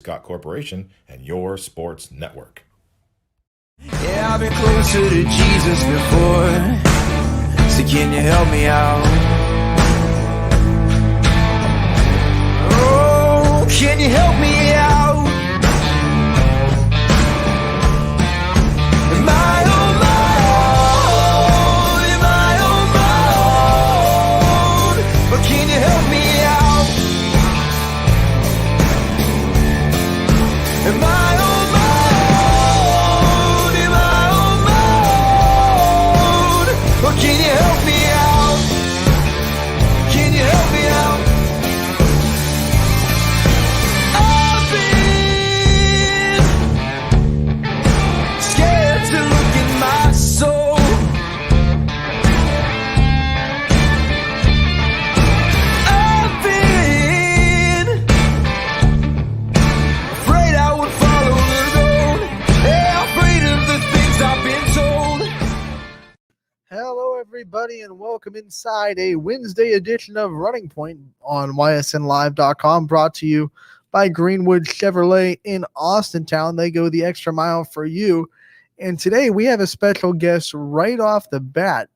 Scott Corporation and your sports network. Yeah, I've been closer to Jesus before, so can you help me out? Oh, can you help me out? Am I on my own? Am I on my own? But can you help me out? Am I on my own? Am I on my own? Or can you help me out? Can you help me out? I've been scared to look in my soul. I've been afraid I would follow the road. Yeah, afraid of the things I've been told. Hello, everybody, and welcome inside a Wednesday edition of Running Point on YSNLive.com, brought to you by Greenwood Chevrolet in Austintown. They go the extra mile for you. And today we have a special guest right off the bat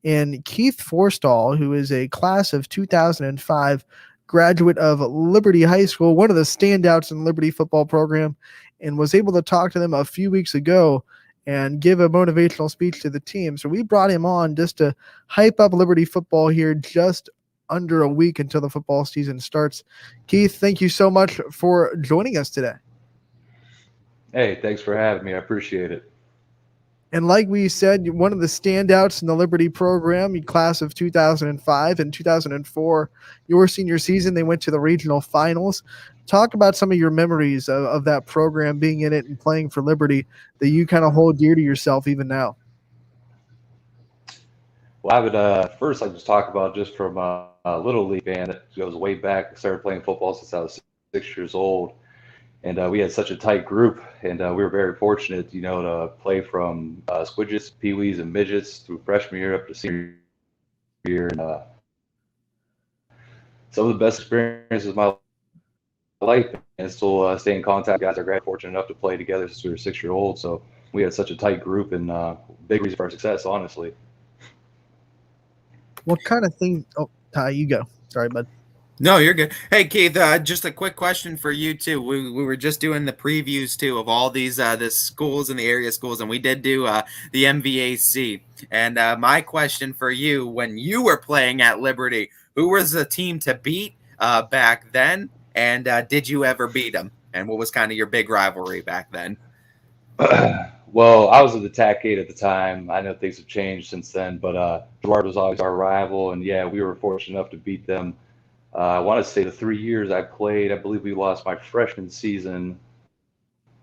in Keith Forstall, who is a class of 2005 graduate of Liberty High School, one of the standouts in the Liberty football program, and was able to talk to them a few weeks ago and give a motivational speech to the team. So we brought him on just to hype up Liberty football here just under a week until the football season starts. Keith, thank you so much for joining us today. Hey, thanks for having me. I appreciate it. And like we said, one of the standouts in the Liberty program, your class of 2005 and 2004, your senior season, they went to the regional finals. Talk about some of your memories of that program, being in it and playing for Liberty, that you kind of hold dear to yourself even now. Well, I would first like to talk about just from a Little League band that goes way back. I started playing football since I was 6 years old. And we had such a tight group, and we were very fortunate, to play from squidgets, peewees, and midgets through freshman year up to senior year. And some of the best experiences of my life, and still stay in contact. Guys are fortunate enough to play together since we were 6 years old. So we had such a tight group, and big reason for our success, honestly. What kind of thing? Oh, Ty, you go. Sorry, bud. No, you're good. Hey, Keith, just a quick question for you, too. We were just doing the previews, too, of all these the schools and the area schools, and we did do the MVAC. And my question for you, when you were playing at Liberty, who was the team to beat back then, and did you ever beat them? And what was kind of your big rivalry back then? Well, I was at the TAC 8 at the time. I know things have changed since then, but Gerard was always our rival, and, yeah, we were fortunate enough to beat them. I want to say the 3 years I played, I believe we lost my freshman season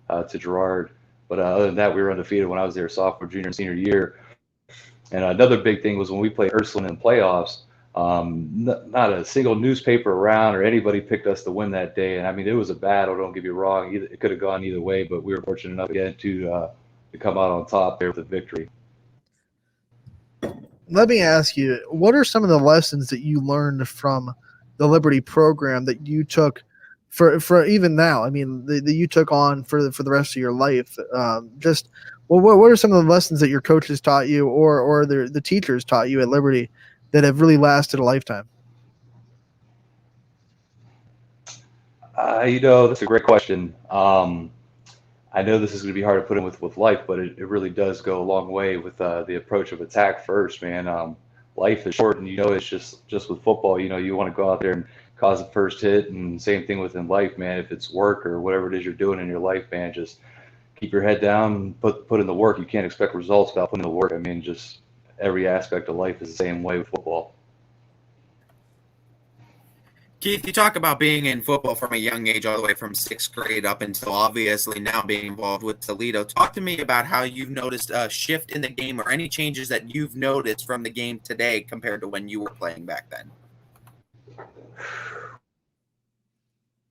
to Gerard. But other than that, we were undefeated when I was there, sophomore, junior, and senior year. And another big thing was when we played Ursuline in playoffs, not a single newspaper around or anybody picked us to win that day. And, I mean, it was a battle, don't get me wrong. It could have gone either way, but we were fortunate enough again to come out on top there with a victory. Let me ask you, what are some of the lessons that you learned from the Liberty program that you took for even now? I mean, that you took on for the rest of your life. What are some of the lessons that your coaches taught you, or the teachers taught you at Liberty, that have really lasted a lifetime? That's a great question. I know this is going to be hard to put in with life, but it really does go a long way with the approach of attack first, man. Life is short, and it's just with football. You want to go out there and cause the first hit, and same thing within life, man. If it's work or whatever it is you're doing in your life, man, just keep your head down, put in the work. You can't expect results without putting in the work. I mean, just every aspect of life is the same way with football. Keith, you talk about being in football from a young age, all the way from sixth grade up until obviously now being involved with Toledo. Talk to me about how you've noticed a shift in the game, or any changes that you've noticed from the game today compared to when you were playing back then.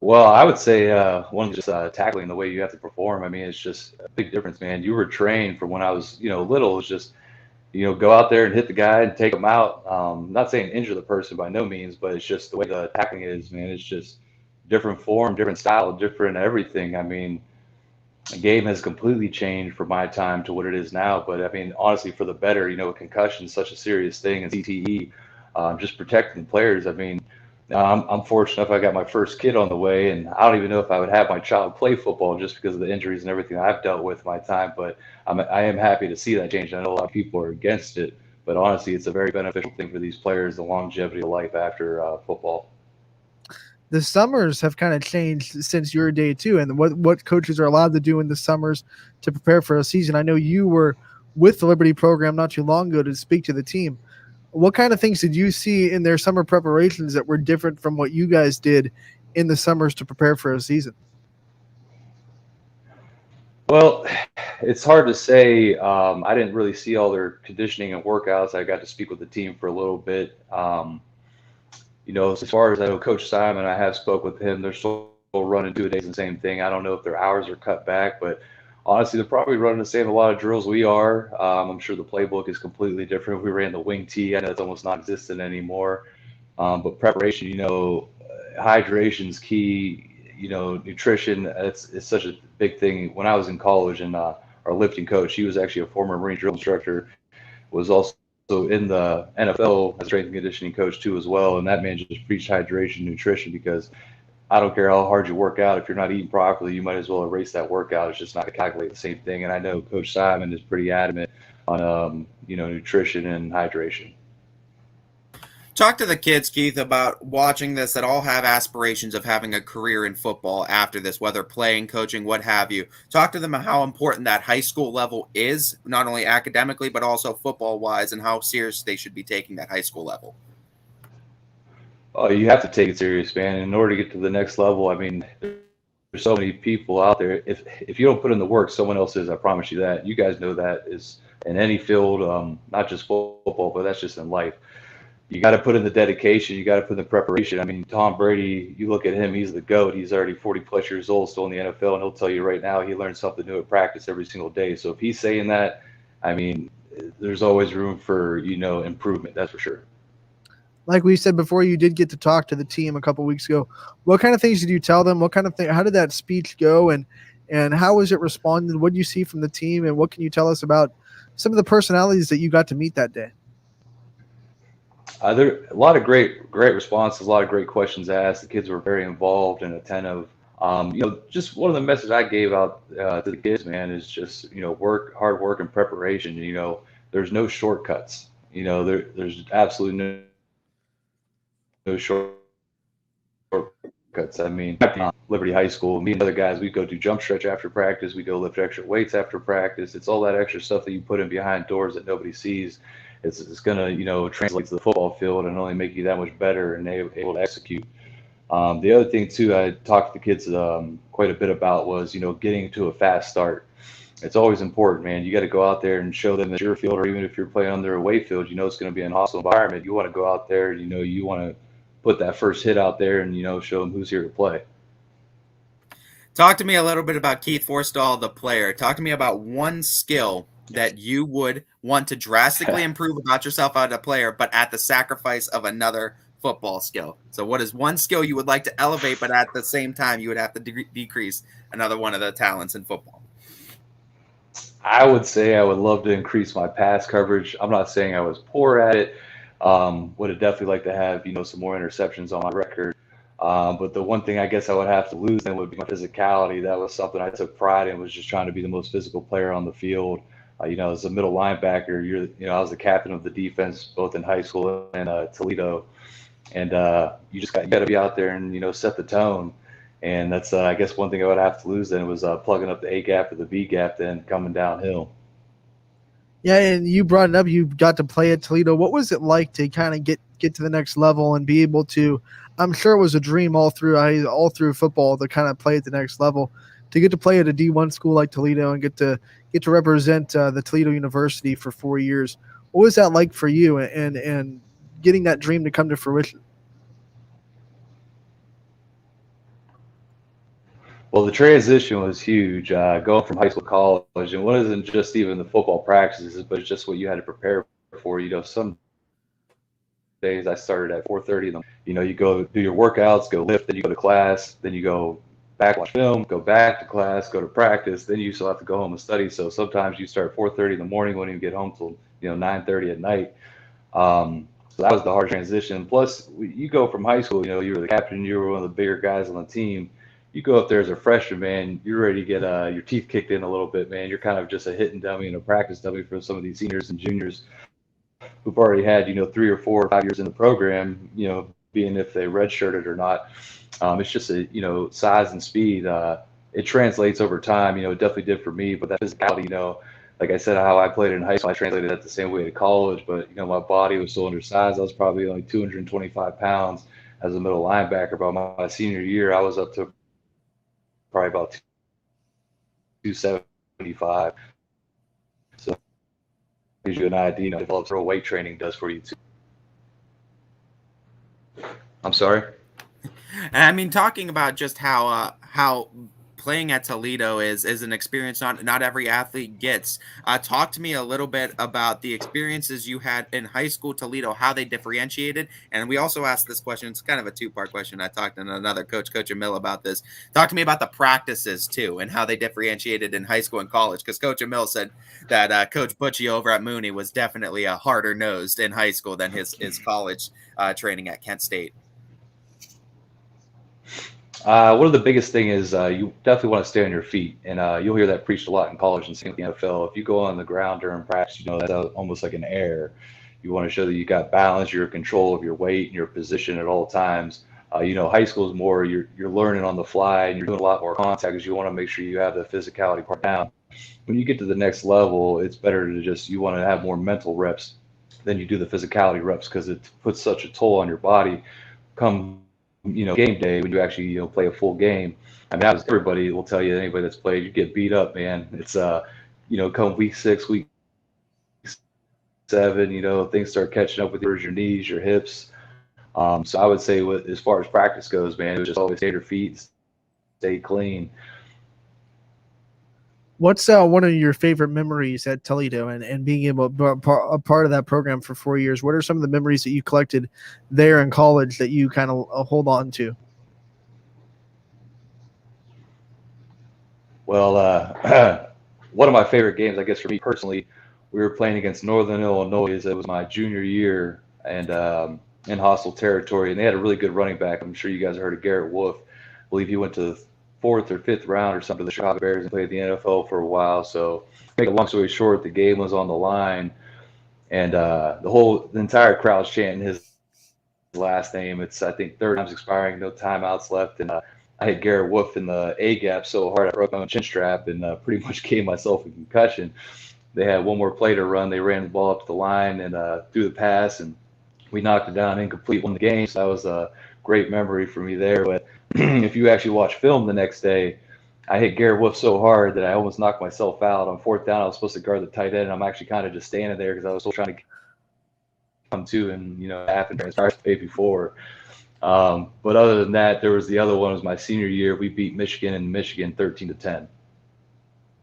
Well, I would say one just tackling, the way you have to perform. I mean, it's just a big difference, man. You were trained from when I was little. It's just go out there and hit the guy and take him out. Not saying injure the person by no means, but it's just the way the tackling is, man. It's just different form, different style, different everything. I mean, the game has completely changed from my time to what it is now. But I mean, honestly, for the better. Concussion is such a serious thing, and CTE, just protecting the players. I mean, I'm fortunate enough I got my first kid on the way, and I don't even know if I would have my child play football just because of the injuries and everything I've dealt with my time. But I am happy to see that change. I know a lot of people are against it, but honestly, it's a very beneficial thing for these players, the longevity of life after football. The summers have kind of changed since your day too, and what coaches are allowed to do in the summers to prepare for a season. I know you were with the Liberty program not too long ago to speak to the team. What kind of things did you see in their summer preparations that were different from what you guys did in the summers to prepare for a season? Well, it's hard to say. I didn't really see all their conditioning and workouts. I got to speak with the team for a little bit. As far as I know, Coach Simon, I have spoke with him. They're still running 2 days the same thing. I don't know if their hours are cut back, but honestly, they're probably running the same a lot of drills we are. I'm sure the playbook is completely different. We ran the wing tee. I know it's almost non-existent anymore. But preparation, hydration's key. Nutrition. It's such a big thing. When I was in college, and our lifting coach, he was actually a former Marine drill instructor, was also in the NFL as strength and conditioning coach too as well. And that man just preached hydration, nutrition, because I don't care how hard you work out. If you're not eating properly, you might as well erase that workout. It's just not to calculate the same thing. And I know Coach Simon is pretty adamant on, nutrition and hydration. Talk to the kids, Keith, about watching this that all have aspirations of having a career in football after this, whether playing, coaching, what have you. Talk to them about how important that high school level is, not only academically, but also football-wise, and how serious they should be taking that high school level. Oh, you have to take it serious, man. In order to get to the next level, I mean, there's so many people out there. If you don't put in the work, someone else is. I promise you that. You guys know that is in any field, not just football, but that's just in life. You got to put in the dedication. You got to put in the preparation. I mean, Tom Brady, you look at him, he's the GOAT. He's already 40-plus years old, still in the NFL, and he'll tell you right now he learns something new at practice every single day. So if he's saying that, I mean, there's always room for, improvement. That's for sure. Like we said before, you did get to talk to the team a couple weeks ago. What kind of things did you tell them? What kind of thing? How did that speech go, and how was it responded? What did you see from the team, and what can you tell us about some of the personalities that you got to meet that day? There are a lot of great responses, a lot of great questions asked. The kids were very involved and attentive. Just one of the messages I gave out to the kids, man, is just, hard work and preparation. There's no shortcuts. There's absolutely no shortcuts. I mean, Liberty High School, me and other guys, we go do jump stretch after practice. We go lift extra weights after practice. It's all that extra stuff that you put in behind doors that nobody sees. It's going to, translate to the football field and only make you that much better and able to execute. The other thing, too, I talked to the kids quite a bit about was, getting to a fast start. It's always important, man. You got to go out there and show them that your field, or even if you're playing on their away field, it's going to be an hostile environment. You want to go out there, you want to put that first hit out there and, show them who's here to play. Talk to me a little bit about Keith Forstall, the player. Talk to me about one skill that you would want to drastically improve about yourself as a player, but at the sacrifice of another football skill. So what is one skill you would like to elevate, but at the same time you would have to decrease another one of the talents in football? I would say I would love to increase my pass coverage. I'm not saying I was poor at it. Would have definitely like to have, some more interceptions on my record. But the one thing I guess I would have to lose then would be my physicality. That was something I took pride in, was just trying to be the most physical player on the field. As a middle linebacker, I was the captain of the defense both in high school and Toledo, and you got to be out there and set the tone. And that's I guess one thing I would have to lose then was plugging up the A gap or the B gap, then coming downhill. Yeah, and you brought it up. You got to play at Toledo. What was it like to kind of get to the next level and be able to? I'm sure it was a dream all through football to kind of play at the next level. To get to play at a D1 school like Toledo and get to represent the Toledo University for 4 years. What was that like for you, and getting that dream to come to fruition? Well, the transition was huge, going from high school to college, and it wasn't just even the football practices, but it's just what you had to prepare for. Some days I started at 4:30 in the, you go do your workouts, go lift, then you go to class, then you go back, watch film, go back to class, go to practice, then you still have to go home and study. So sometimes you start at 4:30 in the morning, when you get home till 9:30 at night. So that was the hard transition. Plus, you go from high school, you were the captain, you were one of the bigger guys on the team. You go up there as a freshman, man, you're ready to get your teeth kicked in a little bit, man. You're kind of just a hitting dummy and a practice dummy for some of these seniors and juniors who've already had 3 or 4 or 5 years in the program, being if they redshirted or not. It's just size and speed. It translates over time. It definitely did for me. But that physicality, like I said, how I played in high school, I translated that the same way to college. But my body was so undersized. I was probably only 225 pounds as a middle linebacker. By my senior year, I was up to probably about 275. So gives you an idea. Develops what weight training does for you too. I'm sorry. I mean, talking about just how playing at Toledo is an experience not every athlete gets. Talk to me a little bit about the experiences you had in high school, Toledo, how they differentiated. And we also asked this question. It's kind of a 2-part question. I talked to another coach, Coach Emil, about this. Talk to me about the practices too, and how they differentiated in high school and college. Because Coach Emil said that Coach Butchie over at Mooney was definitely a harder nosed in high school than his college training at Kent State. One of the biggest thing is you definitely want to stay on your feet, and you'll hear that preached a lot in college and same with the NFL. If you go on the ground during practice, that's almost like an air. You want to show that you got balance, you're in control of your weight and your position at all times. High school is more you're learning on the fly, and you're doing a lot more contact because you want to make sure you have the physicality part down. When you get to the next level, it's better to you want to have more mental reps than you do the physicality reps, because it puts such a toll on your body. Come game day, when you actually play a full game. I mean, everybody will tell you, anybody that's played, you get beat up, man. It's come week 6, week 7, things start catching up with your knees, your hips. So I would say, as far as practice goes, man, it was just always stay on your feet, stay clean. What's one of your favorite memories at Toledo, and being able to be a part of that program for 4 years? What are some of the memories that you collected there in college that you kind of hold on to? Well, one of my favorite games, I guess for me personally, we were playing against Northern Illinois. It was my junior year, and in hostile territory, and they had a really good running back. I'm sure you guys heard of Garrett Wolf. I believe he went to the 4th or 5th round or something of the Chicago Bears and played the NFL for a while. So, make a long story short, the game was on the line, and the entire crowd's chanting his last name. It's, I think, 3rd time's expiring, no timeouts left, and I hit Garrett Wolf in the A gap so hard I broke my chin strap and pretty much gave myself a concussion. They had one more play to run. They ran the ball up to the line and threw the pass, and we knocked it down incomplete, won the game. So that was a great memory for me there. But if you actually watch film the next day, I hit Garrett Wolf so hard that I almost knocked myself out. On 4th down, I was supposed to guard the tight end, and I'm actually kind of just standing there because I was still trying to come to, and happened the day before. But other than that, there was the other one. It was my senior year. We beat Michigan 13-10.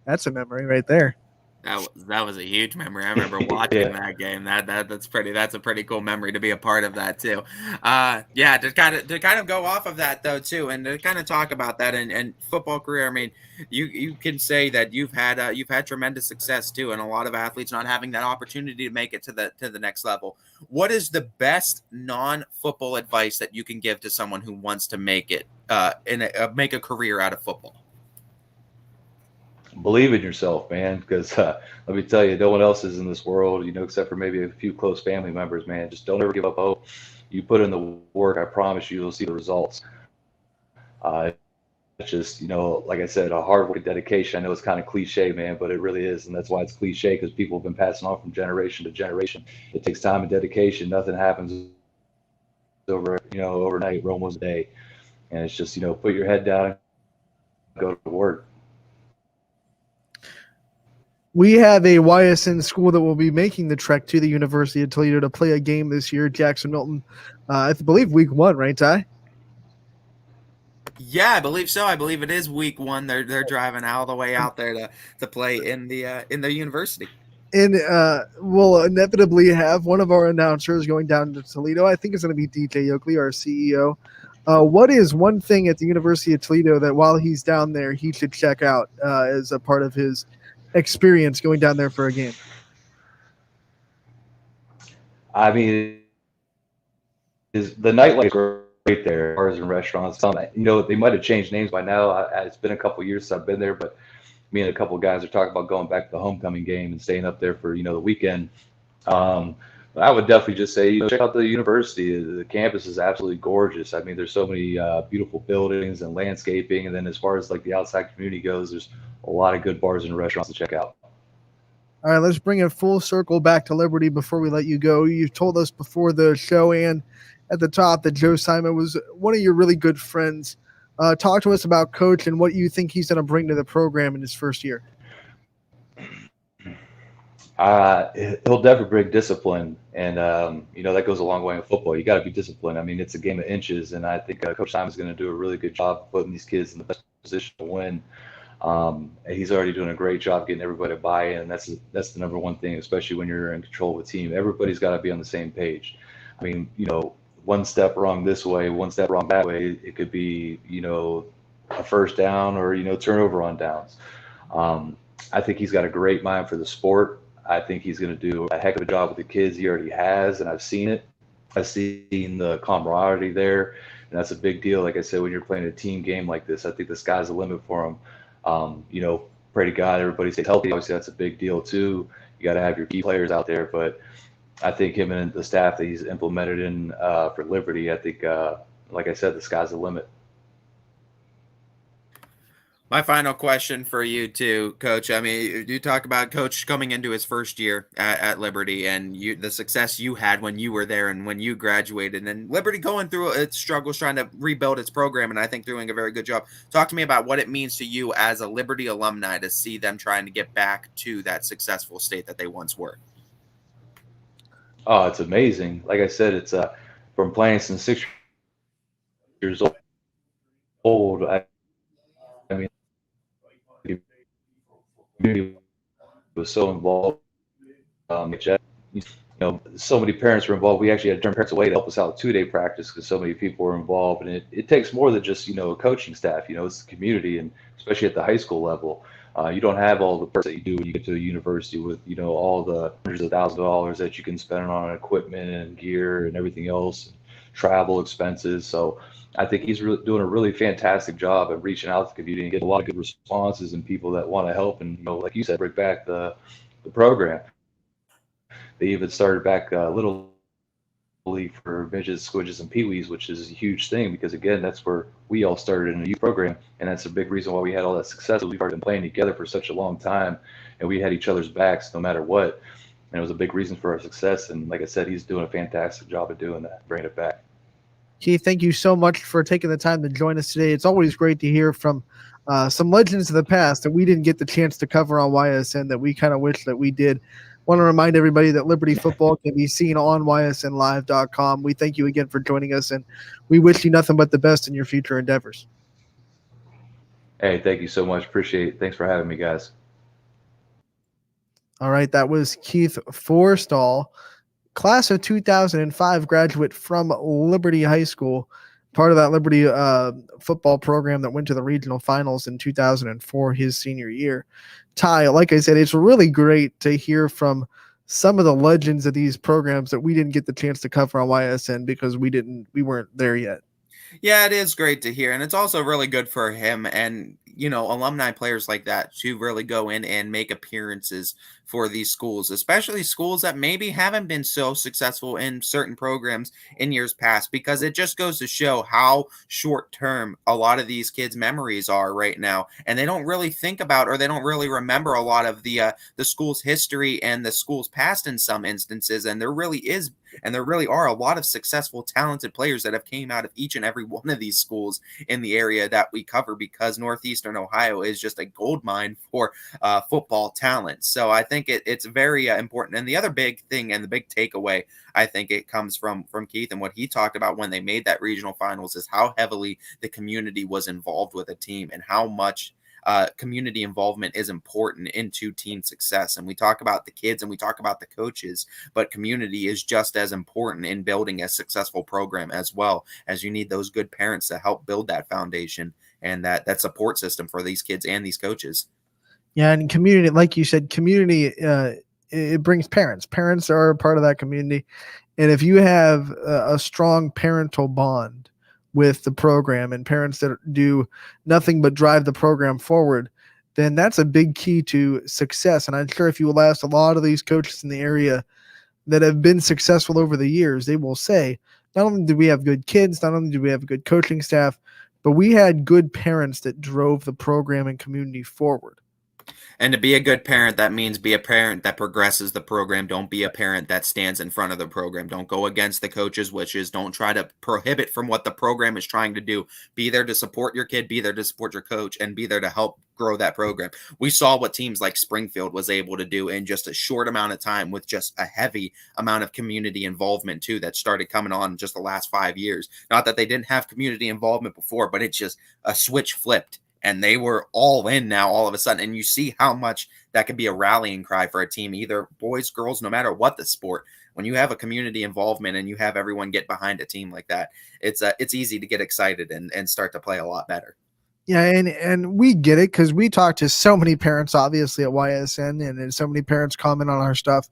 That's a memory right there. That was a huge memory. I remember watching that game. That's a pretty cool memory to be a part of that too. To kind of go off of that though too, and to kind of talk about that and football career. I mean, you can say that you've had tremendous success too, and a lot of athletes not having that opportunity to make it to the next level. What is the best non-football advice that you can give to someone who wants to make it make a career out of football? Believe in yourself, man, because let me tell you, no one else is in this world, except for maybe a few close family members, man. Just don't ever give up hope. You put in the work, I promise you'll see the results. It's just, like I said, a hard work and dedication. I know it's kind of cliche, man, but it really is. And that's why it's cliche, because people have been passing on from generation to generation. It takes time and dedication. Nothing happens overnight. Rome was a day. And it's just, put your head down and go to work. We have a YSN school that will be making the trek to the University of Toledo to play a game this year, Jackson Milton. I believe week 1, right, Ty? Yeah, I believe so. I believe it is week 1. They're driving all the way out there to play in the university. And we'll inevitably have one of our announcers going down to Toledo. I think it's going to be DJ Yoakley, our CEO. What is one thing at the University of Toledo that while he's down there, he should check out as a part of his experience going down there for a game? I mean, the nightlife is great there, bars and restaurants. They might have changed names by now. It's been a couple years since I've been there, but me and a couple of guys are talking about going back to the homecoming game and staying up there for the weekend. But I would definitely just say check out the university. The campus is absolutely gorgeous. I mean, there's so many beautiful buildings and landscaping, and then as far as like the outside community goes, there's a lot of good bars and restaurants to check out. All right, let's bring it full circle back to Liberty before we let you go. You've told us before the show and at the top that Joe Simon was one of your really good friends. Talk to us about Coach and what you think he's going to bring to the program in his first year. He'll definitely bring discipline, and that goes a long way in football. You got to be disciplined. I mean, it's a game of inches, and I think Coach Simon's going to do a really good job putting these kids in the best position to win. And he's already doing a great job getting everybody to buy in. That's the number one thing, especially when you're in control of a team. Everybody's got to be on the same page. I mean, one step wrong this way, one step wrong that way, it could be, a first down or, turnover on downs. I think he's got a great mind for the sport. I think he's going to do a heck of a job with the kids. He already has, and I've seen it. I've seen the camaraderie there, and that's a big deal. Like I said, when you're playing a team game like this, I think the sky's the limit for him. Pray to God everybody stays healthy. Obviously, that's a big deal too. You got to have your key players out there, but I think him and the staff that he's implemented in for Liberty, I think, like I said, the sky's the limit. My final question for you too, Coach. I mean, you talk about Coach coming into his first year at Liberty and the success you had when you were there and when you graduated, and Liberty going through its struggles trying to rebuild its program, and I think doing a very good job. Talk to me about what it means to you as a Liberty alumni to see them trying to get back to that successful state that they once were. Oh, it's amazing. Like I said, it's from playing since 6 years old. I mean, the community was so involved. So many parents were involved. We actually had to turn parents away to help us out with 2-day practice because so many people were involved. And it takes more than just, a coaching staff. It's the community, and especially at the high school level. You don't have all the perks that you do when you get to a university with, all the hundreds of thousands of dollars that you can spend on equipment and gear and everything else, travel expenses. So I think he's doing a really fantastic job at reaching out to the community and getting a lot of good responses and people that want to help and, like you said, bring back the program. They even started back Little League for midgets, squidges, and peewees, which is a huge thing because, again, that's where we all started in a youth program, and that's a big reason why we had all that success. We started playing together for such a long time, and we had each other's backs no matter what, and it was a big reason for our success. And like I said, he's doing a fantastic job of doing that, bringing it back. Keith, thank you so much for taking the time to join us today. It's always great to hear from some legends of the past that we didn't get the chance to cover on YSN that we kind of wish that we did. Want to remind everybody that Liberty football can be seen on ysnlive.com. We thank you again for joining us, and we wish you nothing but the best in your future endeavors. Hey, thank you so much. Appreciate it. Thanks for having me, guys. All right, that was Keith Forstall, class of 2005 graduate from Liberty High School, part of that Liberty football program that went to the regional finals in 2004, his senior year. Ty, like I said, it's really great to hear from some of the legends of these programs that we didn't get the chance to cover on YSN because we weren't there yet. Yeah, it is great to hear. And it's also really good for him and, alumni players like that to really go in and make appearances for these schools, especially schools that maybe haven't been so successful in certain programs in years past, because it just goes to show how short term a lot of these kids' memories are right now. And they don't really think about, or they don't really remember a lot of the school's history and the school's past in some instances. And there really are a lot of successful, talented players that have came out of each and every one of these schools in the area that we cover, because Northeastern Ohio is just a gold mine for football talent. So I think it's very important. And the other big thing and the big takeaway, I think it comes from Keith and what he talked about when they made that regional finals, is how heavily the community was involved with a team and how much community involvement is important into team success. And we talk about the kids and we talk about the coaches, but community is just as important in building a successful program, as well as you need those good parents to help build that foundation and that support system for these kids and these coaches. Yeah, and community, like you said, community, it brings parents. Parents are a part of that community. And if you have a strong parental bond with the program and parents that do nothing but drive the program forward, then that's a big key to success. And I'm sure if you will ask a lot of these coaches in the area that have been successful over the years, they will say, not only do we have good kids, not only do we have a good coaching staff, but we had good parents that drove the program and community forward. And to be a good parent, that means be a parent that progresses the program. Don't be a parent that stands in front of the program. Don't go against the coach's wishes. Don't try to prohibit from what the program is trying to do. Be there to support your kid, be there to support your coach, and be there to help grow that program. We saw what teams like Springfield was able to do in just a short amount of time with just a heavy amount of community involvement too that started coming on just the last 5 years. Not that they didn't have community involvement before, but it's just a switch flipped. And they were all in now all of a sudden. And you see how much that could be a rallying cry for a team, either boys, girls, no matter what the sport. When you have a community involvement and you have everyone get behind a team like that, it's easy to get excited and start to play a lot better. Yeah, and we get it because we talk to so many parents, obviously, at YSN, and so many parents comment on our stuff.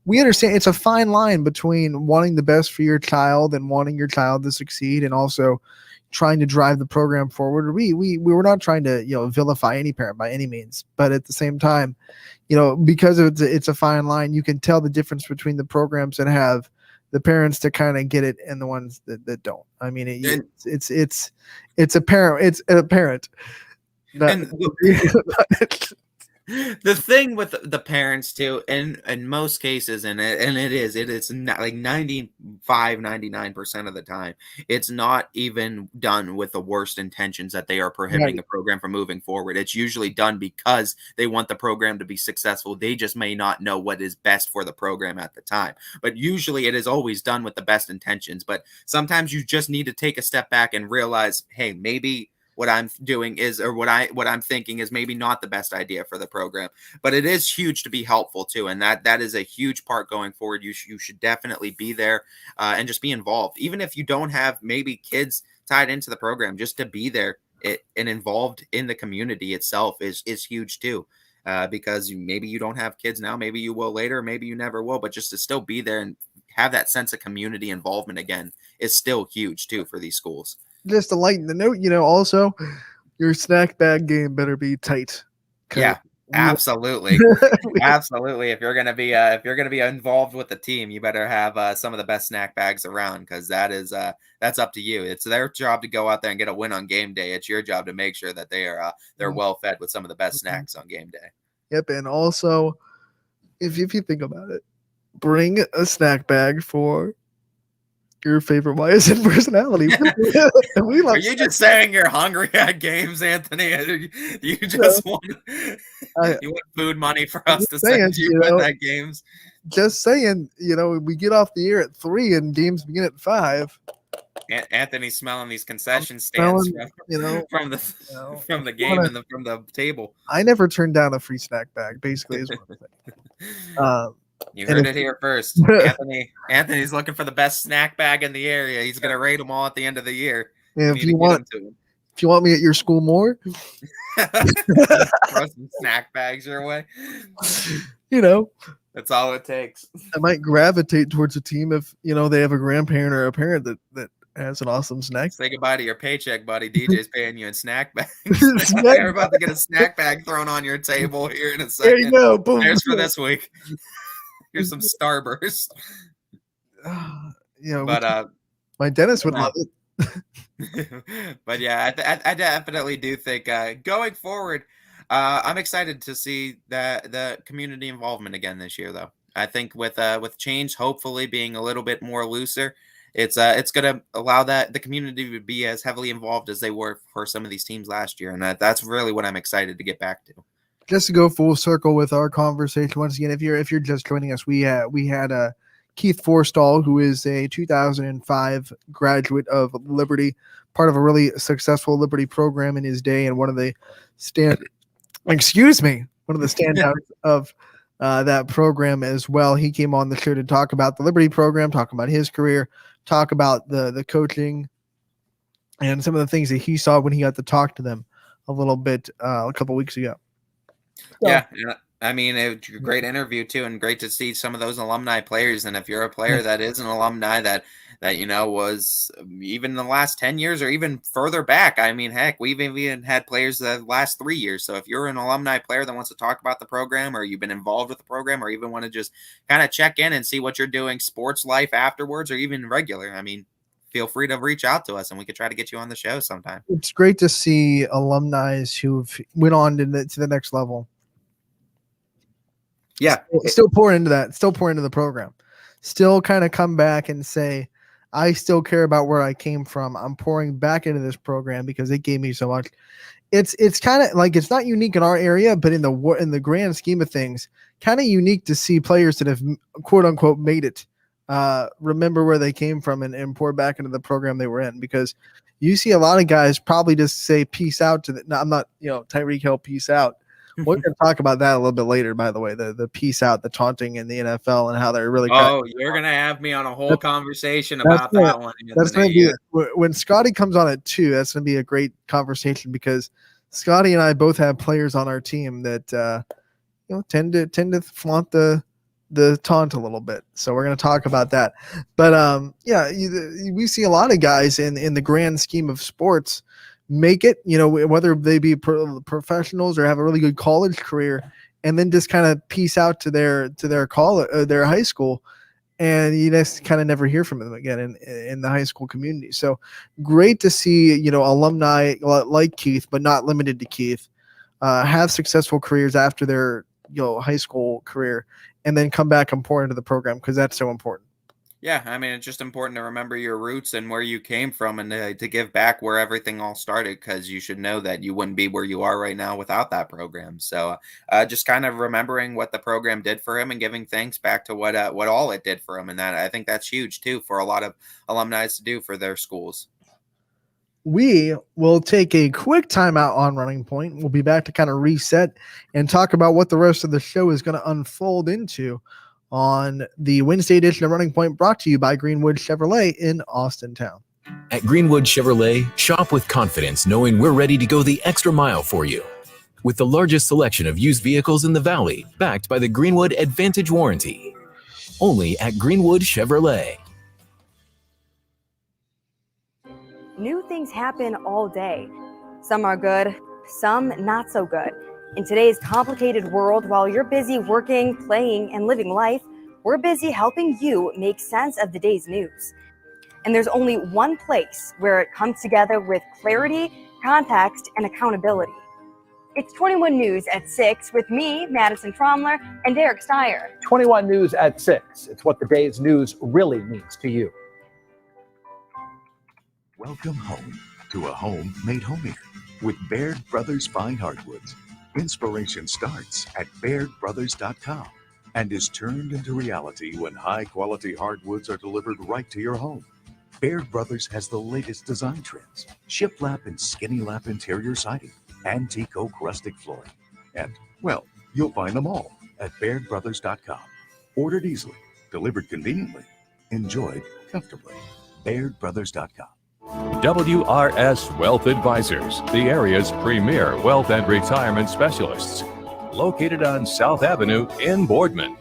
We understand it's a fine line between wanting the best for your child and wanting your child to succeed, and also trying to drive the program forward. We were not trying to vilify any parent by any means, but at the same time, because it's a fine line, you can tell the difference between the programs that have the parents to kind of get it and the ones that don't. I mean, it's apparent. The thing with the parents too, in most cases, and it is not like 99% of the time, it's not even done with the worst intentions that they are prohibiting the program from moving forward. It's usually done because they want the program to be successful. They just may not know what is best for the program at the time. But usually it is always done with the best intentions. But sometimes you just need to take a step back and realize, hey, maybe what I'm doing is, or what I'm thinking is maybe not the best idea for the program, but it is huge to be helpful too. And that is a huge part going forward. You should definitely be there and just be involved. Even if you don't have maybe kids tied into the program, just to be there and involved in the community itself is huge too. Because maybe you don't have kids now, maybe you will later, maybe you never will, but just to still be there and have that sense of community involvement again is still huge too for these schools. Just to lighten the note, also your snack bag game better be tight. Yeah, absolutely. Absolutely. If you're gonna be involved with the team, you better have some of the best snack bags around, because that's up to you. It's their job to go out there and get a win on game day. It's your job to make sure that they're well fed with some of the best snacks on game day. Yep, and also if you think about it, bring a snack bag for your favorite YSN personality. Are you just saying you're hungry at games, Anthony? You just want food money for us to send you at games? Just saying, we get off the air at 3 and games begin at 5. Anthony's smelling these concession stands from the game and from the table. I never turned down a free snack bag, basically, is what I'm saying. You heard it here first. Anthony's looking for the best snack bag in the area. He's going to rate them all at the end of the year. Yeah, if you want me at your school more, throw some snack bags your way. That's all it takes. I might gravitate towards a team if they have a grandparent or a parent that has an awesome snack. Say goodbye to your paycheck, buddy. DJ's paying you in snack bags. You're about to get a snack bag thrown on your table here in a second. There you go. Boom. There's for this week. Here's some Starburst. But my dentist would love it. But yeah, I definitely do think going forward, I'm excited to see the community involvement again this year, though. I think with change hopefully being a little bit more looser, it's going to allow the community to be as heavily involved as they were for some of these teams last year, and that's really what I'm excited to get back to. Just to go full circle with our conversation once again, if you're just joining us, we had Keith Forstall, who is a 2005 graduate of Liberty, part of a really successful Liberty program in his day, and one of the standouts of that program as well. He came on the show to talk about the Liberty program, talk about his career, talk about the coaching, and some of the things that he saw when he got to talk to them a little bit a couple weeks ago. So, yeah, I mean, it was a great interview too, and great to see some of those alumni players. And if you're a player that is an alumni that was even in the last 10 years or even further back, I mean, heck, we've even had players the last 3 years. So if you're an alumni player that wants to talk about the program, or you've been involved with the program, or even want to just kind of check in and see what you're doing sports life afterwards, or even regular, I mean, feel free to reach out to us and we could try to get you on the show sometime. it's great to see alumni who've went on to the next level. Yeah. Still pour into the program. Still kind of come back and say, I still care about where I came from. I'm pouring back into this program because it gave me so much. It's kind of like, it's not unique in our area, but in the grand scheme of things, kind of unique to see players that have quote unquote made it remember where they came from and pour back into the program they were in, because you see a lot of guys probably just say peace out to I'm not, Tyreek Hill, peace out. We're going to talk about that a little bit later, by the way, the peace out, the taunting in the NFL and how they're really. You're going to have me on a whole conversation about that one. That's going to be when Scotty comes on it too. That's going to be a great conversation, because Scotty and I both have players on our team that tend to flaunt the taunt a little bit. So we're going to talk about that. But we see a lot of guys in the grand scheme of sports make it, whether they be professionals or have a really good college career, and then just kind of peace out to their college, their high school, and you just kind of never hear from them again in the high school community. So great to see, alumni like Keith, but not limited to Keith, have successful careers after their high school career, and then come back and pour into the program, because that's so important. Yeah, I mean, it's just important to remember your roots and where you came from, and to give back where everything all started, because you should know that you wouldn't be where you are right now without that program. So just kind of remembering what the program did for him and giving thanks back to what all it did for him. And that, I think that's huge too for a lot of alumni to do for their schools. We will take a quick timeout on Running Point. We'll be back to kind of reset and talk about what the rest of the show is going to unfold into on the Wednesday edition of Running Point, brought to you by Greenwood Chevrolet in Austintown. At Greenwood Chevrolet, shop with confidence, knowing we're ready to go the extra mile for you. With the largest selection of used vehicles in the Valley, backed by the Greenwood Advantage Warranty. Only at Greenwood Chevrolet. New things happen all day. Some are good, some not so good. In today's complicated world, while you're busy working, playing, and living life, we're busy helping you make sense of the day's news. And there's only one place where it comes together with clarity, context, and accountability. It's 21 News at 6 with me, Madison Tromler, and Derek Steyer. 21 News at 6. It's what the day's news really means to you. Welcome home to a home made homier with Baird Brothers Fine Hardwoods. Inspiration starts at BairdBrothers.com and is turned into reality when high-quality hardwoods are delivered right to your home. Baird Brothers has the latest design trends: shiplap and skinny lap interior siding, antique oak rustic flooring, and, well, you'll find them all at BairdBrothers.com. Ordered easily, delivered conveniently, enjoyed comfortably. BairdBrothers.com. WRS Wealth Advisors, the area's premier wealth and retirement specialists. Located on South Avenue in Boardman.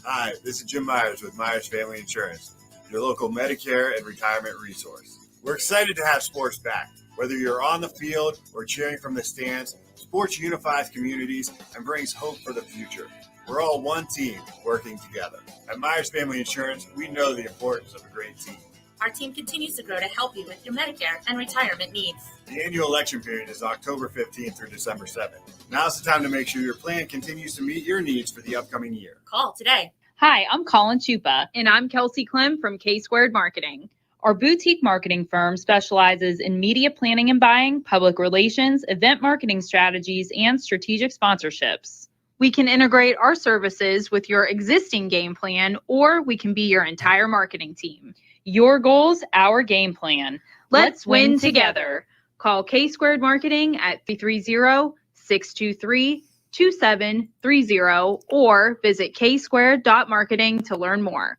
Hi, this is Jim Myers with Myers Family Insurance, your local Medicare and retirement resource. We're excited to have sports back. Whether you're on the field or cheering from the stands, sports unifies communities and brings hope for the future. We're all one team working together. At Myers Family Insurance, we know the importance of a great team. Our team continues to grow to help you with your Medicare and retirement needs. The annual election period is October 15th through December 7th. Now's the time to make sure your plan continues to meet your needs for the upcoming year. Call today. Hi, I'm Colin Chupa. And I'm Kelsey Clem from K-Squared Marketing. Our boutique marketing firm specializes in media planning and buying, public relations, event marketing strategies, and strategic sponsorships. We can integrate our services with your existing game plan, or we can be your entire marketing team. Your goals, our game plan. Let's win together. Call K Squared Marketing at 330-623-2730 or visit ksquared.marketing to learn more.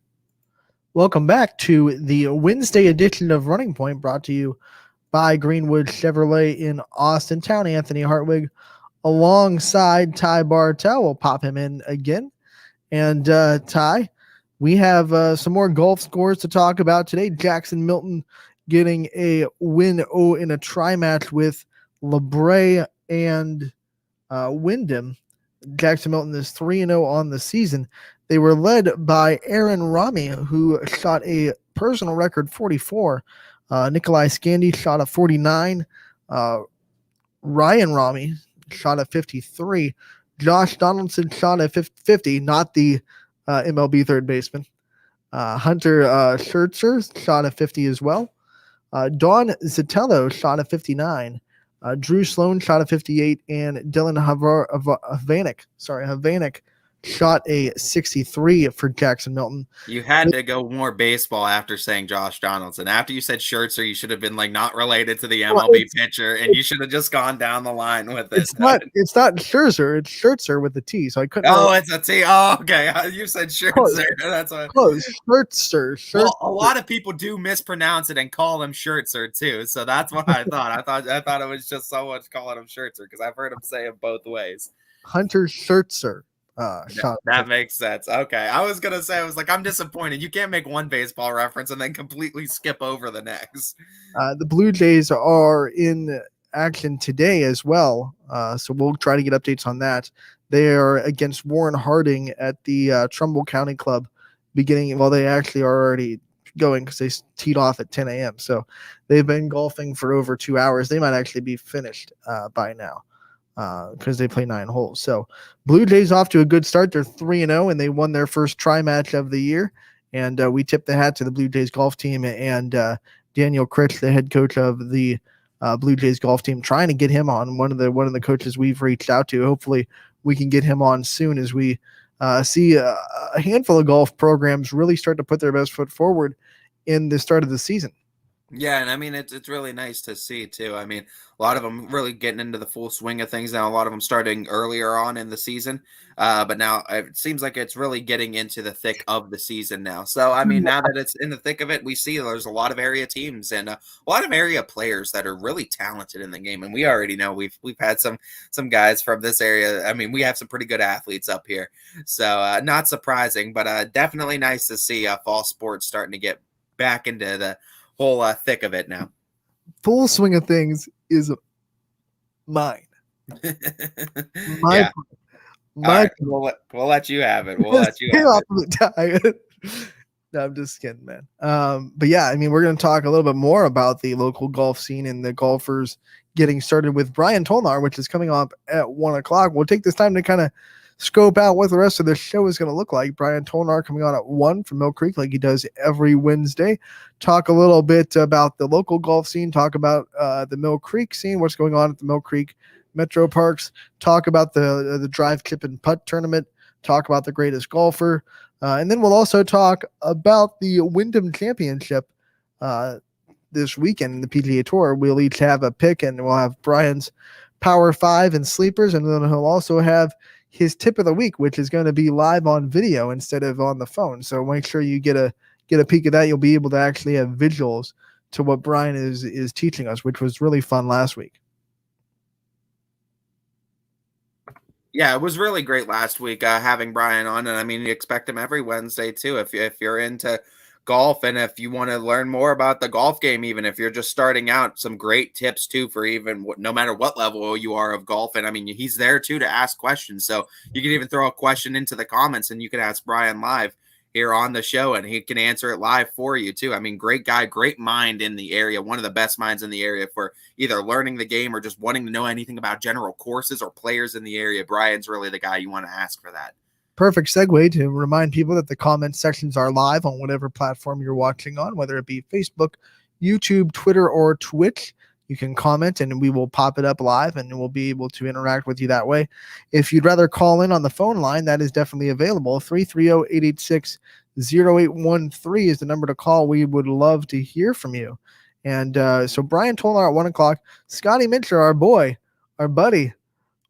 Welcome back to the Wednesday edition of Running Point, brought to you by Greenwood Chevrolet in Austin Town. Anthony Hartwig alongside Ty Bartel. We'll pop him in again. And Ty, we have some more golf scores to talk about today. Jackson Milton getting a win in a tri-match with LeBray and Wyndham. Jackson Milton is 3-0 on the season. They were led by Aaron Rami, who shot a personal record 44. Nikolai Scandy shot a 49. Ryan Rami shot a 53. Josh Donaldson shot a 50, not the MLB third baseman. Hunter Schertzer shot a 50 as well. Don Zitello shot a 59. Drew Sloan shot a 58, and Dylan Havanek shot a 63 for Jackson Milton. You had to go more baseball after saying Josh Donaldson. After you said Schertzer, you should have been like not related to the MLB pitcher, and you should have just gone down the line with it. It's not Scherzer, it's Schertzer with the T, so I couldn't. Oh, it's a T. Oh, okay. You said Schertzer. That's what. Close. Schertzer. Well, a lot of people do mispronounce it and call him Schertzer too, so that's what I thought. I thought it was just so much calling him Schertzer because I've heard him say it both ways. Hunter Schertzer. That makes sense. Okay. I was going to say, I'm disappointed. You can't make one baseball reference and then completely skip over the next. The Blue Jays are in action today as well. So we'll try to get updates on that. They are against Warren Harding at the Trumbull County Club they actually are already going because they teed off at 10 a.m. So they've been golfing for over 2 hours. They might actually be finished by now. Because they play 9 holes. So Blue Jays off to a good start. They're 3-0, and they won their first tri-match of the year. And we tip the hat to the Blue Jays golf team and Daniel Critch, the head coach of the Blue Jays golf team, trying to get him on. One of the coaches we've reached out to. Hopefully we can get him on soon as we see a handful of golf programs really start to put their best foot forward in the start of the season. Yeah, and I mean, it's really nice to see, too. I mean, a lot of them really getting into the full swing of things now. A lot of them starting earlier on in the season. But now it seems like it's really getting into the thick of the season now. So, I mean, now that it's in the thick of it, we see there's a lot of area teams and a lot of area players that are really talented in the game. And we already know we've had some guys from this area. I mean, we have some pretty good athletes up here. So, not surprising, but definitely nice to see fall sports starting to get back into the whole thick of it now. Full swing of things is mine. Right, we'll let you have it. We'll let you have it. No, I'm just kidding, man. But yeah, I mean, we're going to talk a little bit more about the local golf scene and the golfers getting started with Brian Tolnar, which is coming up at 1:00. We'll take this time to kind of scope out what the rest of the show is going to look like. Brian Tolnar coming on at 1 from Mill Creek like he does every Wednesday. Talk a little bit about the local golf scene, talk about the Mill Creek scene, what's going on at the Mill Creek Metro Parks, talk about the drive, chip, and putt tournament, talk about the greatest golfer, and then we'll also talk about the Wyndham Championship this weekend in the PGA Tour. We'll each have a pick, and we'll have Brian's Power 5 and Sleepers, and then he'll also have his tip of the week, which is going to be live on video instead of on the phone. So make sure you get a peek of that. You'll be able to actually have visuals to what Brian is teaching us, which was really fun last week. Yeah, it was really great last week having Brian on, and I mean, you expect him every Wednesday too. If you're into golf and if you want to learn more about the golf game, even if you're just starting out, some great tips too for even no matter what level you are of golf. And I mean, he's there too to ask questions, so you can even throw a question into the comments and you can ask Brian live here on the show and he can answer it live for you too. I mean, great guy, great mind in the area, one of the best minds in the area for either learning the game or just wanting to know anything about general courses or players in the area. Brian's really the guy you want to ask for that. Perfect segue to remind people that the comment sections are live on whatever platform you're watching on, whether it be Facebook, YouTube, Twitter, or Twitch. You can comment and we will pop it up live and we'll be able to interact with you that way. If you'd rather call in on the phone line, that is definitely available. 330-886-0813 is the number to call. We would love to hear from you. And so Brian Tolnar at 1 o'clock, Scotty Mincher, our boy, our buddy,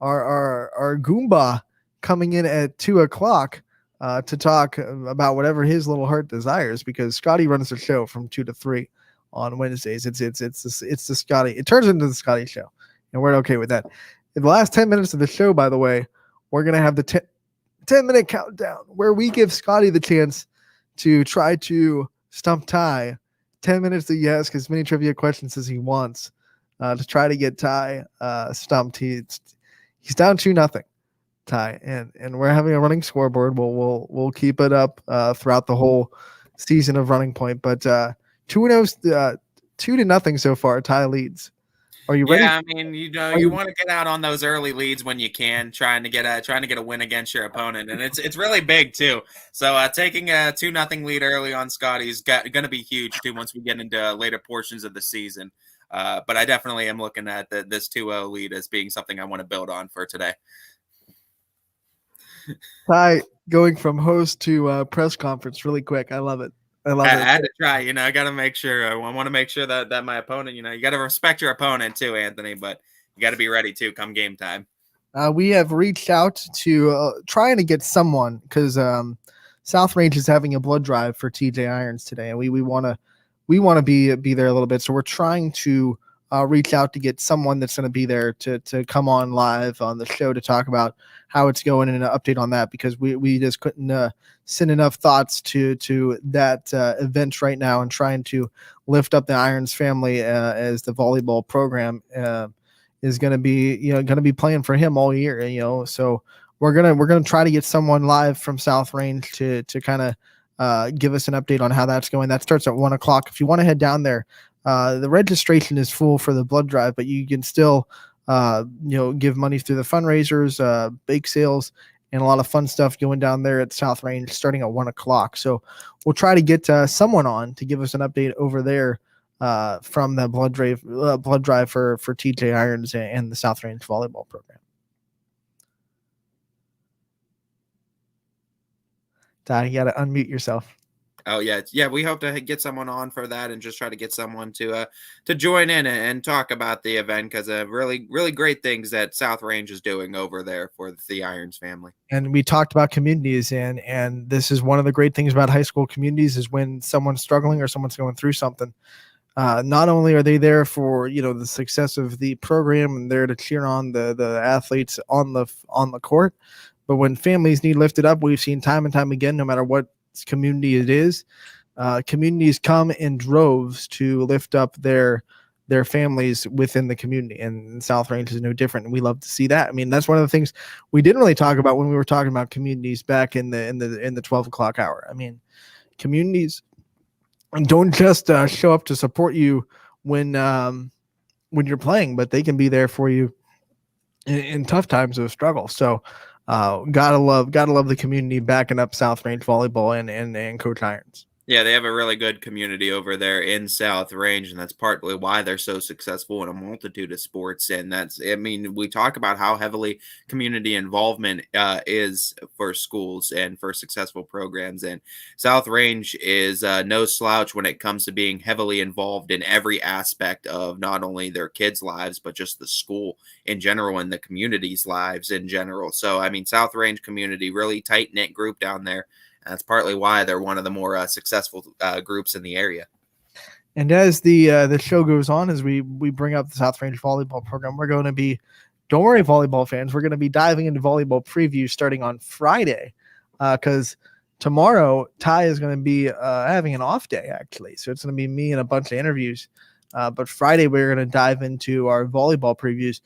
our Goomba, coming in at 2 o'clock to talk about whatever his little heart desires, because Scotty runs the show from 2 to 3 on Wednesdays. It's the Scotty. It turns into the Scotty show, and we're okay with that. In the last 10 minutes of the show, by the way, we're gonna have the 10-minute countdown where we give Scotty the chance to try to stump Ty. 10 minutes to ask as many trivia questions as he wants to try to get Ty stumped. He's down 2-0, Ty, and we're having a running scoreboard. We'll keep it up throughout the whole season of Running Point, but 2-0 so far. Ty leads. Are you ready? Yeah, I mean, you want to get out on those early leads when you can, trying to get a win against your opponent, and it's really big too. So taking a 2-0 lead early on Scotty is going to be huge too once we get into later portions of the season. But I definitely am looking at this 2-0 lead as being something I want to build on for today. Ty, going from host to press conference really quick. I love it. I had to try, I got to make sure. I want to make sure that my opponent, you got to respect your opponent too, Anthony, but you got to be ready too come game time. We have reached out to trying to get someone, because South Range is having a blood drive for TJ Irons today, and we want to be there a little bit. So we're trying to reach out to get someone that's going to be there to come on live on the show to talk about how it's going and an update on that, because we just couldn't send enough thoughts to that event right now, and trying to lift up the Irons family as the volleyball program is going to be playing for him all year, so we're going to try to get someone live from South Range to kind of give us an update on how that's going. That starts at 1 o'clock. If you want to head down there, the registration is full for the blood drive, but you can still give money through the fundraisers, bake sales, and a lot of fun stuff going down there at South Range starting at 1 o'clock. So we'll try to get someone on to give us an update over there from the blood drive for TJ Irons and the South Range volleyball program. Ty, you got to unmute yourself. Oh yeah. We hope to get someone on for that, and just try to get someone to join in and talk about the event, because really, really great things that South Range is doing over there for the Irons family. And we talked about communities, and this is one of the great things about high school communities, is when someone's struggling or someone's going through something. Not only are they there for the success of the program and there to cheer on the athletes on the court, but when families need lifted up, we've seen time and time again, no matter what community it is, communities come in droves to lift up their families within the community, and South Range is no different. And we love to see that. I mean, that's one of the things we didn't really talk about when we were talking about communities back in the 12 o'clock hour. I mean, communities don't just show up to support you when you're playing, but they can be there for you in tough times of struggle. So gotta love the community backing up South Range volleyball and Coach Irons. Yeah, they have a really good community over there in South Range, and that's partly why they're so successful in a multitude of sports. And we talk about how heavily community involvement is for schools and for successful programs. And South Range is no slouch when it comes to being heavily involved in every aspect of not only their kids' lives, but just the school in general and the community's lives in general. So, South Range community, really tight-knit group down there. That's partly why they're one of the more successful groups in the area. And as the show goes on, as we bring up the South Range volleyball program, we're going to be, don't worry, volleyball fans, we're going to be diving into volleyball previews starting on Friday, because tomorrow Ty is going to be having an off day, actually. So it's going to be me and a bunch of interviews. But Friday we're going to dive into our volleyball previews.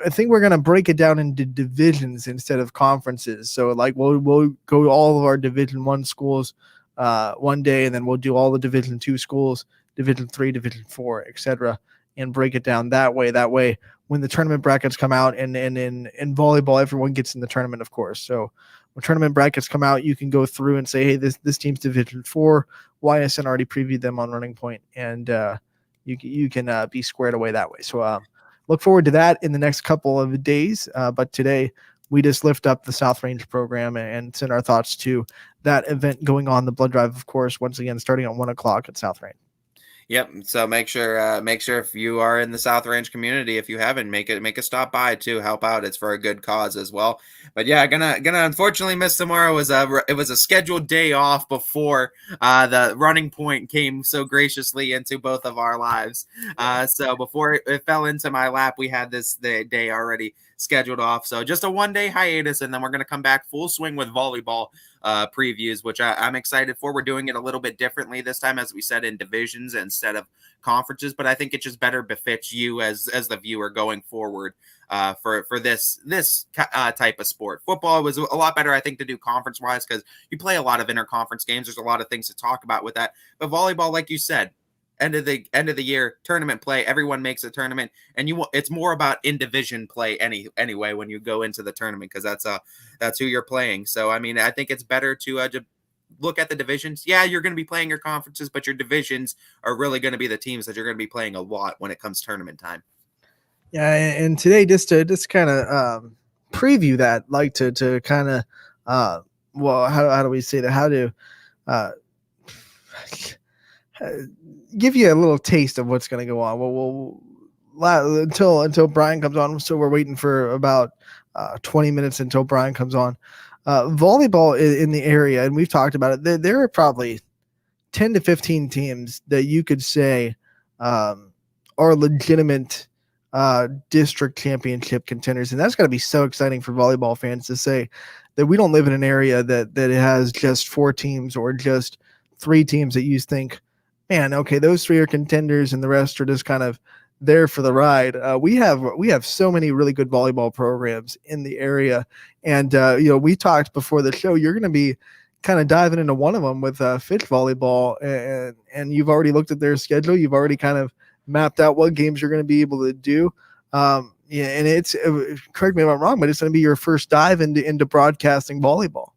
I think we're going to break it down into divisions instead of conferences. So we'll go all of our Division 1 schools one day, and then we'll do all the Division 2 schools, Division 3, Division 4, etc., and break it down that way. That way, when the tournament brackets come out, and in volleyball, everyone gets in the tournament, of course. So when tournament brackets come out, you can go through and say, hey, this team's Division 4. YSN already previewed them on Running Point, and you can be squared away that way. So look forward to that in the next couple of days. But today we just lift up the South Range program and send our thoughts to that event going on, the blood drive, of course, once again, starting at 1 o'clock at South Range. Yep. So make sure if you are in the South Ranch community, if you haven't, make a stop by to help out. It's for a good cause as well. But yeah, gonna unfortunately miss tomorrow. It was a scheduled day off before the running point came so graciously into both of our lives. So before it fell into my lap, we had the day already scheduled off. So just a 1-day hiatus, and then we're gonna come back full swing with volleyball previews, which I'm excited for. We're doing it a little bit differently this time, as we said, in divisions instead of conferences, but I think it just better befits you as the viewer going forward for this type of sport. Football was a lot better, I think, to do conference wise, because you play a lot of interconference games. There's a lot of things to talk about with that. But volleyball, like you said, end of the year tournament play, everyone makes a tournament, and it's more about in division play anyway when you go into the tournament, because that's who you're playing. So I mean, I think it's better to look at the divisions. Yeah, you're going to be playing your conferences, but your divisions are really going to be the teams that you're going to be playing a lot when it comes tournament time. Yeah, and today just kind of preview that, like to kind of well, how do we say that? How to give you a little taste of what's going to go on. We'll until Brian comes on. So we're waiting for about 20 minutes until Brian comes on. Volleyball in the area, and we've talked about it. There are probably 10 to 15 teams that you could say are legitimate district championship contenders, and that's got to be so exciting for volleyball fans to say that we don't live in an area that it has just 4 teams or just 3 teams that you think, man, okay, those 3 are contenders and the rest are just kind of there for the ride. We have so many really good volleyball programs in the area, and we talked before the show. You're going to be kind of diving into one of them with Fitch volleyball, and you've already looked at their schedule. You've already kind of mapped out what games you're going to be able to do. And it's correct me if I'm wrong, but it's going to be your first dive into broadcasting volleyball.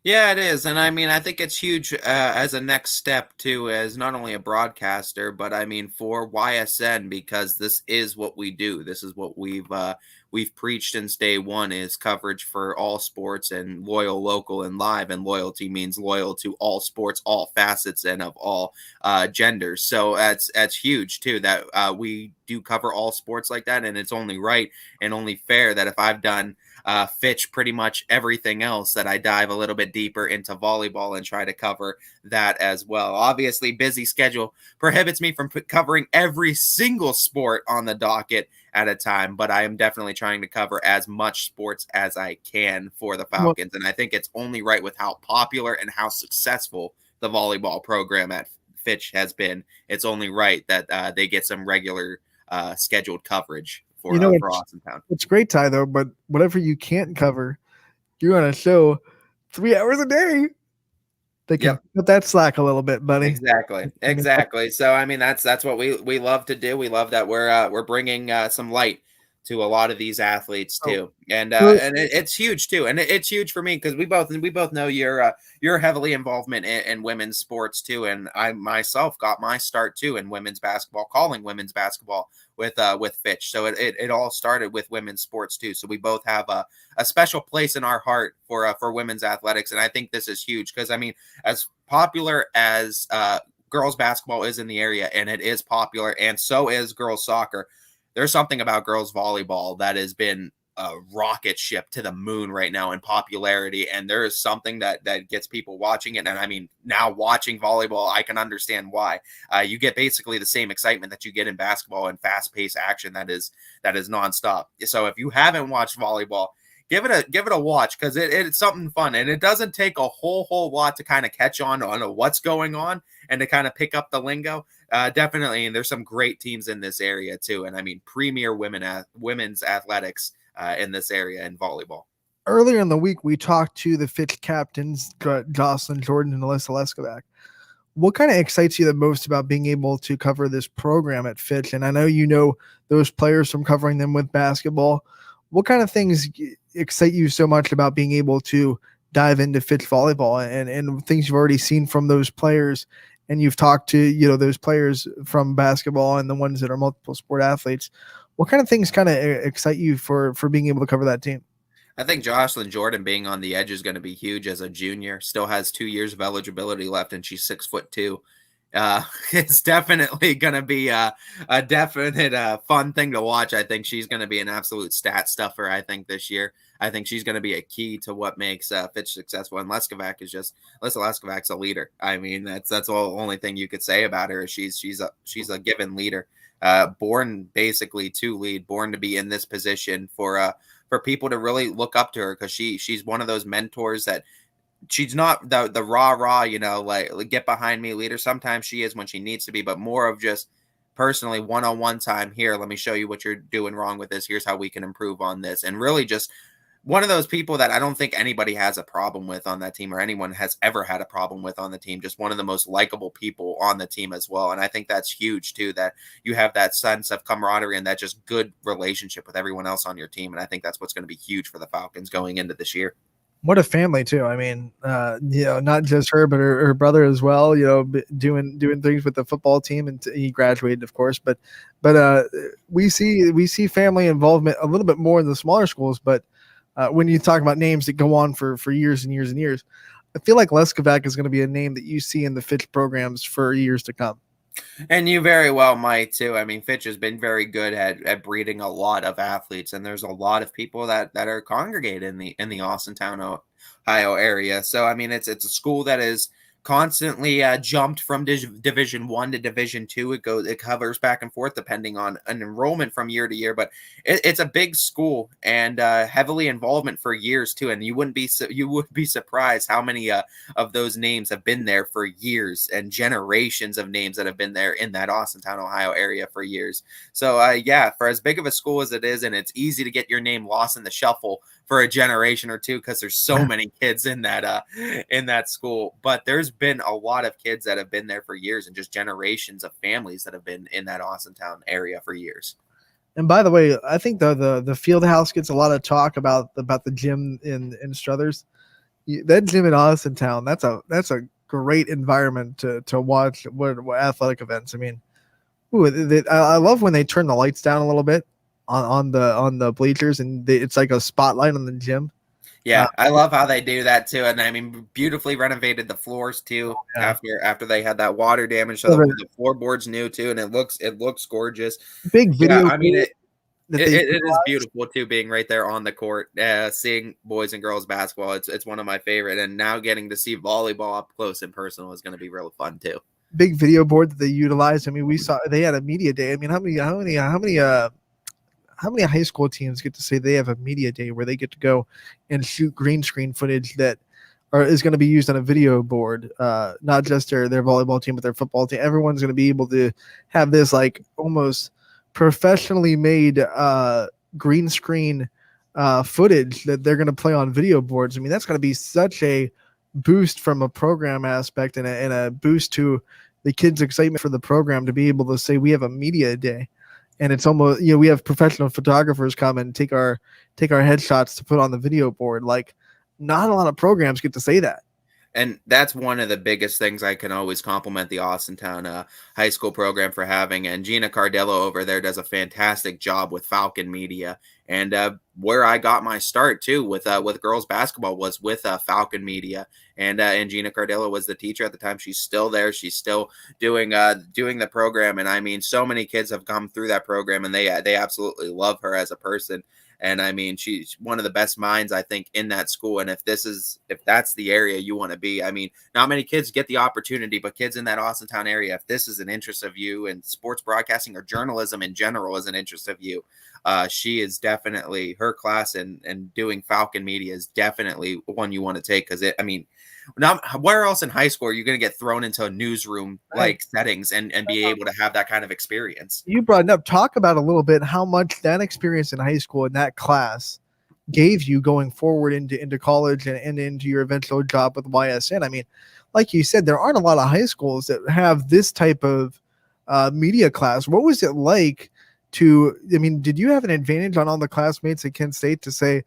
Yeah, it is. And I mean, I think it's huge as a next step too, as not only a broadcaster, but I mean for YSN, because this is what we do. This is what we've preached since day one, is coverage for all sports and loyal, local, and live. And loyalty means loyal to all sports, all facets, and of all genders. So that's huge too, that we do cover all sports like that. And it's only right and only fair that if I've done Fitch pretty much everything else, that I dive a little bit deeper into volleyball and try to cover that as well. Obviously, busy schedule prohibits me from covering every single sport on the docket at a time, but I am definitely trying to cover as much sports as I can for the Falcons. And I think it's only right with how popular and how successful the volleyball program at Fitch has been. It's only right that they get some regular scheduled coverage for Awesome Town. It's great, Ty, though, but whatever you can't cover, you're on a show 3 hours a day. They can put that slack a little bit, buddy. Exactly. So I mean, that's what we love to do. We love that we're bringing some light to a lot of these athletes too, and it's huge too, and it's huge for me because we both know you're heavily involvement in women's sports too, and I myself got my start too in women's basketball, calling women's basketball with Fitch. So it all started with women's sports too. So we both have a special place in our heart for women's athletics, and I think this is huge because I mean, as popular as girls basketball is in the area, and it is popular, and so is girls soccer. There's something about girls volleyball that has been a rocket ship to the moon right now in popularity. And there is something that gets people watching it. And I mean, now watching volleyball, I can understand why. You get basically the same excitement that you get in basketball and fast paced action that is nonstop. So if you haven't watched volleyball, give it a watch, because it's something fun, and it doesn't take a whole lot to kind of catch on what's going on and to kind of pick up the lingo. Definitely, and there's some great teams in this area too, and I mean premier women's athletics in this area in volleyball. Earlier in the week, we talked to the Fitch captains, Jocelyn Jordan and Alyssa Leskovac. What kind of excites you the most about being able to cover this program at Fitch? And I know you know those players from covering them with basketball. What kind of things excite you so much about being able to dive into Fitch volleyball and things you've already seen from those players? And you've talked to, those players from basketball and the ones that are multiple sport athletes. What kind of things kind of excite you for being able to cover that team? I think Jocelyn Jordan being on the edge is going to be huge as a junior. Still has 2 years of eligibility left, and she's 6'2". it's definitely going to be a definite fun thing to watch. I think she's going to be an absolute stat stuffer, I think, this year. I think she's going to be a key to what makes Fitch successful. And Leskovac is just, Alyssa Leskovac's a leader. I mean, that's the only thing you could say about her. Is she's a given leader, born basically to lead, born to be in this position for people to really look up to her, because she's one of those mentors that she's not the rah, like get behind me leader. Sometimes she is when she needs to be, but more of just personally one-on-one time. Here, let me show you what you're doing wrong with this. Here's how we can improve on this. And really just one of those people that I don't think anybody has a problem with on that team, or anyone has ever had a problem with on the team. Just one of the most likable people on the team as well. And I think that's huge too, that you have that sense of camaraderie and that just good relationship with everyone else on your team. And I think that's what's going to be huge for the Falcons going into this year. What a family too. I mean, not just her, but her brother as well, doing things with the football team, and he graduated, of course, but we see family involvement a little bit more in the smaller schools. But when you talk about names that go on for years and years and years, I feel like Leskovac is going to be a name that you see in the Fitch programs for years to come. And you very well might too. I mean, Fitch has been very good at breeding a lot of athletes, and there's a lot of people that are congregated in the Austintown, Ohio area. So I mean, it's a school that is constantly jumped from Division 1 to Division 2. It covers back and forth depending on an enrollment from year to year, but it's a big school and heavily involvement for years too. And you would be surprised how many of those names have been there for years, and generations of names that have been there in that Austintown, Ohio area for years. So yeah, for as big of a school as it is, and it's easy to get your name lost in the shuffle for a generation or two, because there's so many kids in that school. But there's been a lot of kids that have been there for years, and just generations of families that have been in that Austintown area for years. And by the way, I think the field house gets a lot of talk about the gym in Struthers. That gym in Austintown, that's a great environment to watch what athletic events. I mean, I love when they turn the lights down a little bit on the bleachers, and it's like a spotlight on the gym. Yeah, I love how they do that too, and I mean, beautifully renovated the floors too. Yeah. After they had that water damage, so the floorboards new too, and it looks gorgeous. Big video. Yeah, I mean, it is beautiful too, being right there on the court, seeing boys and girls basketball. It's one of my favorite, and now getting to see volleyball up close and personal is going to be real fun too. Big video board that they utilized. I mean, we saw they had a media day. I mean, how many high school teams get to say they have a media day where they get to go and shoot green screen footage that is going to be used on a video board? Not just their volleyball team, but their football team. Everyone's going to be able to have this like almost professionally made green screen footage that they're going to play on video boards. I mean, that's going to be such a boost from a program aspect, and a boost to the kids' excitement for the program to be able to say we have a media day. And it's almost, we have professional photographers come and take our headshots to put on the video board. Like, not a lot of programs get to say that. And that's one of the biggest things I can always compliment the Austintown high school program for having. And Gina Cardello over there does a fantastic job with Falcon Media. And where I got my start too with girls basketball was with Falcon Media. And Gina Cardello was the teacher at the time. She's still there. She's still doing the program. And I mean, so many kids have come through that program, and they absolutely love her as a person. And I mean, she's one of the best minds, I think, in that school. And if that's the area you want to be, I mean, not many kids get the opportunity, but kids in that Austintown area, if this is an interest of you, and sports broadcasting or journalism in general is an interest of you, she is definitely, her class and doing Falcon Media is definitely one you want to take. Because where else in high school are you going to get thrown into a newsroom like settings and be able to have that kind of experience? You brought it up. Talk about a little bit how much that experience in high school and that class gave you going forward into college and into your eventual job with YSN. I mean, like you said, there aren't a lot of high schools that have this type of media class. What was it like did you have an advantage on all the classmates at Kent State to say,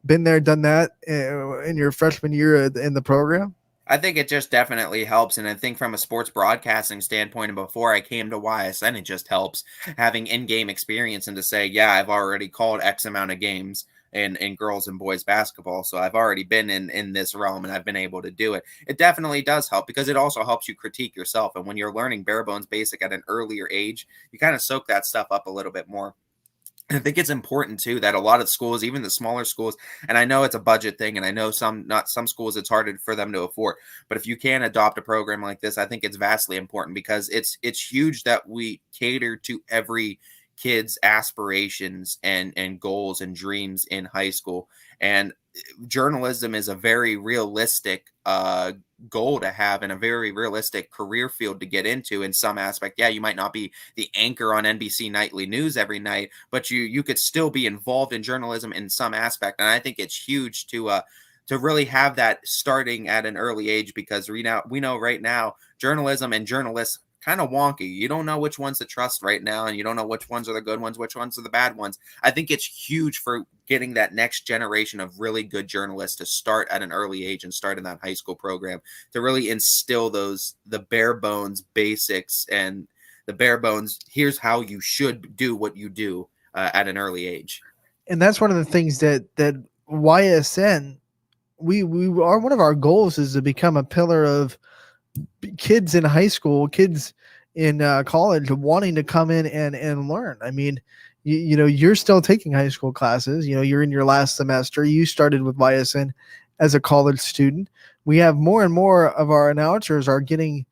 been there, done that in your freshman year in the program? I think it just definitely helps. And I think from a sports broadcasting standpoint, and before I came to YSN, it just helps having in-game experience and to say, yeah, I've already called X amount of games. in girls and boys basketball. So I've already been in this realm and I've been able to do it. It definitely does help because it also helps you critique yourself. And when you're learning bare bones basic at an earlier age, you kind of soak that stuff up a little bit more. And I think it's important too that a lot of schools, even the smaller schools, and I know it's a budget thing, and I know some schools it's harder for them to afford. But if you can adopt a program like this, I think it's vastly important because it's huge that we cater to every kid's aspirations and goals and dreams in high school. And journalism is a very realistic goal to have and a very realistic career field to get into in some aspect. Yeah, you might not be the anchor on NBC Nightly News every night, but you could still be involved in journalism in some aspect. And I think it's huge to really have that starting at an early age because we know right now journalism and journalists kind of wonky. You don't know which ones to trust right now, and you don't know which ones are the good ones, which ones are the bad ones. I think it's huge for getting that next generation of really good journalists to start at an early age and start in that high school program to really instill the bare bones basics and the bare bones. Here's how you should do what you do at an early age. And that's one of the things that YSN, we are, one of our goals is to become a pillar of kids in high school, kids in college wanting to come in and learn. I mean, you know, you're still taking high school classes. You know, you're in your last semester. You started with YSN as a college student. We have more and more of our announcers are getting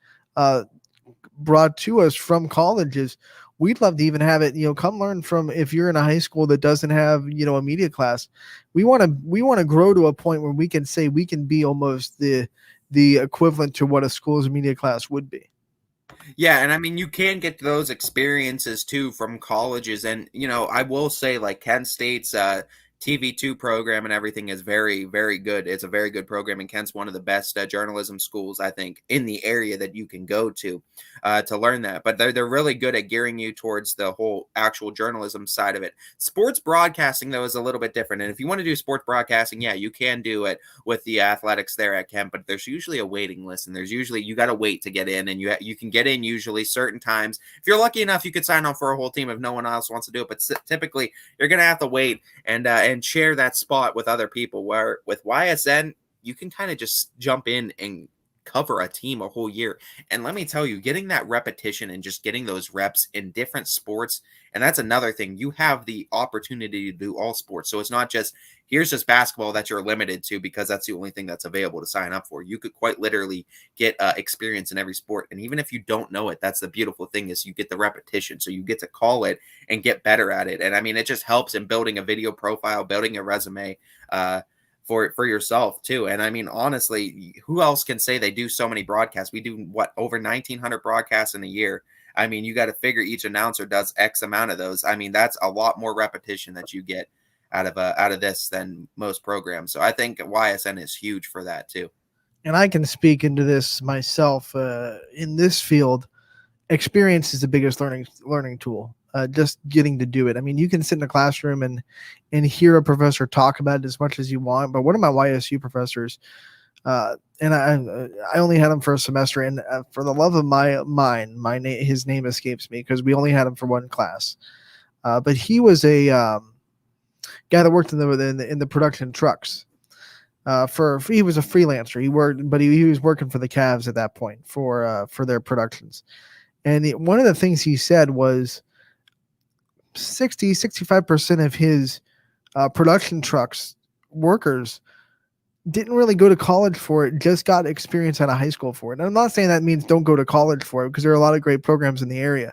brought to us from colleges. We'd love to even have it, you know, come learn from, if you're in a high school that doesn't have, you know, a media class. We want to grow to a point where we can say we can be almost the equivalent to what a school's media class would be. Yeah, and I mean, you can get those experiences too from colleges. And, you know, I will say like Kent State's TV2 program and everything is very, very good. It's a very good program, and Kent's one of the best journalism schools, I think, in the area that you can go to learn that. But they're really good at gearing you towards the whole actual journalism side of it. Sports broadcasting, though, is a little bit different. And if you want to do sports broadcasting, yeah, you can do it with the athletics there at Kent, but there's usually a waiting list, and there's usually, you got to wait to get in, and you can get in usually certain times. If you're lucky enough, you could sign on for a whole team if no one else wants to do it, but typically you're going to have to wait and share that spot with other people, where with YSN, you can kind of just jump in and cover a team a whole year. And let me tell you, getting that repetition and just getting those reps in different sports, and that's another thing, you have the opportunity to do all sports. So it's not just, here's just basketball that you're limited to because that's the only thing that's available to sign up for. You could quite literally get experience in every sport. And even if you don't know it, that's the beautiful thing, is you get the repetition. So you get to call it and get better at it. And I mean, it just helps in building a video profile, building a resume, for yourself too. And I mean, honestly, who else can say they do so many broadcasts? We do over 1,900 broadcasts in a year. I mean, you got to figure each announcer does X amount of those. I mean, that's a lot more repetition that you get out of this than most programs. So I think YSN is huge for that too. And I can speak into this myself. In this field, experience is the biggest learning tool. Just getting to do it. I mean, you can sit in a classroom and hear a professor talk about it as much as you want. But one of my YSU professors, and I only had him for a semester, and for the love of his name escapes me because we only had him for one class. But he was a guy that worked in the production trucks. He was a freelancer. He was working for the Cavs at that point for their productions. And one of the things he said was 65% of his production trucks workers didn't really go to college for it, just got experience out of high school for it. And I'm not saying that means don't go to college for it, because there are a lot of great programs in the area,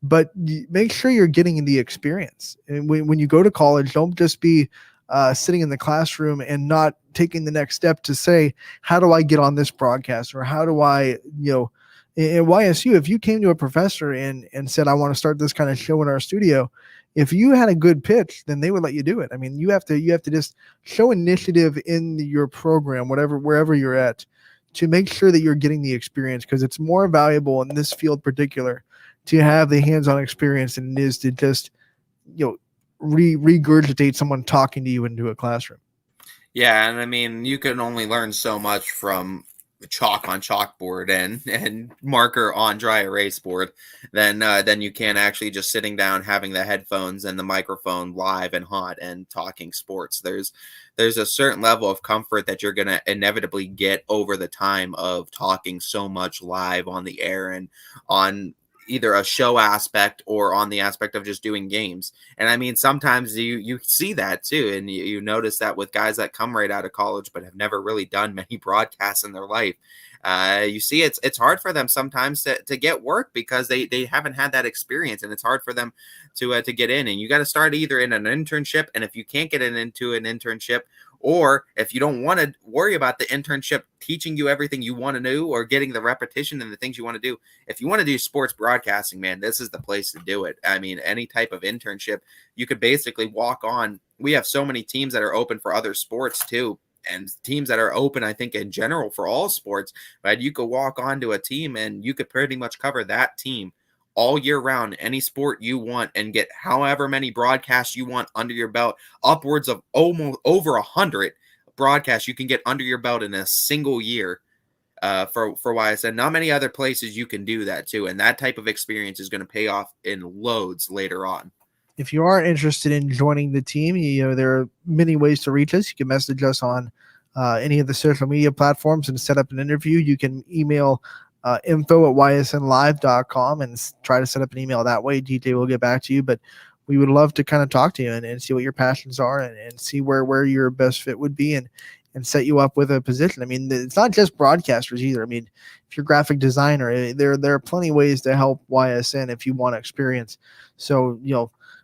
but make sure you're getting the experience. And when you go to college, don't just be sitting in the classroom and not taking the next step to say, how do I get on this broadcast? Or how do I, in YSU, if you came to a professor and said, I want to start this kind of show in our studio, if you had a good pitch, then they would let you do it. I mean, you have to just show initiative in your program, wherever you're at, to make sure that you're getting the experience, because it's more valuable in this field particular to have the hands-on experience than it is to just, regurgitate someone talking to you into a classroom. Yeah, and I mean, you can only learn so much from chalk on chalkboard and marker on dry erase board than you can actually just sitting down, having the headphones and the microphone live and hot and talking sports. There's a certain level of comfort that you're going to inevitably get over the time of talking so much live on the air and on either a show aspect or on the aspect of just doing games. And I mean, sometimes you see that too. And you notice that with guys that come right out of college, but have never really done many broadcasts in their life. You see it's hard for them sometimes to get work because they haven't had that experience, and it's hard for them to get in. And you got to start either in an internship. And if you can't get into an internship, or if you don't want to worry about the internship teaching you everything you want to do or getting the repetition and the things you want to do, if you want to do sports broadcasting, man, this is the place to do it. I mean, any type of internship, you could basically walk on. We have so many teams that are open for other sports too, and teams that are open, I think, in general for all sports, right? You could walk onto a team and you could pretty much cover that team all year round, any sport you want, and get however many broadcasts you want under your belt, upwards of almost over 100 broadcasts you can get under your belt in a single year for YSN. Not many other places you can do that too, and that type of experience is going to pay off in loads later on. If you are interested in joining the team, there are many ways to reach us. You can message us on any of the social media platforms and set up an interview. You can email info@ysnlive.com and try to set up an email that way. DJ will get back to you, but we would love to kind of talk to you and see what your passions are and see where your best fit would be and set you up with a position. I mean, it's not just broadcasters either. I mean, if you're a graphic designer, there are plenty of ways to help YSN if you want experience. So,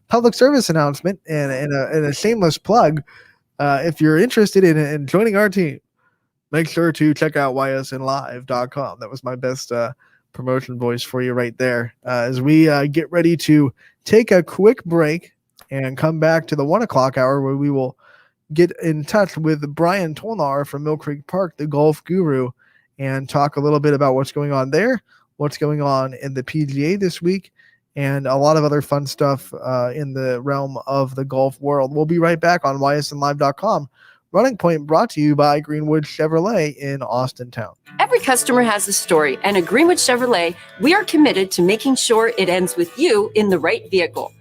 public service announcement and a shameless plug. If you're interested in joining our team, make sure to check out ysnlive.com. That was my best promotion voice for you right there. As we get ready to take a quick break and come back to the 1 o'clock hour, where we will get in touch with Brian Tolnar from Mill Creek Park, the golf guru, and talk a little bit about what's going on there, what's going on in the PGA this week, and a lot of other fun stuff in the realm of the golf world. We'll be right back on ysnlive.com. Running Point brought to you by Greenwood Chevrolet in Austintown. Every customer has a story, and at Greenwood Chevrolet, we are committed to making sure it ends with you in the right vehicle.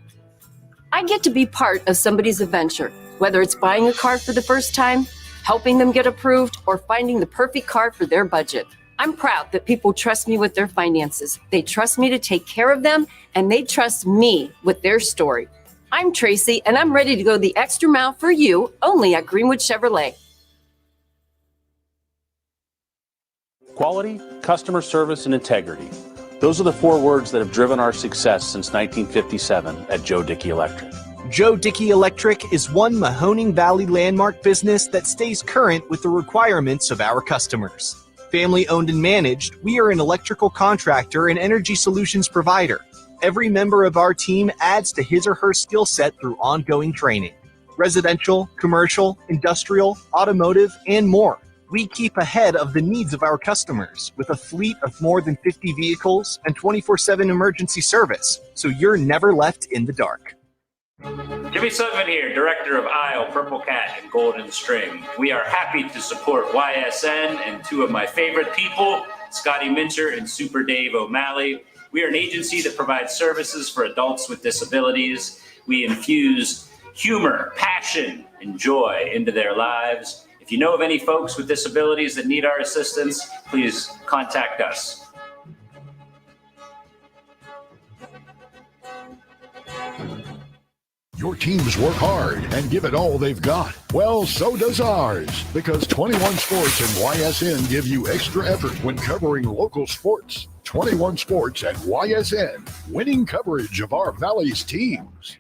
I get to be part of somebody's adventure, whether it's buying a car for the first time, helping them get approved, or finding the perfect car for their budget. I'm proud that people trust me with their finances. They trust me to take care of them, and they trust me with their story. I'm Tracy, and I'm ready to go the extra mile for you, only at Greenwood Chevrolet. Quality, customer service, and integrity. Those are the 4 words that have driven our success since 1957 at Joe Dickey Electric. Joe Dickey Electric is one Mahoning Valley landmark business that stays current with the requirements of our customers. Family owned and managed, we are an electrical contractor and energy solutions provider. Every member of our team adds to his or her skill set through ongoing training. Residential, commercial, industrial, automotive, and more. We keep ahead of the needs of our customers with a fleet of more than 50 vehicles and 24/7 emergency service, so you're never left in the dark. Jimmy Sutton here, Director of Isle, Purple Cat, and Golden String. We are happy to support YSN and 2 of my favorite people, Scotty Mincher and Super Dave O'Malley. We are an agency that provides services for adults with disabilities. We infuse humor, passion, and joy into their lives. If you know of any folks with disabilities that need our assistance, please contact us. Your teams work hard and give it all they've got. Well, so does ours, because 21 Sports and YSN give you extra effort when covering local sports. 21 Sports and YSN, winning coverage of our Valley's teams.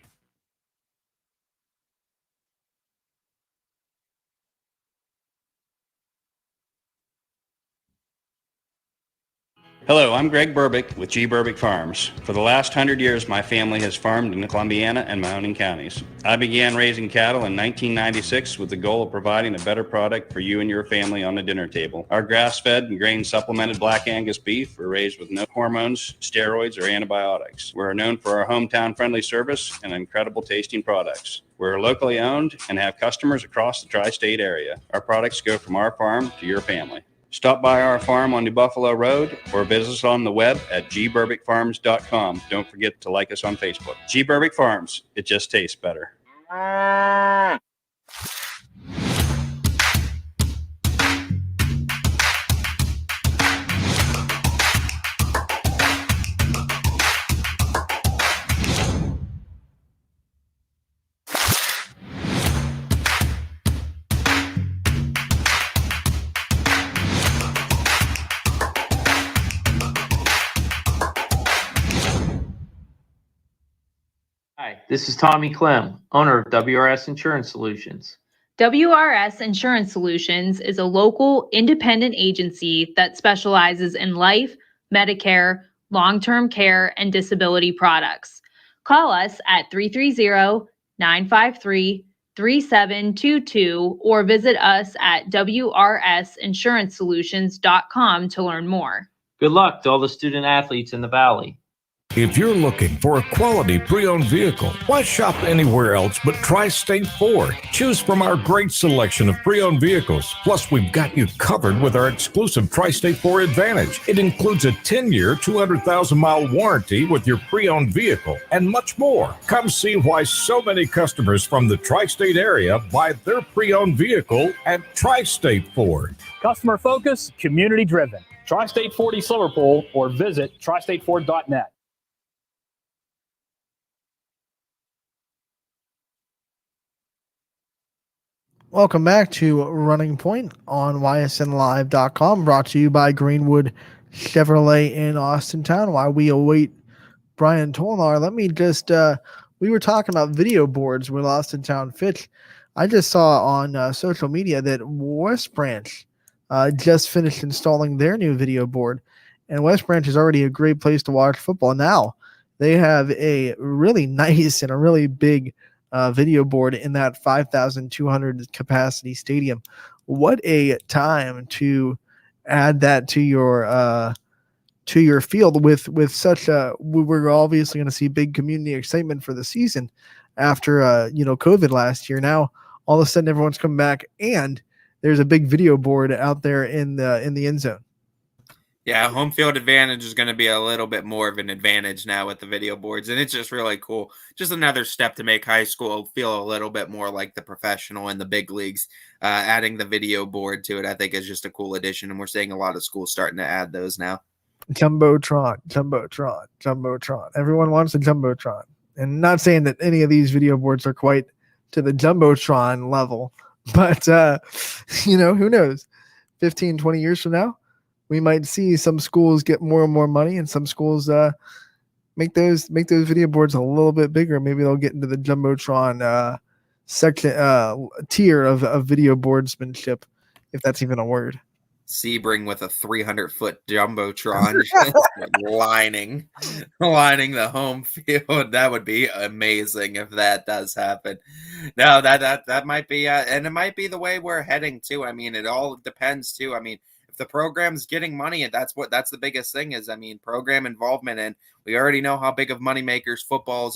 Hello, I'm Greg Burbick with G. Burbick Farms. For the last 100 years, my family has farmed in Columbiana and Mahoning counties. I began raising cattle in 1996 with the goal of providing a better product for you and your family on the dinner table. Our grass-fed and grain-supplemented Black Angus beef are raised with no hormones, steroids, or antibiotics. We're known for our hometown-friendly service and incredible tasting products. We're locally owned and have customers across the tri-state area. Our products go from our farm to your family. Stop by our farm on New Buffalo Road or visit us on the web at gberbickfarms.com. Don't forget to like us on Facebook. G. Berbick Farms, it just tastes better. Hi, this is Tommy Clem, owner of WRS Insurance Solutions. WRS Insurance Solutions is a local independent agency that specializes in life, Medicare, long-term care, and disability products. Call us at 330-953-3722 or visit us at wrsinsurancesolutions.com to learn more. Good luck to all the student athletes in the Valley. If you're looking for a quality pre-owned vehicle, why shop anywhere else but Tri-State Ford? Choose from our great selection of pre-owned vehicles. Plus, we've got you covered with our exclusive Tri-State Ford Advantage. It includes a 10-year, 200,000-mile warranty with your pre-owned vehicle and much more. Come see why so many customers from the Tri-State area buy their pre-owned vehicle at Tri-State Ford. Customer focus, community driven. Tri-State Ford East Liverpool or visit tristateford.net. Welcome back to Running Point on YSNLive.com, brought to you by Greenwood Chevrolet in Austintown. While we await Brian Tolnar, let me just, we were talking about video boards with Austintown Fitch. I just saw on social media that West Branch just finished installing their new video board, and West Branch is already a great place to watch football. Now they have a really nice and a really big video board in that 5,200 capacity stadium. What a time to add that to your field with such a, we're obviously going to see big community excitement for the season after COVID last year. Now all of a sudden everyone's coming back and there's a big video board out there in the end zone. Yeah, home field advantage is going to be a little bit more of an advantage now with the video boards, and it's just really cool. Just another step to make high school feel a little bit more like the professional and the big leagues. Adding the video board to it, I think, is just a cool addition, and we're seeing a lot of schools starting to add those now. Jumbotron. Everyone wants a Jumbotron. And not saying that any of these video boards are quite to the Jumbotron level, but, who knows? 15, 20 years from now, we might see some schools get more and more money, and some schools make those video boards a little bit bigger. Maybe they'll get into the Jumbotron section tier of video boardsmanship, if that's even a word. Sebring with a 300-foot Jumbotron lining the home field. That would be amazing if that does happen. No, that might be, and it might be the way we're heading too. I mean, it all depends too. I mean, if the program's getting money, and that's the biggest thing is, I mean, program involvement, and we already know how big of money makers football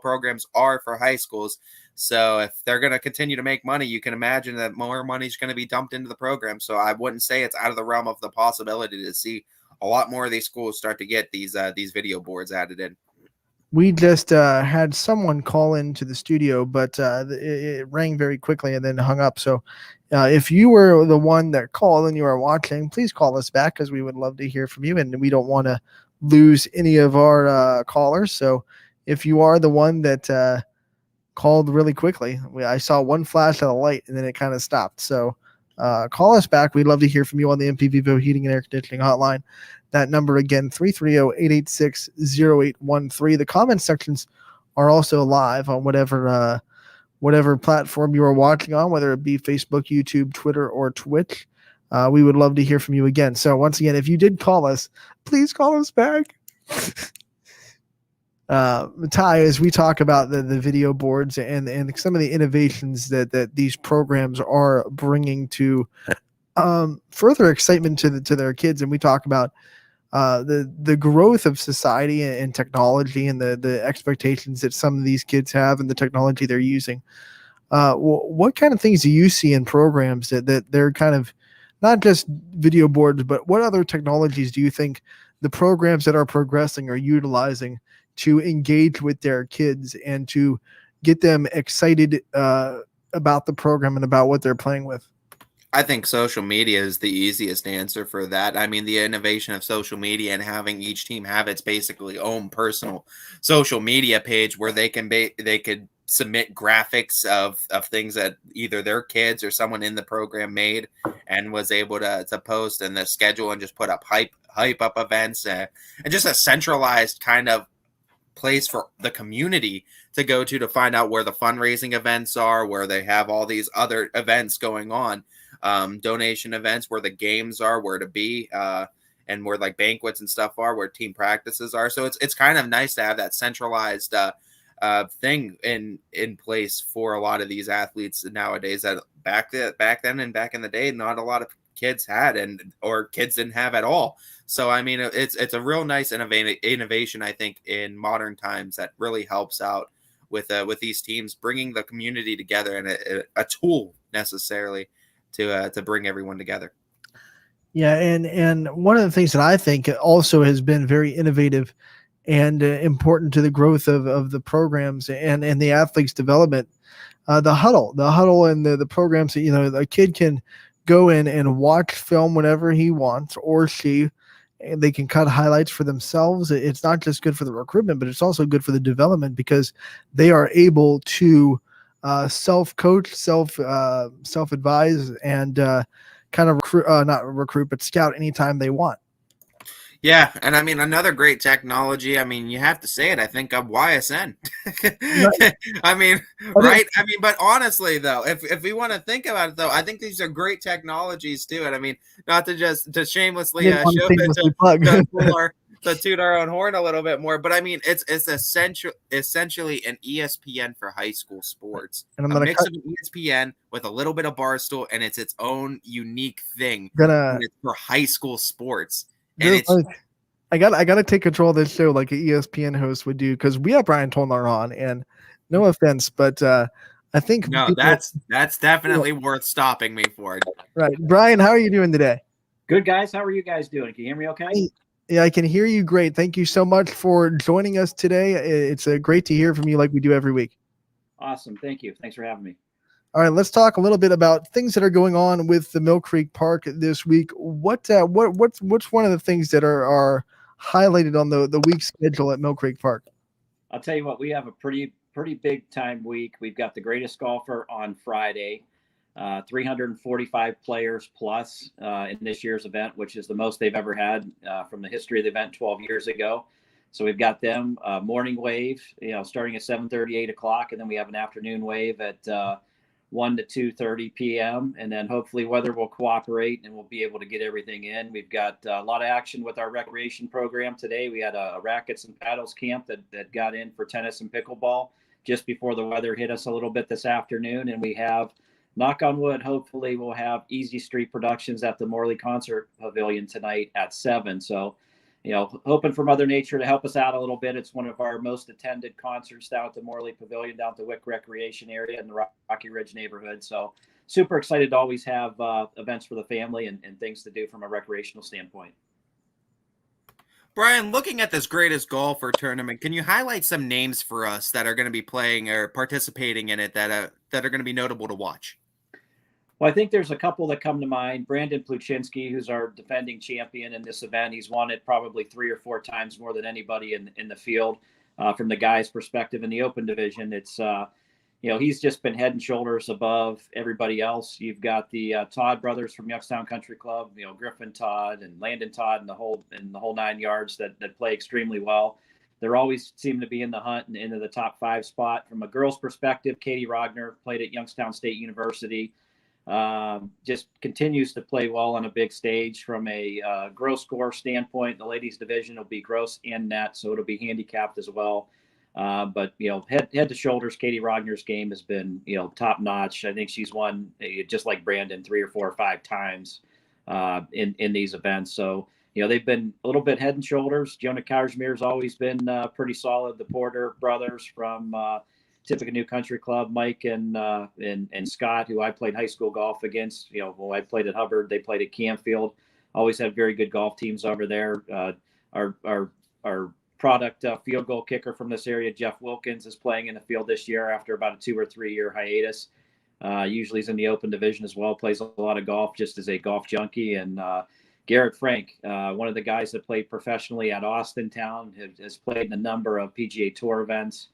programs are for high schools. So if they're going to continue to make money, you can imagine that more money is going to be dumped into the program. So I wouldn't say it's out of the realm of the possibility to see a lot more of these schools start to get these video boards added in. We just had someone call into the studio, but it rang very quickly and then hung up. So if you were the one that called and you are watching, please call us back because we would love to hear from you, and we don't want to lose any of our callers. So if you are the one that called really quickly, I saw one flash of the light and then it kind of stopped. So call us back. We'd love to hear from you on the MP Vivo Heating and Air Conditioning Hotline. That number again, 330-886-0813. The comment sections are also live on whatever platform you are watching on, whether it be Facebook, YouTube, Twitter, or Twitch. We would love to hear from you again. So once again, if you did call us, please call us back. Ty, as we talk about the video boards and some of the innovations that these programs are bringing to further excitement to their kids, and we talk about the growth of society and technology and the expectations that some of these kids have and the technology they're using. What kind of things do you see in programs that they're kind of not just video boards, but what other technologies do you think the programs that are progressing are utilizing to engage with their kids and to get them excited about the program and about what they're playing with? I think social media is the easiest answer for that. I mean, the innovation of social media and having each team have its basically own personal social media page where they could submit graphics of things that either their kids or someone in the program made and was able to post in the schedule and just put up hype up events and just a centralized kind of place for the community to go to find out where the fundraising events are, where they have all these other events going on, donation events, where the games are, where to be, and where like banquets and stuff are, where team practices are. So it's kind of nice to have that centralized thing in place for a lot of these athletes nowadays that back then and back in the day, not a lot of kids had or kids didn't have at all. So I mean, it's a real nice innovation, I think, in modern times that really helps out with these teams, bringing the community together and a tool necessarily to bring everyone together. Yeah, and one of the things that I think also has been very innovative and important to the growth of the programs and the athletes' development, the huddle and the programs that, a kid can go in and watch film whenever he wants or she, and they can cut highlights for themselves. It's not just good for the recruitment, but it's also good for the development because they are able to self-coach, self-advise, and kind of not recruit, but scout anytime they want. Yeah, and I mean another great technology. I mean, you have to say it. I think of YSN. I mean, right? I mean, but honestly, though, if we want to think about it, though, I think these are great technologies too. And I mean, not to shamelessly show it to toot our own horn a little bit more, but I mean, it's essentially an ESPN for high school sports. And I'm a gonna mix of an ESPN with a little bit of Barstool, and it's its own unique thing. Gonna for high school sports. I gotta take control of this show like an ESPN host would do because we have Brian Tolnar on, and no offense, but I think that's definitely worth stopping me for. Right, Brian, how are you doing today? Good, guys. How are you guys doing? Can you hear me okay? Yeah, I can hear you great. Thank you so much for joining us today. It's great to hear from you like we do every week. Awesome. Thank you. Thanks for having me. All right, let's talk a little bit about things that are going on with the Mill Creek Park this week. What's one of the things that are highlighted on the week schedule at Mill Creek Park? I'll tell you what, we have a pretty big time week. We've got the greatest golfer on Friday, 345 players plus in this year's event, which is the most they've ever had from the history of the event 12 years ago. So we've got them morning wave, starting at 7:30, 8 o'clock, and then we have an afternoon wave at 1 to 2:30 p.m. And then hopefully weather will cooperate and we'll be able to get everything in. We've got a lot of action with our recreation program today. We had a rackets and paddles camp that got in for tennis and pickleball just before the weather hit us a little bit this afternoon. And we have, knock on wood, hopefully we'll have Easy Street Productions at the Morley Concert Pavilion tonight at 7. So, hoping for Mother Nature to help us out a little bit. It's one of our most attended concerts down at the Morley Pavilion, down at the Wick Recreation area in the Rocky Ridge neighborhood. So super excited to always have events for the family and things to do from a recreational standpoint. Brian, looking at this greatest golfer tournament, can you highlight some names for us that are going to be playing or participating in it that are going to be notable to watch? Well, I think there's a couple that come to mind. Brandon Pluchinski, who's our defending champion in this event. He's won it probably 3 or 4 times more than anybody in the field. From the guys' perspective in the open division, it's, he's just been head and shoulders above everybody else. You've got the Todd brothers from Youngstown Country Club, Griffin Todd and Landon Todd and the whole 9 yards that play extremely well. They're always seem to be in the hunt and into the top 5 spot. From a girls' perspective, Katie Rogner played at Youngstown State University. Just continues to play well on a big stage. From a gross score standpoint, the ladies division will be gross and net, so it'll be handicapped as well. But head to shoulders, Katie Rogner's game has been top notch. I think she's won just like Brandon 3 or 4 or 5 times in these events. So they've been a little bit head and shoulders. Jonah Kajmir's always been pretty solid. The Porter brothers from Tippecanoe New Country Club, Mike and Scott, who I played high school golf against. When I played at Hubbard, they played at Canfield. Always had very good golf teams over there. Our product field goal kicker from this area, Jeff Wilkins, is playing in the field this year after about a 2 or 3 year hiatus. Usually he's in the open division as well, plays a lot of golf just as a golf junkie. And Garrett Frank, one of the guys that played professionally at Austin Town, has played in a number of PGA Tour events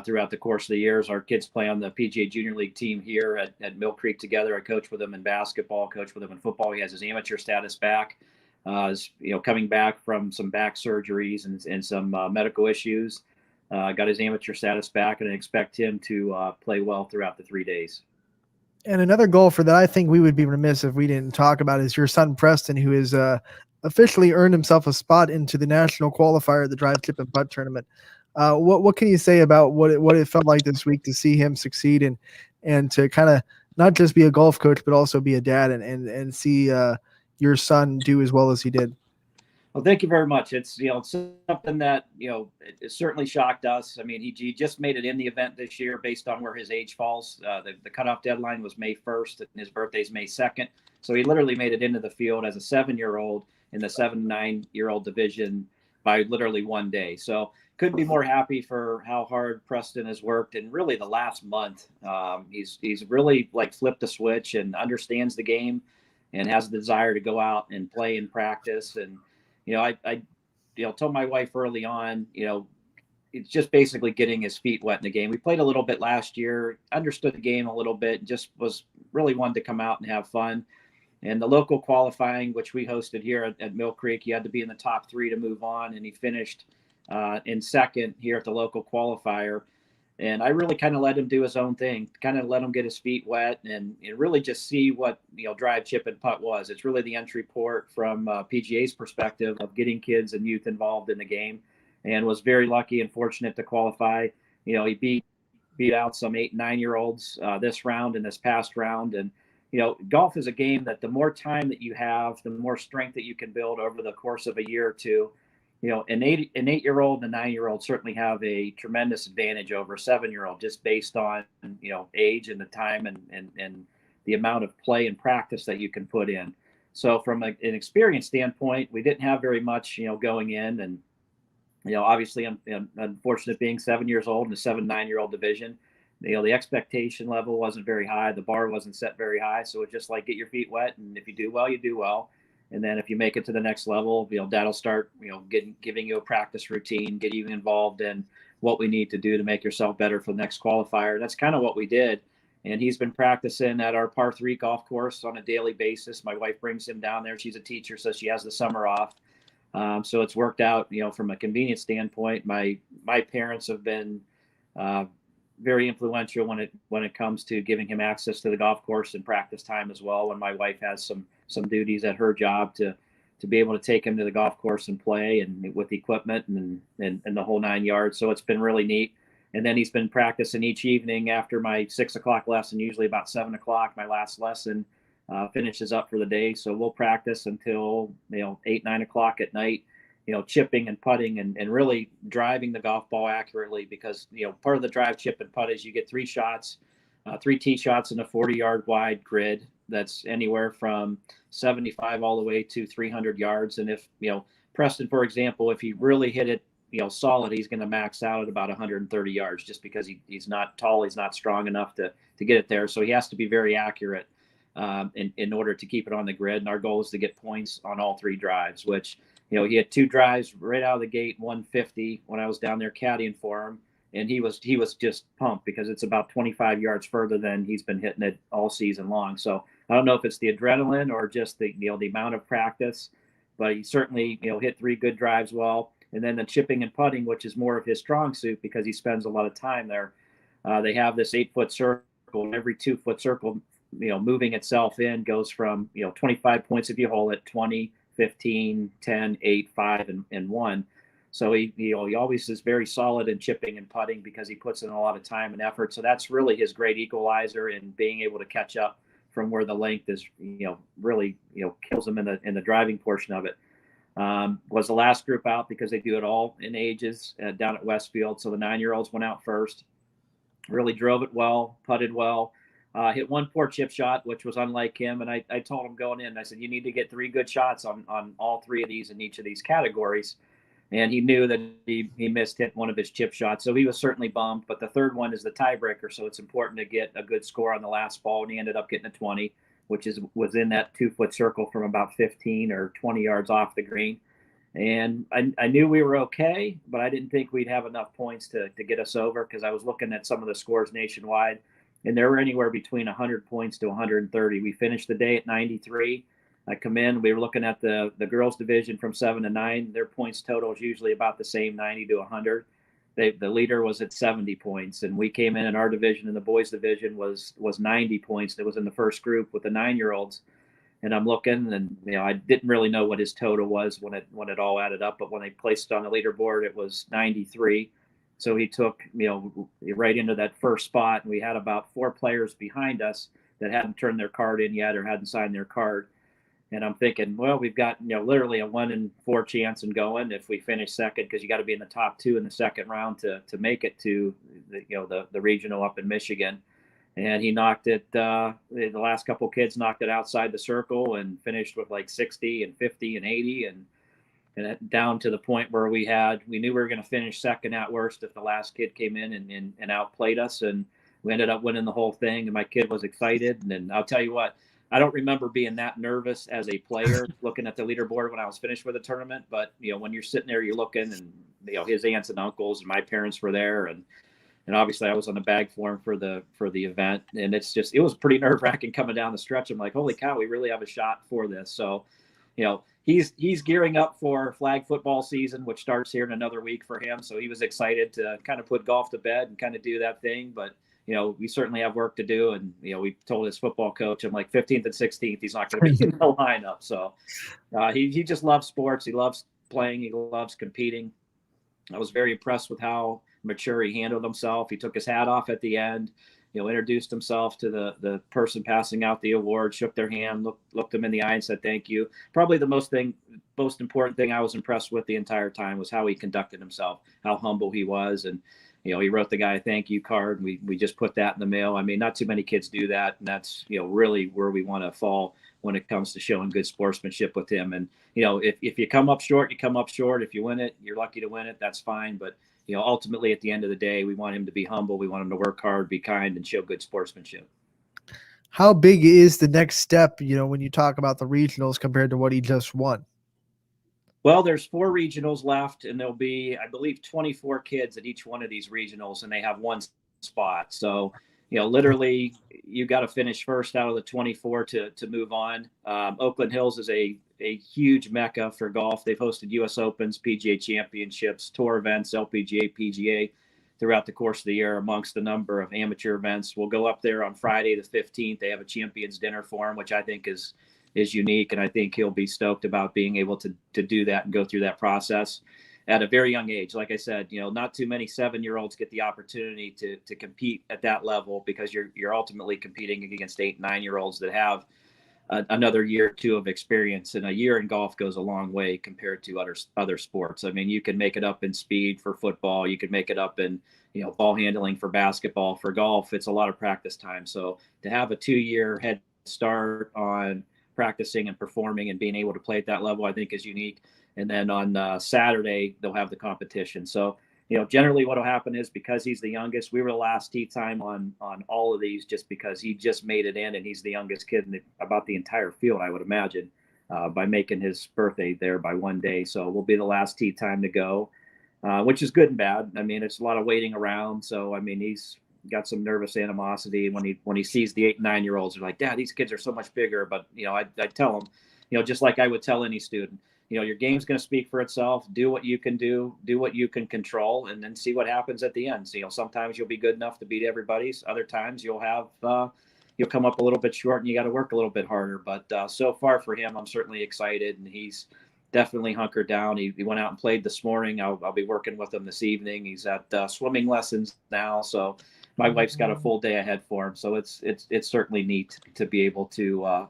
throughout the course of the years. Our kids play on the PGA Junior League team here at Mill Creek together. I coach with him in basketball, coach with him in football. He has his amateur status back. Coming back from some back surgeries and some medical issues. Got his amateur status back, and I expect him to play well throughout the 3 days. And another golfer that I think we would be remiss if we didn't talk about is your son, Preston, who has officially earned himself a spot into the national qualifier at the Drive, Chip, and Putt tournament. What can you say about what it felt like this week to see him succeed and to kind of not just be a golf coach, but also be a dad and see your son do as well as he did? Well, thank you very much. It's something that it certainly shocked us. I mean, he just made it in the event this year based on where his age falls. The cutoff deadline was May 1st, and his birthday's May 2nd. So he literally made it into the field as a 7-year-old in the 7 to 9-year-old division by literally 1 day. So couldn't be more happy for how hard Preston has worked. And really the last month, he's really flipped the switch and understands the game and has the desire to go out and play and practice. And I told my wife early on, it's just basically getting his feet wet in the game. We played a little bit last year, understood the game a little bit, just was really wanted to come out and have fun. And the local qualifying, which we hosted here at Mill Creek, he had to be in the top 3 to move on, and he finished in second here at the local qualifier. And I really kind of let him do his own thing, kind of let him get his feet wet and really just see what, drive, chip, and putt was. It's really the entry port from PGA's perspective of getting kids and youth involved in the game, and was very lucky and fortunate to qualify. He beat out some 8 and 9-year-olds this round and this past round. And, golf is a game that the more time that you have, the more strength that you can build over the course of a year or two. An 8-year-old and a 9-year-old certainly have a tremendous advantage over a 7-year-old just based on, age and the time and the amount of play and practice that you can put in. So from an experience standpoint, we didn't have very much, going in. And, obviously I'm unfortunate being 7 years old in the 7 9-year-old division. The expectation level wasn't very high. The bar wasn't set very high. So it's just get your feet wet. And if you do well, you do well. And then if you make it to the next level, that'll start, giving you a practice routine, getting you involved in what we need to do to make yourself better for the next qualifier. That's kind of what we did. And he's been practicing at our par 3 golf course on a daily basis. My wife brings him down there. She's a teacher, so she has the summer off. So it's worked out, from a convenience standpoint. My parents have been very influential when it comes to giving him access to the golf course and practice time as well. When my wife has some duties at her job to be able to take him to the golf course and play and with equipment and the whole 9 yards. So it's been really neat. And then he's been practicing each evening after my 6 o'clock lesson, usually about 7 o'clock. My last lesson finishes up for the day. So we'll practice until, 8, 9 o'clock at night, chipping and putting and really driving the golf ball accurately, because, part of the drive, chip, and putt is you get 3 shots, 3 tee shots in a 40-yard wide grid. That's anywhere from 75 all the way to 300 yards. And if, Preston, for example, if he really hit it, solid, he's going to max out at about 130 yards just because he's not tall. He's not strong enough to get it there. So he has to be very accurate in order to keep it on the grid. And our goal is to get points on all 3 drives, which, he had 2 drives right out of the gate, 150 when I was down there caddying for him. And he was just pumped because it's about 25 yards further than he's been hitting it all season long. So I don't know if it's the adrenaline or just the amount of practice, but he certainly, hit 3 good drives well. And then the chipping and putting, which is more of his strong suit because he spends a lot of time there. They have this 8-foot circle, and every 2-foot circle, moving itself in goes from, 25 points if you hole it, 20, 15, 10, 8, 5, and 1. So he always is very solid in chipping and putting because he puts in a lot of time and effort. So that's really his great equalizer in being able to catch up from where the length is, really, kills him in the driving portion of it. Was the last group out because they do it all in ages down at Westfield. So the 9-year-olds went out first. Really drove it well, putted well. Hit one poor chip shot, which was unlike him. And I told him going in, I said, you need to get 3 good shots on all 3 of these in each of these categories. And he knew that he hit one of his chip shots. So he was certainly bummed. But the third one is the tiebreaker. So it's important to get a good score on the last ball. And he ended up getting a 20, which was in that 2-foot circle from about 15 or 20 yards off the green. And I knew we were okay, but I didn't think we'd have enough points to get us over, because I was looking at some of the scores nationwide, and there were anywhere between 100 points to 130. We finished the day at 93. I come in, we were looking at the girls division from 7 to 9. Their points total is usually about the same, 90 to 100. The leader was at 70 points, and we came in our division, and the boys division was 90 points. It was in the first group with the 9-year-olds. And I'm looking, and I didn't really know what his total was when it all added up. But when they placed it on the leaderboard, it was 93. So he took right into that first spot, and we had about 4 players behind us that hadn't turned their card in yet or hadn't signed their card. And I'm thinking, well, we've got literally a 1 in 4 chance in going if we finish second, because you got to be in the top 2 in the second round to make it to the regional up in Michigan. And he knocked it. The last couple kids knocked it outside the circle and finished with like 60 and 50 and 80, and down to the point where we knew we were going to finish second at worst if the last kid came in and outplayed us. And we ended up winning the whole thing. And my kid was excited. And I'll tell you what, I don't remember being that nervous as a player looking at the leaderboard when I was finished with the tournament. But when you're sitting there, you're looking, and his aunts and uncles and my parents were there, and obviously I was on the bag for him for the event. And it was pretty nerve wracking coming down the stretch. I'm like, holy cow, we really have a shot for this. So, he's gearing up for flag football season, which starts here in another week for him. So he was excited to kind of put golf to bed and kind of do that thing. But, we certainly have work to do. And, we told his football coach, I'm like 15th and 16th, he's not going to be in the lineup. So he just loves sports. He loves playing. He loves competing. I was very impressed with how mature he handled himself. He took his hat off at the end, introduced himself to the person passing out the award, shook their hand, looked them in the eye and said thank you. Probably the most important thing I was impressed with the entire time was how he conducted himself, how humble he was. And he wrote the guy a thank you card. We just put that in the mail. I mean, not too many kids do that, and that's really where we want to fall when it comes to showing good sportsmanship with him. And if you come up short, you come up short. If you win it, you're lucky to win it. That's fine. But ultimately, at the end of the day, we want him to be humble. We want him to work hard, be kind, and show good sportsmanship. How big is the next step, when you talk about the regionals compared to what he just won? Well, there's 4 regionals left, and there'll be, I believe, 24 kids at each one of these regionals, and they have 1 spot. So, literally, you got to finish first out of the 24 to move on. Oakland Hills is a huge mecca for golf. They've hosted U.S. Opens, PGA Championships, tour events, LPGA, PGA throughout the course of the year, amongst a number of amateur events. We'll go up there on Friday the 15th. They have a champions dinner for him, which I think is unique, and I think he'll be stoked about being able to do that and go through that process at a very young age. Like I said, not too many 7-year-olds get the opportunity to compete at that level, because you're ultimately competing against 8 and 9-year-olds that have another year or 2 of experience, and a year in golf goes a long way compared to other sports. I mean, you can make it up in speed for football, you can make it up in ball handling for basketball. For golf, it's a lot of practice time. So to have a 2-year head start on practicing and performing and being able to play at that level, I think is unique. And then on Saturday, they'll have the competition. So, generally what will happen is, because he's the youngest, we were the last tee time on all of these, just because he just made it in, and he's the youngest kid in about the entire field, I would imagine, by making his birthday there by 1 day. So we'll be the last tee time to go, which is good and bad. I mean, it's a lot of waiting around. So, I mean, he's got some nervous animosity when he sees the 8 and 9-year-olds. They're like, Dad, these kids are so much bigger. But I tell him, just like I would tell any student, your game's going to speak for itself. Do what you can do what you can control, and then see what happens at the end. So, sometimes you'll be good enough to beat everybody's. Other times you'll come up a little bit short, and you got to work a little bit harder. But so far for him, I'm certainly excited, and he's definitely hunkered down. He went out and played this morning. I'll be working with him this evening. He's at swimming lessons now, so my wife's got a full day ahead for him. So it's certainly neat to be able to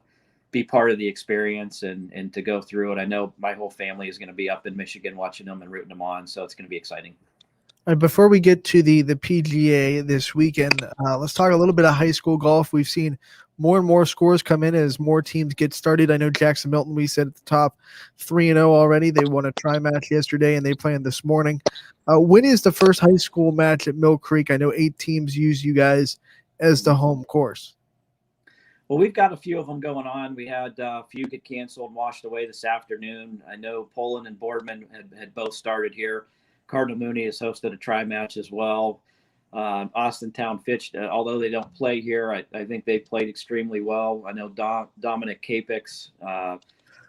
be part of the experience and to go through it. I know my whole family is going to be up in Michigan watching them and rooting them on, so it's going to be exciting. All right, before we get to the PGA this weekend, let's talk a little bit of high school golf. We've seen more and more scores come in as more teams get started. I know Jackson Milton, we said at the top, 3-0 already. They won a tri-match yesterday, and they played this morning. When is the first high school match at Mill Creek? I know 8 teams use you guys as the home course. Well, we've got a few of them going on. We had a few get canceled and washed away this afternoon. I know Poland and Boardman had both started here. Cardinal Mooney has hosted a tri-match as well. Austin Town Fitch, although they don't play here, I think they played extremely well. I know Dominic Capix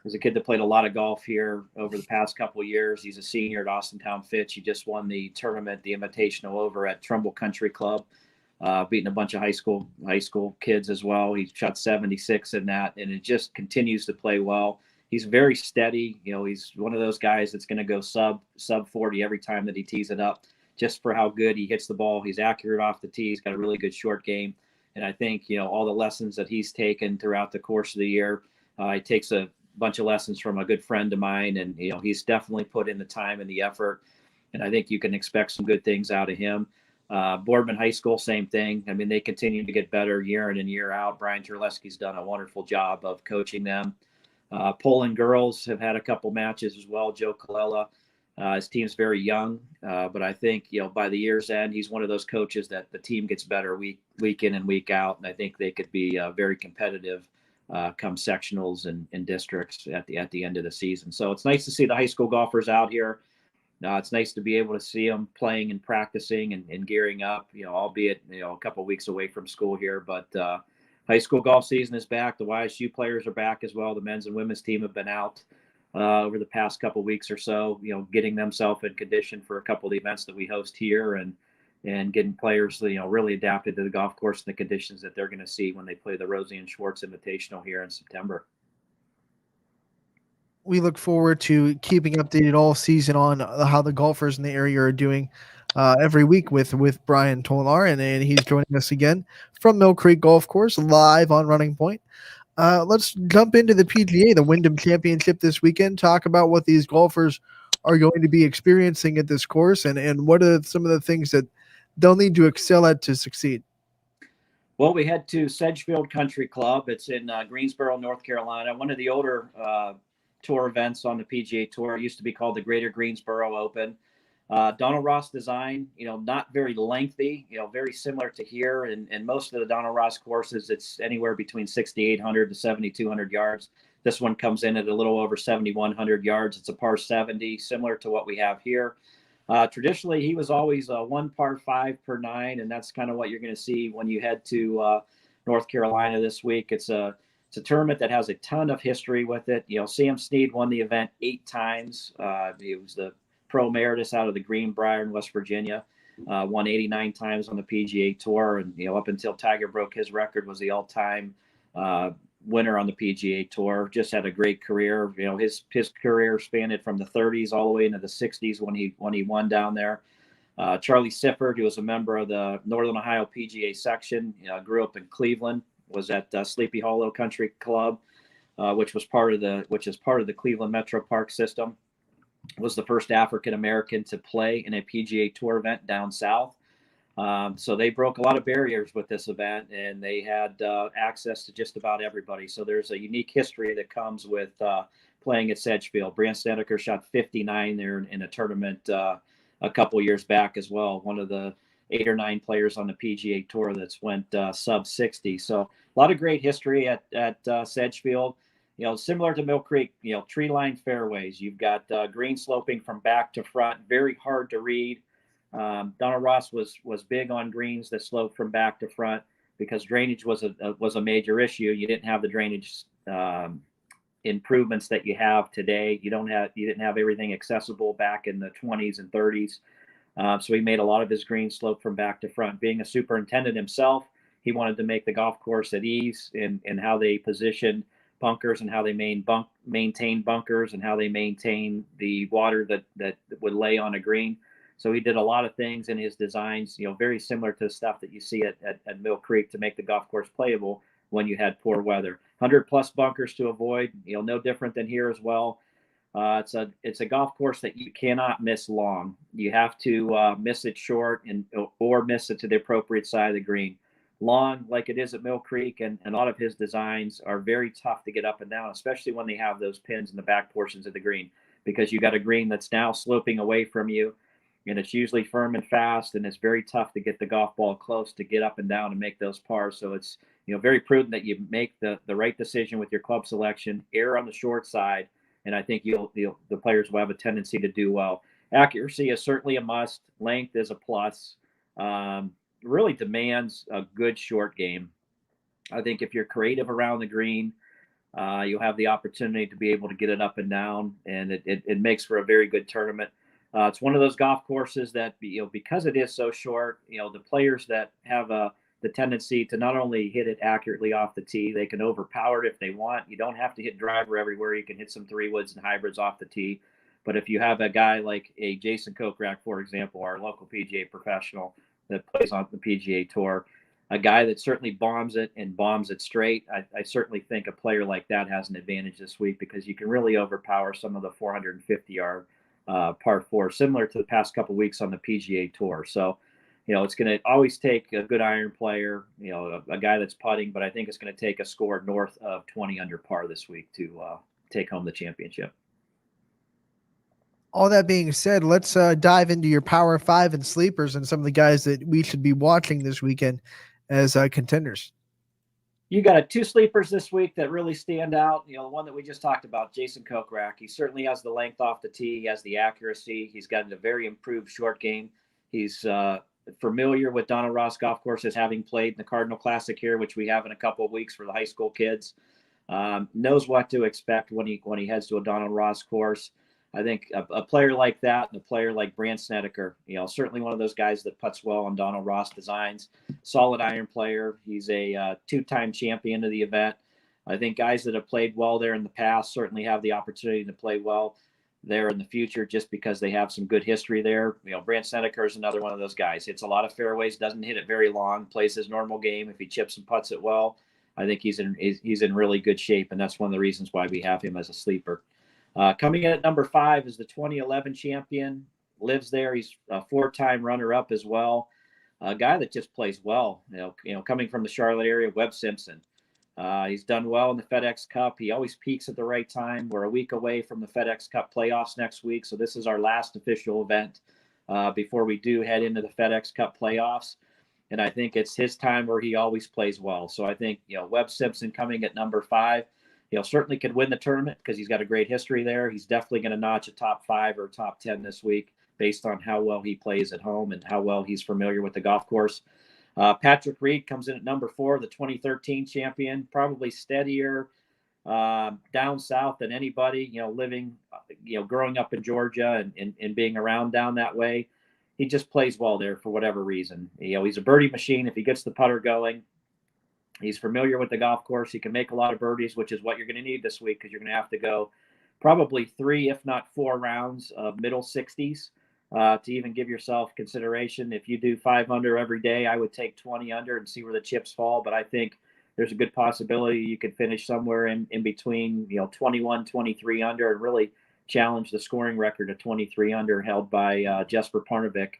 was a kid that played a lot of golf here over the past couple of years. He's a senior at Austin Town Fitch. He just won the tournament, the Invitational, over at Trumbull Country Club, beating a bunch of high school kids as well. He shot 76 in that, and it just continues to play well. He's very steady. You know, he's one of those guys that's going to go sub 40 every time that he tees it up, just for how good he hits the ball. He's accurate off the tee. He's got a really good short game. And I think, you know, all the lessons that he's taken throughout the course of the year, he takes a bunch of lessons from a good friend of mine. And, you know, he's definitely put in the time and the effort. And I think you can expect some good things out of him. Boardman High School, same thing. I mean, they continue to get better year in and year out. Brian Terleski's done a wonderful job of coaching them. Poland girls have had a couple matches as well. Joe Colella, his team's very young, but I think, you know, by the year's end, he's one of those coaches that the team gets better week in and week out. And I think they could be very competitive come sectionals and districts at the end of the season. So it's nice to see the high school golfers out here. It's nice to be able to see them playing and practicing and gearing up, you know, albeit, you know, a couple of weeks away from school here, but high school golf season is back. The YSU players are back as well. The men's and women's team have been out over the past couple of weeks or so, you know, getting themselves in condition for a couple of the events that we host here and getting players, you know, really adapted to the golf course and the conditions that they're going to see when they play the Rosie and Schwartz Invitational here in September. We look forward to keeping updated all season on how the golfers in the area are doing every week with Brian Tolnar, and he's joining us again from Mill Creek Golf Course live on Running Point. Let's jump into the PGA, the Wyndham Championship this weekend, talk about what these golfers are going to be experiencing at this course and what are some of the things that they'll need to excel at to succeed. Well, we head to Sedgefield Country Club. It's in Greensboro, North Carolina, one of the older tour events on the PGA Tour. It used to be called the Greater Greensboro Open. Donald Ross design, you know, not very lengthy, you know, very similar to here. And most of the Donald Ross courses, it's anywhere between 6,800 to 7,200 yards. This one comes in at a little over 7,100 yards. It's a par 70, similar to what we have here. Traditionally, he was always a 1 par 5 per 9, and that's kind of what you're going to see when you head to North Carolina this week. It's a tournament that has a ton of history with it. You know, Sam Snead won the event 8 times. He was the pro emeritus out of the Greenbrier in West Virginia, won 89 times on the PGA Tour. And, you know, up until Tiger broke his record, was the all-time winner on the PGA Tour. Just had a great career. You know, his career spanned from the 30s all the way into the 60s when he won down there. Charlie Sifford, who was a member of the Northern Ohio PGA section, grew up in Cleveland, was at Sleepy Hollow Country Club, which is part of the Cleveland Metro Park system. Was the first African American to play in a PGA Tour event down south. So they broke a lot of barriers with this event, and they had access to just about everybody. So there's a unique history that comes with playing at Sedgefield. Brant Snedeker shot 59 there in a tournament a couple years back as well. One of the 8 or 9 players on the PGA Tour that's went sub 60. So a lot of great history at Sedgefield. You know, similar to Mill Creek, you know, tree lined fairways. You've got green sloping from back to front, very hard to read. Donald Ross was big on greens that sloped from back to front because drainage was a major issue. You didn't have the drainage improvements that you have today. You didn't have everything accessible back in the 20s and 30s. So he made a lot of his greens slope from back to front. Being a superintendent himself, he wanted to make the golf course at ease in how they positioned bunkers and how they maintain bunkers and how they maintain the water that would lay on a green. So he did a lot of things in his designs, you know, very similar to the stuff that you see at Mill Creek to make the golf course playable when you had poor weather. 100+ bunkers to avoid, you know, no different than here as well. It's a golf course that you cannot miss long. You have to miss it short or miss it to the appropriate side of the green. Long, like it is at Mill Creek, and a lot of his designs are very tough to get up and down, especially when they have those pins in the back portions of the green, because you got a green that's now sloping away from you, and it's usually firm and fast, and it's very tough to get the golf ball close to get up and down and make those pars. So it's very prudent that you make the right decision with your club selection, err on the short side, and I think the players will have a tendency to do well. Accuracy is certainly a must. Length is a plus. Really demands a good short game. I think if you're creative around the green, you'll have the opportunity to be able to get it up and down, and it makes for a very good tournament. It's one of those golf courses that, because it is so short, the players that have the tendency to not only hit it accurately off the tee, they can overpower it if they want. You don't have to hit driver everywhere. You can hit some 3-woods and hybrids off the tee. But if you have a guy like a Jason Kokrak, for example, our local PGA professional that plays on the PGA Tour, a guy that certainly bombs it and bombs it straight, I certainly think a player like that has an advantage this week, because you can really overpower some of the 450-yard par 4, similar to the past couple of weeks on the PGA Tour. So, it's going to always take a good iron player, a guy that's putting, but I think it's going to take a score north of 20 under par this week to take home the championship. All that being said, let's dive into your Power 5 and sleepers and some of the guys that we should be watching this weekend as contenders. You got 2 sleepers this week that really stand out. The one that we just talked about, Jason Kokrak. He certainly has the length off the tee. He has the accuracy. He's got a very improved short game. He's familiar with Donald Ross golf courses, having played in the Cardinal Classic here, which we have in a couple of weeks for the high school kids. Knows what to expect when he heads to a Donald Ross course. I think a player like that, and a player like Brant Snedeker, certainly one of those guys that puts well on Donald Ross designs. Solid iron player. He's a 2-time champion of the event. I think guys that have played well there in the past certainly have the opportunity to play well there in the future, just because they have some good history there. Brant Snedeker is another one of those guys. Hits a lot of fairways, doesn't hit it very long, plays his normal game. If he chips and putts it well, I think he's in really good shape, and that's one of the reasons why we have him as a sleeper. Coming in at number 5 is the 2011 champion, lives there. He's a 4-time runner-up as well. A guy that just plays well, coming from the Charlotte area, Webb Simpson. He's done well in the FedEx Cup. He always peaks at the right time. We're a week away from the FedEx Cup playoffs next week, so this is our last official event before we do head into the FedEx Cup playoffs. And I think it's his time where he always plays well. So I think, Webb Simpson coming at number 5, certainly could win the tournament because he's got a great history there. He's definitely going to notch a top 5 or top 10 this week based on how well he plays at home and how well he's familiar with the golf course. Patrick Reed comes in at number 4, the 2013 champion, probably steadier down south than anybody, living, growing up in Georgia and being around down that way. He just plays well there for whatever reason. He's a birdie machine if he gets the putter going. He's familiar with the golf course. He can make a lot of birdies, which is what you're going to need this week, because you're going to have to go probably 3, if not 4 rounds of middle 60s to even give yourself consideration. If you do 5 under every day, I would take 20 under and see where the chips fall. But I think there's a good possibility you could finish somewhere in between, 21, 23 under, and really challenge the scoring record of 23 under held by Jesper Parnevik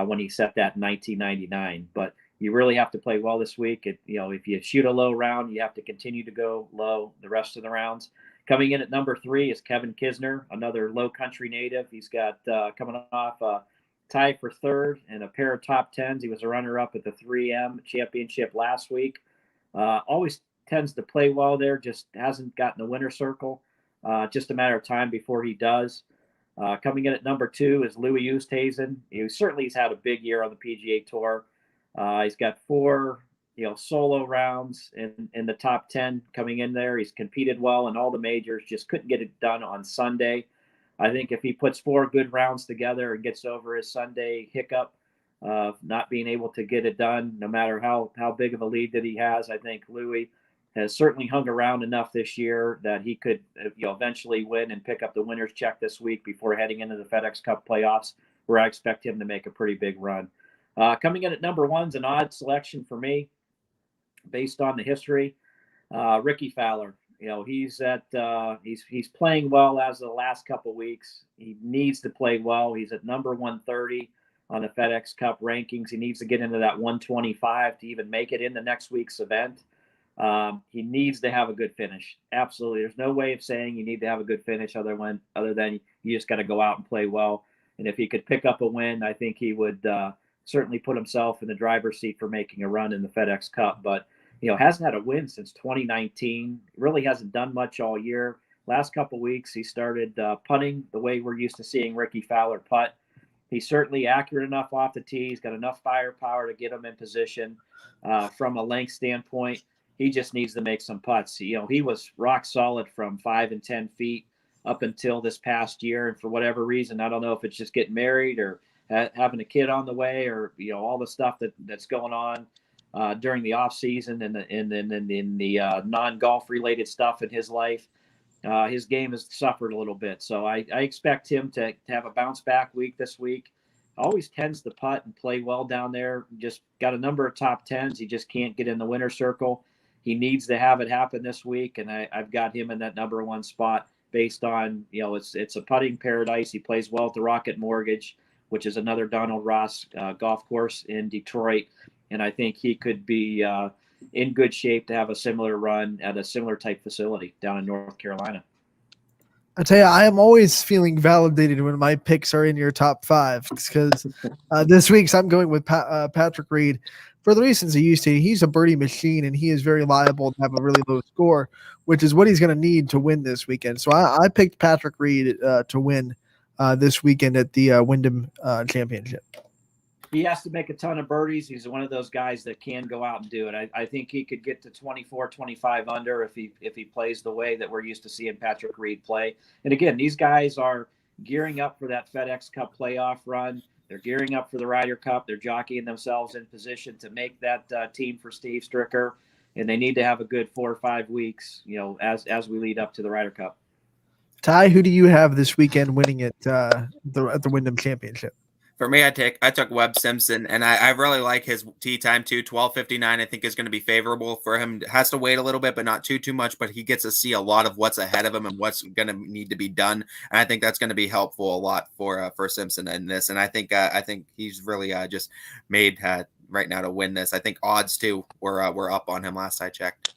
when he set that in 1999. But you really have to play well this week. If you shoot a low round, you have to continue to go low the rest of the rounds. Coming in at number 3 is Kevin Kisner, another low country native. He's got coming off a tie for 3rd and a pair of top 10s. He was a runner-up at the 3M championship last week. Always tends to play well there, just hasn't gotten the winner's circle. Just a matter of time before he does. Coming in at number 2 is Louis Eusthazen. He's had a big year on the PGA Tour. He's got 4, solo rounds in the top 10 coming in there. He's competed well in all the majors, just couldn't get it done on Sunday. I think if he puts 4 good rounds together and gets over his Sunday hiccup of not being able to get it done, no matter how big of a lead that he has, I think Louis has certainly hung around enough this year that he could eventually win and pick up the winner's check this week before heading into the FedEx Cup playoffs, where I expect him to make a pretty big run. Coming in at number 1 is an odd selection for me based on the history. Ricky Fowler. He's playing well as of the last couple of weeks. He needs to play well. He's at number 130 on the FedEx Cup rankings. He needs to get into that 125 to even make it in the next week's event. He needs to have a good finish. Absolutely. There's no way of saying you need to have a good finish other than you just got to go out and play well. And if he could pick up a win, I think he would certainly put himself in the driver's seat for making a run in the FedEx Cup. But, hasn't had a win since 2019. Really hasn't done much all year. Last couple weeks, he started putting the way we're used to seeing Ricky Fowler putt. He's certainly accurate enough off the tee. He's got enough firepower to get him in position. From a length standpoint, he just needs to make some putts. He was rock solid from 5 and 10 feet up until this past year. And for whatever reason, I don't know if it's just getting married or having a kid on the way or, all the stuff that's going on during the off season and in the non-golf related stuff in his life. His game has suffered a little bit. So I expect him to have a bounce back week this week. Always tends to putt and play well down there. Just got a number of top 10s. He just can't get in the winner's circle. He needs to have it happen this week. And I've got him in that number 1 spot based on, it's a putting paradise. He plays well at the Rocket Mortgage, which is another Donald Ross golf course in Detroit. And I think he could be in good shape to have a similar run at a similar type facility down in North Carolina. I tell you, I am always feeling validated when my picks are in your top 5 because this week's I'm going with Patrick Reed for the reasons he used to. He's a birdie machine and he is very liable to have a really low score, which is what he's going to need to win this weekend. So I picked Patrick Reed to win this weekend at the Wyndham Championship. He has to make a ton of birdies. He's one of those guys that can go out and do it. I think he could get to 24, 25 under if he plays the way that we're used to seeing Patrick Reed play. And again, these guys are gearing up for that FedEx Cup playoff run. They're gearing up for the Ryder Cup. They're jockeying themselves in position to make that team for Steve Stricker. And they need to have a good 4 or 5 weeks, as we lead up to the Ryder Cup. Ty, who do you have this weekend winning at the Wyndham Championship? For me, I took Webb Simpson, and I really like his tee time too. 12:59, I think is going to be favorable for him. Has to wait a little bit, but not too much. But he gets to see a lot of what's ahead of him and what's going to need to be done. And I think that's going to be helpful a lot for Simpson in this. And I think he's really just made right now to win this. I think odds too were up on him last I checked.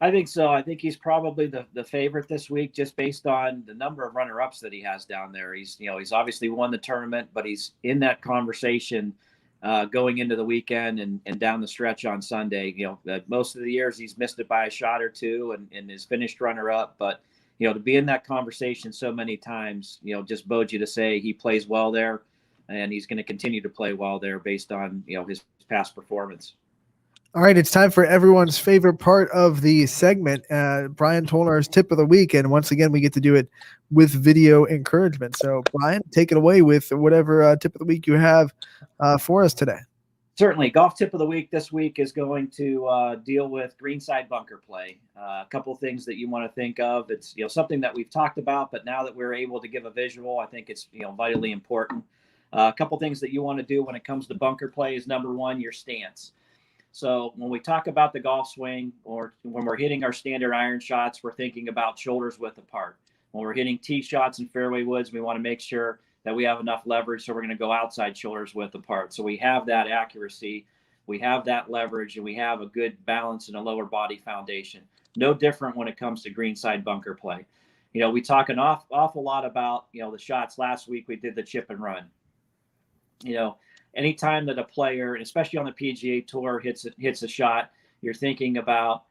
I think so. I think he's probably the favorite this week, just based on the number of runner-ups that he has down there. He's obviously won the tournament, but he's in that conversation going into the weekend and down the stretch on Sunday. Most of the years he's missed it by a shot or two and is finished runner-up. But to be in that conversation so many times, just bodes you to say he plays well there, and he's going to continue to play well there based on his past performance. All right, it's time for everyone's favorite part of the segment, Brian Tolnar's tip of the week. And once again, we get to do it with video encouragement. So, Brian, take it away with whatever tip of the week you have for us today. Certainly. Golf tip of the week this week is going to deal with greenside bunker play. A couple of things that you want to think of. It's something that we've talked about, but now that we're able to give a visual, I think it's vitally important. A couple of things that you want to do when it comes to bunker play is, number one, your stance. So when we talk about the golf swing, or when we're hitting our standard iron shots, we're thinking about shoulders width apart. When we're hitting tee shots and fairway woods, we want to make sure that we have enough leverage, so we're going to go outside shoulders width apart. So we have that accuracy, we have that leverage, and we have a good balance in a lower body foundation. No different when it comes to greenside bunker play. We talk an awful lot about the shots. Last week we did the chip and run. Anytime that a player, especially on the PGA Tour, hits a shot, you're thinking about,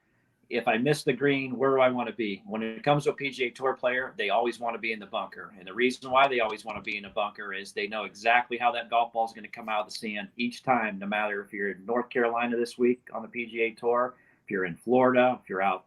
if I miss the green, where do I want to be? When it comes to a PGA Tour player, they always want to be in the bunker. And the reason why they always want to be in a bunker is they know exactly how that golf ball is going to come out of the sand each time, no matter if you're in North Carolina this week on the PGA Tour, if you're in Florida, if you're out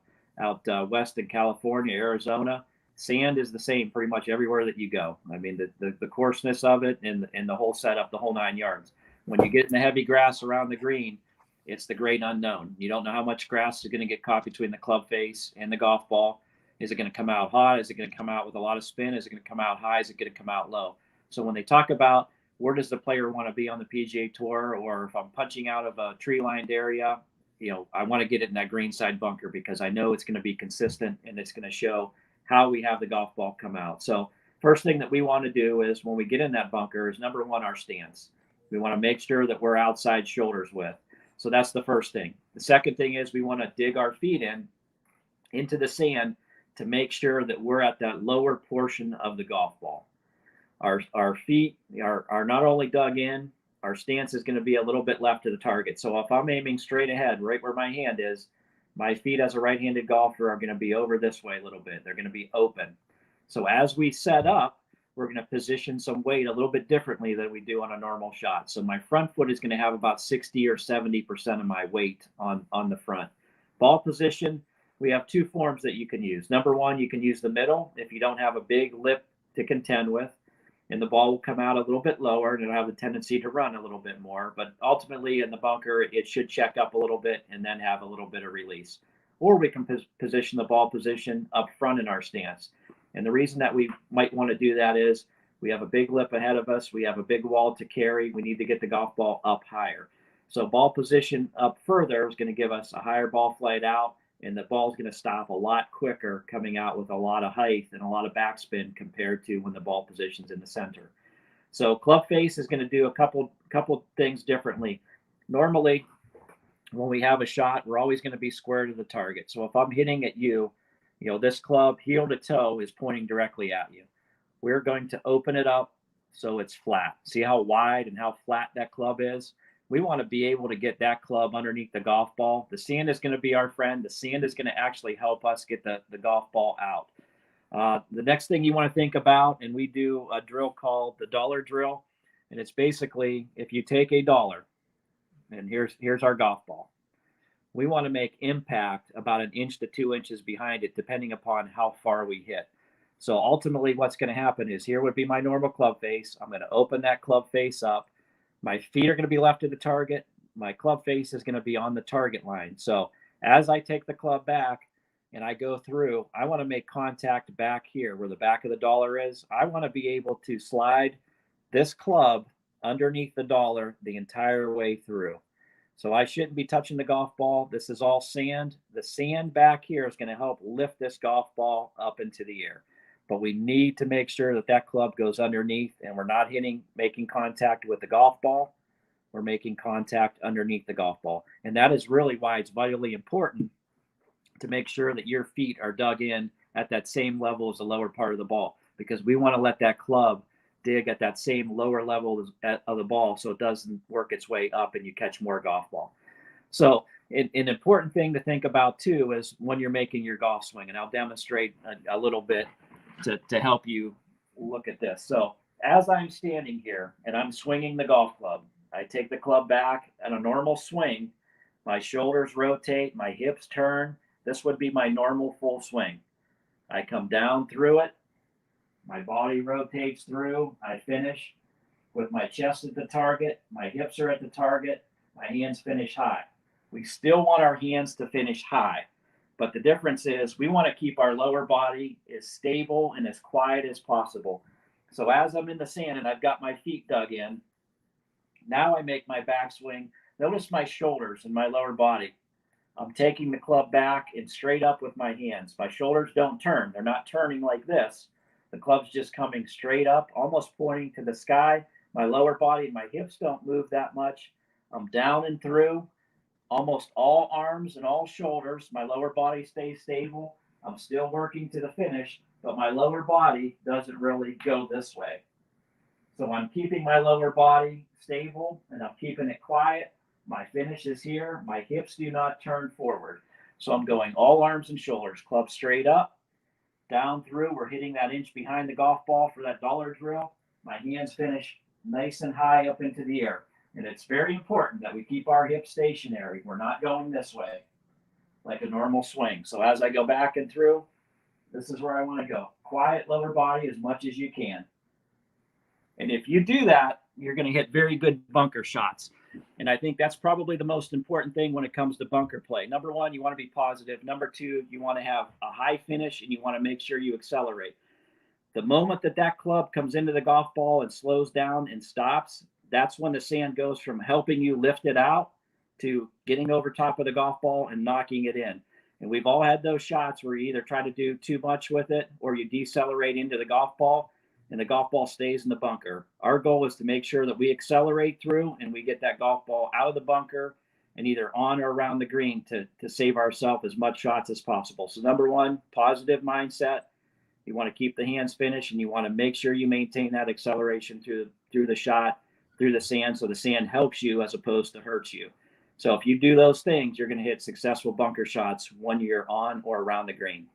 west in California, Arizona. Sand is the same pretty much everywhere that you go. I mean, the coarseness of it and the whole setup, the whole 9 yards. When you get in the heavy grass around the green, it's the great unknown. You don't know how much grass is going to get caught between the club face and the golf ball. Is it going to come out hot? Is it going to come out with a lot of spin? Is it going to come out high? Is it going to come out low? So when they talk about where does the player want to be on the PGA Tour, or if I'm punching out of a tree-lined area, I want to get it in that greenside bunker because I know it's going to be consistent and it's going to show how we have the golf ball come out. So first thing that we want to do is when we get in that bunker is number one, our stance. We want to make sure that we're outside shoulders width. So that's the first thing. The second thing is we want to dig our feet into the sand to make sure that we're at that lower portion of the golf ball. Our feet are not only dug in, our stance is going to be a little bit left of the target. So if I'm aiming straight ahead, right where my hand is, my feet as a right-handed golfer are going to be over this way a little bit. They're going to be open. So as we set up, we're going to position some weight a little bit differently than we do on a normal shot. So my front foot is going to have about 60 or 70% of my weight on the front. Ball position, we have two forms that you can use. Number one, you can use the middle if you don't have a big lip to contend with, and the ball will come out a little bit lower and it'll have the tendency to run a little bit more. But ultimately in the bunker, it should check up a little bit and then have a little bit of release. Or we can position the ball position up front in our stance. And the reason that we might want to do that is we have a big lip ahead of us. We have a big wall to carry. We need to get the golf ball up higher. So ball position up further is going to give us a higher ball flight out, and the ball is going to stop a lot quicker coming out with a lot of height and a lot of backspin compared to when the ball position's in the center. So club face is going to do a couple things differently. Normally, when we have a shot, we're always going to be square to the target. So if I'm hitting at you, this club heel to toe is pointing directly at you. We're going to open it up so it's flat. See how wide and how flat that club is? We want to be able to get that club underneath the golf ball. The sand is going to be our friend. The sand is going to actually help us get the golf ball out. The next thing you want to think about, and we do a drill called the dollar drill, and it's basically if you take $1, and here's our golf ball. We want to make impact about 1 inch to 2 inches behind it, depending upon how far we hit. So ultimately what's going to happen is here would be my normal club face. I'm going to open that club face up. My feet are going to be left of the target. My club face is going to be on the target line. So as I take the club back and I go through, I want to make contact back here where the back of the dollar is. I want to be able to slide this club underneath the dollar the entire way through. So I shouldn't be touching the golf ball. This is all sand. The sand back here is going to help lift this golf ball up into the air. But we need to make sure that that club goes underneath and we're not making contact with the golf ball. We're making contact underneath the golf ball. And that is really why it's vitally important to make sure that your feet are dug in at that same level as the lower part of the ball, because we want to let that club dig at that same lower level of the ball so it doesn't work its way up and you catch more golf ball. So an important thing to think about too is when you're making your golf swing, and I'll demonstrate a little bit to help you look at this. So as I'm standing here and I'm swinging the golf club, I take the club back and a normal swing, my shoulders rotate, my hips turn. This would be my normal full swing. I come down through it. My body rotates through. I finish with my chest at the target. My hips are at the target. My hands finish high. We still want our hands to finish high. But the difference is we want to keep our lower body as stable and as quiet as possible. So as I'm in the sand and I've got my feet dug in, now I make my backswing. Notice my shoulders and my lower body. I'm taking the club back and straight up with my hands. My shoulders don't turn. They're not turning like this. The club's just coming straight up, almost pointing to the sky. My lower body and my hips don't move that much. I'm down and through. Almost all arms and all shoulders. My lower body stays stable. I'm still working to the finish, but my lower body doesn't really go this way. So I'm keeping my lower body stable and I'm keeping it quiet. My finish is here. My hips do not turn forward. So I'm going all arms and shoulders, club straight up, down through. We're hitting that inch behind the golf ball for that dollar drill. My hands finish nice and high up into the air. And it's very important that we keep our hips stationary. We're not going this way like a normal swing. So as I go back and through, this is where I want to go. Quiet lower body as much as you can. And if you do that, you're going to hit very good bunker shots. And I think that's probably the most important thing when it comes to bunker play. Number one, you want to be positive. Number two, you want to have a high finish and you want to make sure you accelerate. The moment that club comes into the golf ball and slows down and stops, that's when the sand goes from helping you lift it out to getting over top of the golf ball and knocking it in. And we've all had those shots where you either try to do too much with it or you decelerate into the golf ball and the golf ball stays in the bunker. Our goal is to make sure that we accelerate through and we get that golf ball out of the bunker and either on or around the green to save ourselves as much shots as possible. So number one, positive mindset. You want to keep the hands finished and you want to make sure you maintain that acceleration through the shot, through the sand, so the sand helps you as opposed to hurts you. So if you do those things, you're going to hit successful bunker shots when you're on or around the green.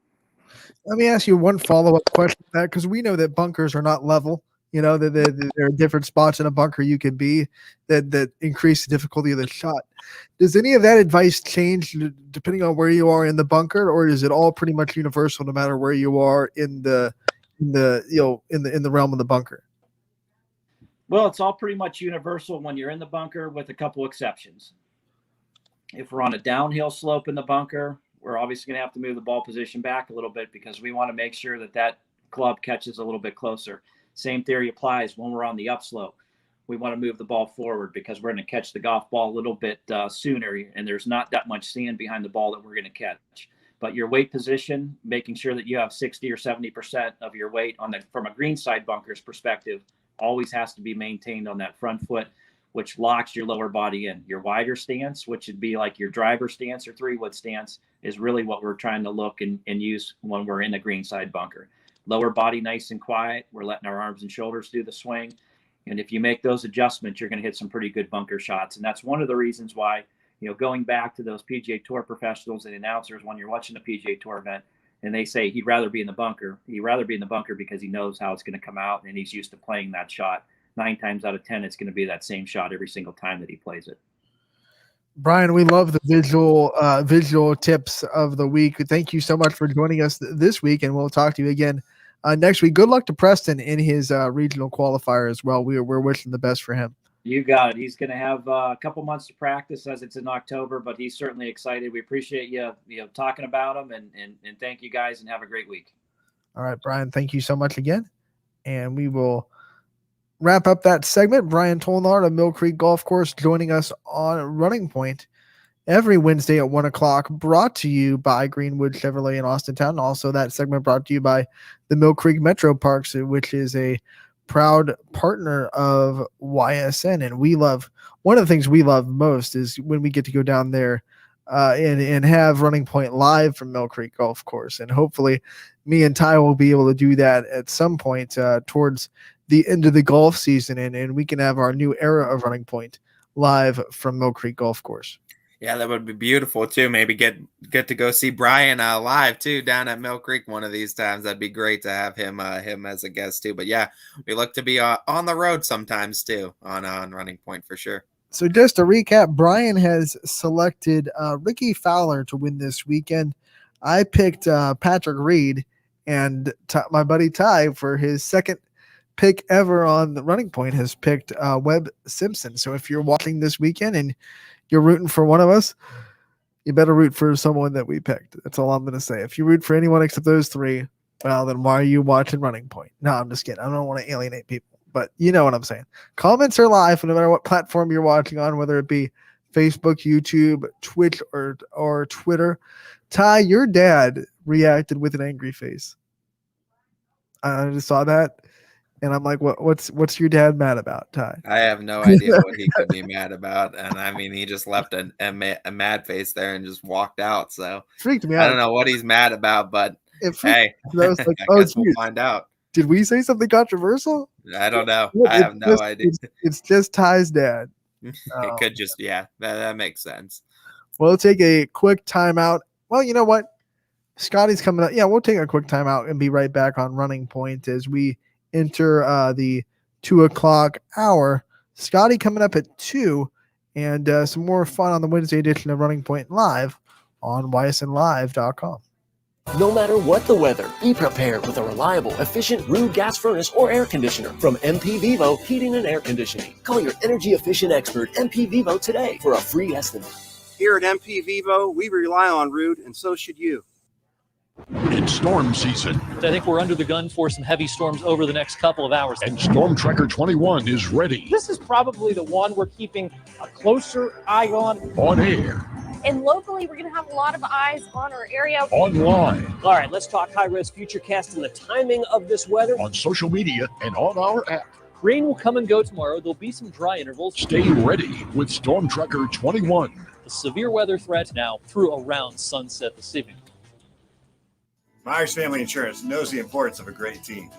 Let me ask you one follow-up question to that, because we know that bunkers are not level. You know, that there are different spots in a bunker you can be that increase the difficulty of the shot. Does any of that advice change depending on where you are in the bunker, or is it all pretty much universal no matter where you are in the realm of the bunker? Well, it's all pretty much universal when you're in the bunker, with a couple exceptions. If we're on a downhill slope in the bunker, we're obviously going to have to move the ball position back a little bit because we want to make sure that club catches a little bit closer. Same theory applies when we're on the upslope. We want to move the ball forward because we're going to catch the golf ball a little bit sooner, and there's not that much sand behind the ball that we're going to catch. But your weight position, making sure that you have 60 or 70% of your weight from a greenside bunker's perspective, always has to be maintained on that front foot, which locks your lower body in. Your wider stance, which would be like your driver stance or 3-wood stance, is really what we're trying to look and use when we're in a greenside bunker. Lower body nice and quiet. We're letting our arms and shoulders do the swing. And if you make those adjustments, you're going to hit some pretty good bunker shots. And that's one of the reasons why, going back to those PGA Tour professionals and announcers, when you're watching a PGA Tour event and they say he'd rather be in the bunker, because he knows how it's going to come out and he's used to playing that shot. 9 times out of 10, it's going to be that same shot every single time that he plays it. Brian, we love the visual tips of the week. Thank you so much for joining us this week, and we'll talk to you again next week. Good luck to Preston in his regional qualifier as well. We're wishing the best for him. You got it. He's going to have a couple months to practice as it's in October, but he's certainly excited. We appreciate you talking about him, and thank you guys, and have a great week. All right, Brian, thank you so much again, and we will wrap up that segment. Brian Tolnar of Mill Creek Golf Course joining us on Running Point every Wednesday at 1 o'clock, brought to you by Greenwood Chevrolet in Austintown. Also, that segment brought to you by the Mill Creek Metro Parks, which is a proud partner of YSN. And one of the things we love most is when we get to go down there and have Running Point live from Mill Creek Golf Course. And hopefully me and Ty will be able to do that at some point towards the end of the golf season, and we can have our new era of Running Point live from Mill Creek Golf Course. Yeah, that would be beautiful too. Maybe get to go see Brian live too down at Mill Creek one of these times. That'd be great to have him as a guest too. But yeah, we look to be on the road sometimes too on Running Point for sure. So just to recap, Brian has selected Ricky Fowler to win this weekend. I picked Patrick Reed, and my buddy Ty for his second pick ever on the Running Point has picked Webb Simpson. So if you're watching this weekend and you're rooting for one of us, you better root for someone that we picked. That's all I'm going to say. If you root for anyone except those three, well, then why are you watching Running Point? No, I'm just kidding. I don't want to alienate people, but you know what I'm saying. Comments are live no matter what platform you're watching on, whether it be Facebook, YouTube, Twitch, or Twitter. Ty, your dad reacted with an angry face. I just saw that. And I'm like, what's your dad mad about, Ty? I have no idea what he could be mad about. And I mean, he just left a mad face there and just walked out. So freaked me out. I don't know what he's mad about, but hey, I was like, I guess we'll find out. Did we say something controversial? I don't know. I have no idea. It's just Ty's dad. It could just, yeah, that makes sense. We'll take a quick timeout. Well, you know what? Scotty's coming up. Yeah, we'll take a quick timeout and be right back on Running Point as we enter the 2 o'clock hour. Scotty coming up at 2, and some more fun on the Wednesday edition of Running Point Live on ysnlive.com. No matter what the weather, be prepared with a reliable, efficient Rude gas furnace or air conditioner from MP Vivo Heating and Air Conditioning. Call your energy efficient expert, MP Vivo, today for a free estimate. Here at MP Vivo, we rely on Rude, and so should you. It's storm season. I think we're under the gun for some heavy storms over the next couple of hours. And Storm Tracker 21 is ready. This is probably the one we're keeping a closer eye on. On air. And locally, we're going to have a lot of eyes on our area. Online. All right, let's talk high-risk futurecast and the timing of this weather. On social media and on our app. Rain will come and go tomorrow. There'll be some dry intervals. Stay ready with Storm Tracker 21. The severe weather threat now through around sunset this evening. Myers Family Insurance knows the importance of a great team.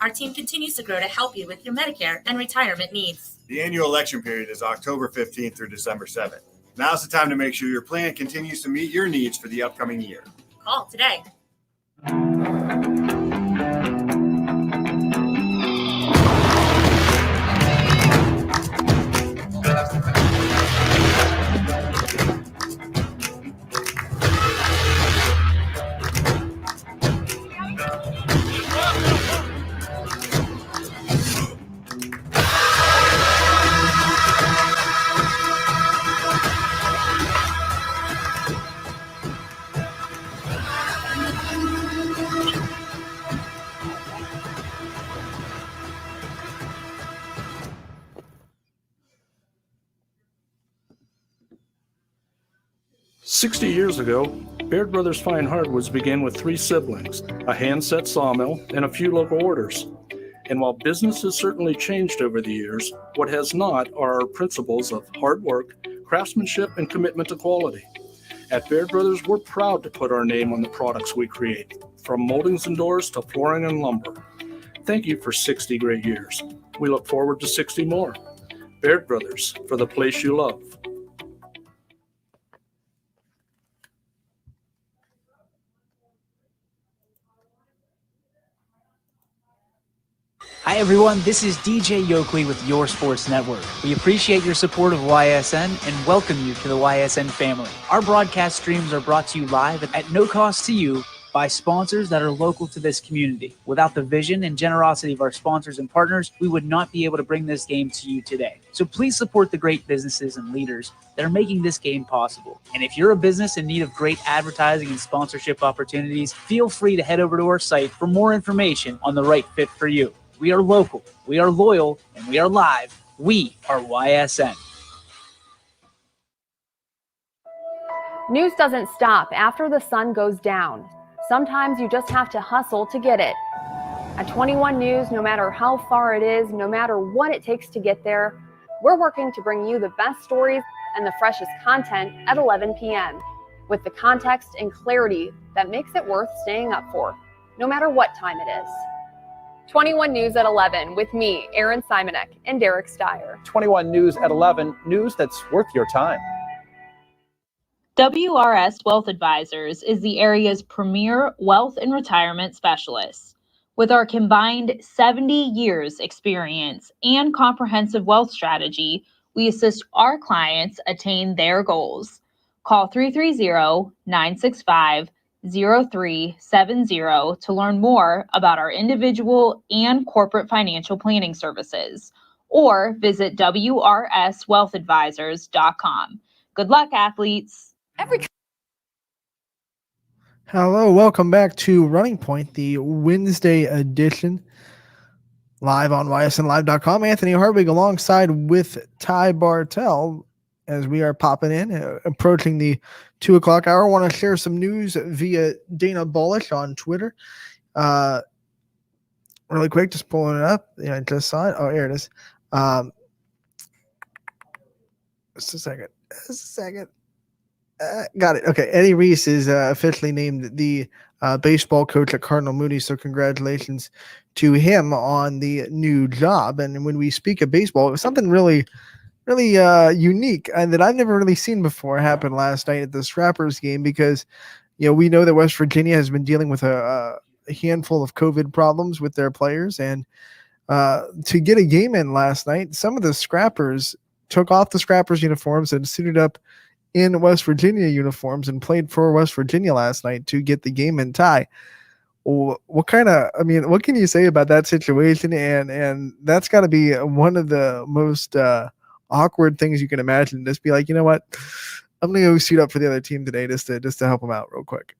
Our team continues to grow to help you with your Medicare and retirement needs. The annual election period is October 15th through December 7th. Now's the time to make sure your plan continues to meet your needs for the upcoming year. Call today. "60 years ago, Baird Brothers Fine Hardwoods began with 3 siblings, a hand-set sawmill, and a few local orders. And while business has certainly changed over the years, what has not are our principles of hard work, craftsmanship, and commitment to quality. At Baird Brothers, we're proud to put our name on the products we create, from moldings and doors to flooring and lumber. Thank you for 60 great years. We look forward to 60 more. Baird Brothers, for the place you love." Hi everyone, this is DJ Yoakley with Your Sports Network. We appreciate your support of YSN and welcome you to the YSN family. Our broadcast streams are brought to you live at no cost to you by sponsors that are local to this community. Without the vision and generosity of our sponsors and partners, we would not be able to bring this game to you today. So please support the great businesses and leaders that are making this game possible. And if you're a business in need of great advertising and sponsorship opportunities, feel free to head over to our site for more information on the right fit for you. We are local, we are loyal, and we are live. We are YSN. News doesn't stop after the sun goes down. Sometimes you just have to hustle to get it. At 21 News, no matter how far it is, no matter what it takes to get there, we're working to bring you the best stories and the freshest content at 11 p.m. with the context and clarity that makes it worth staying up for, no matter what time it is. 21 News at 11 with me, Aaron Simonek, and Derek Steyer. 21 News at 11, news that's worth your time. WRS Wealth Advisors is the area's premier wealth and retirement specialist. With our combined 70 years experience and comprehensive wealth strategy, we assist our clients attain their goals. Call 330-965-0370 to learn more about our individual and corporate financial planning services, or visit wrswealthadvisors.com. Good luck, athletes. Hello, welcome back to Running Point, the Wednesday edition, live on ysnlive.com. Anthony Harvig alongside with Ty Bartell as we are popping in, approaching the 2 o'clock hour. I want to share some news via Dana Bullish on Twitter. Really quick, just pulling it up. Yeah, I just saw it. Oh, here it is. Just a second. Got it. Okay. Eddie Reese is officially named the baseball coach at Cardinal Mooney. So congratulations to him on the new job. And when we speak of baseball, it was something really unique and that I've never really seen before happen last night at the Strappers game, because, we know that West Virginia has been dealing with a handful of COVID problems with their players. And to get a game in last night, some of the Scrappers took off the Scrappers uniforms and suited up in West Virginia uniforms and played for West Virginia last night to get the game in tie. What can you say about that situation? And that's got to be one of the most awkward things you can imagine. Just be like, you know what? I'm going to go suit up for the other team today just to help them out real quick.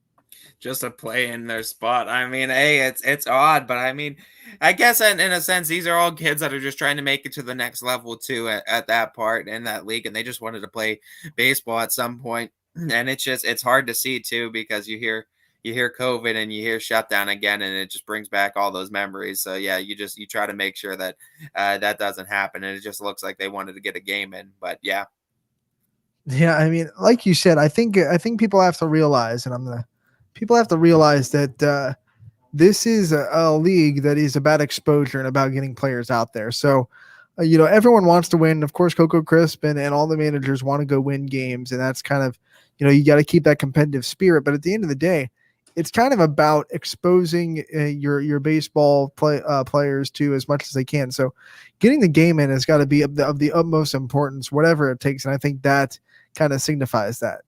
to play in their spot. I mean, hey, it's odd, but I mean, I guess in a sense, these are all kids that are just trying to make it to the next level too at that part in that league, and they just wanted to play baseball at some point. And it's hard to see too, because you hear COVID and you hear shutdown again, and it just brings back all those memories. So yeah, you try to make sure that that doesn't happen, and it just looks like they wanted to get a game in. But yeah. Yeah, I mean, like you said, I think people have to realize, people have to realize that this is a league that is about exposure and about getting players out there. So, everyone wants to win. Of course, Coco Crisp and all the managers want to go win games, and that's kind of, you got to keep that competitive spirit. But at the end of the day, it's kind of about exposing your baseball players to as much as they can. So, getting the game in has got to be of the utmost importance, whatever it takes. And I think that kind of signifies that.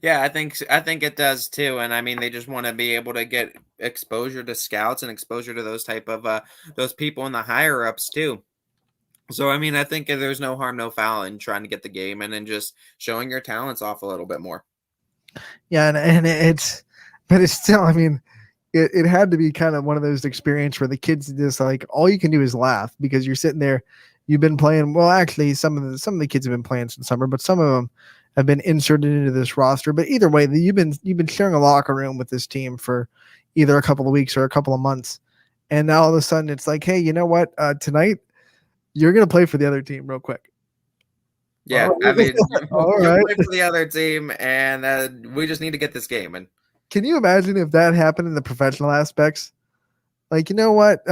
Yeah, I think it does too. And I mean, they just want to be able to get exposure to scouts and exposure to those type of those people in the higher ups too. So I mean, I think there's no harm, no foul in trying to get the game in and just showing your talents off a little bit more. Yeah, but it's still, I mean, it had to be kind of one of those experiences where the kids just like, all you can do is laugh because you're sitting there, you've been playing. Well, actually, some of the kids have been playing since summer, but some of them have been inserted into this roster. But either way, you've been sharing a locker room with this team for either a couple of weeks or a couple of months, and now all of a sudden it's like, hey, you know what? Tonight you're gonna play for the other team real quick. Yeah, All I mean, all you right. play for the other team, and we just need to get this game in. Can you imagine if that happened in the professional aspects? Like, you know what?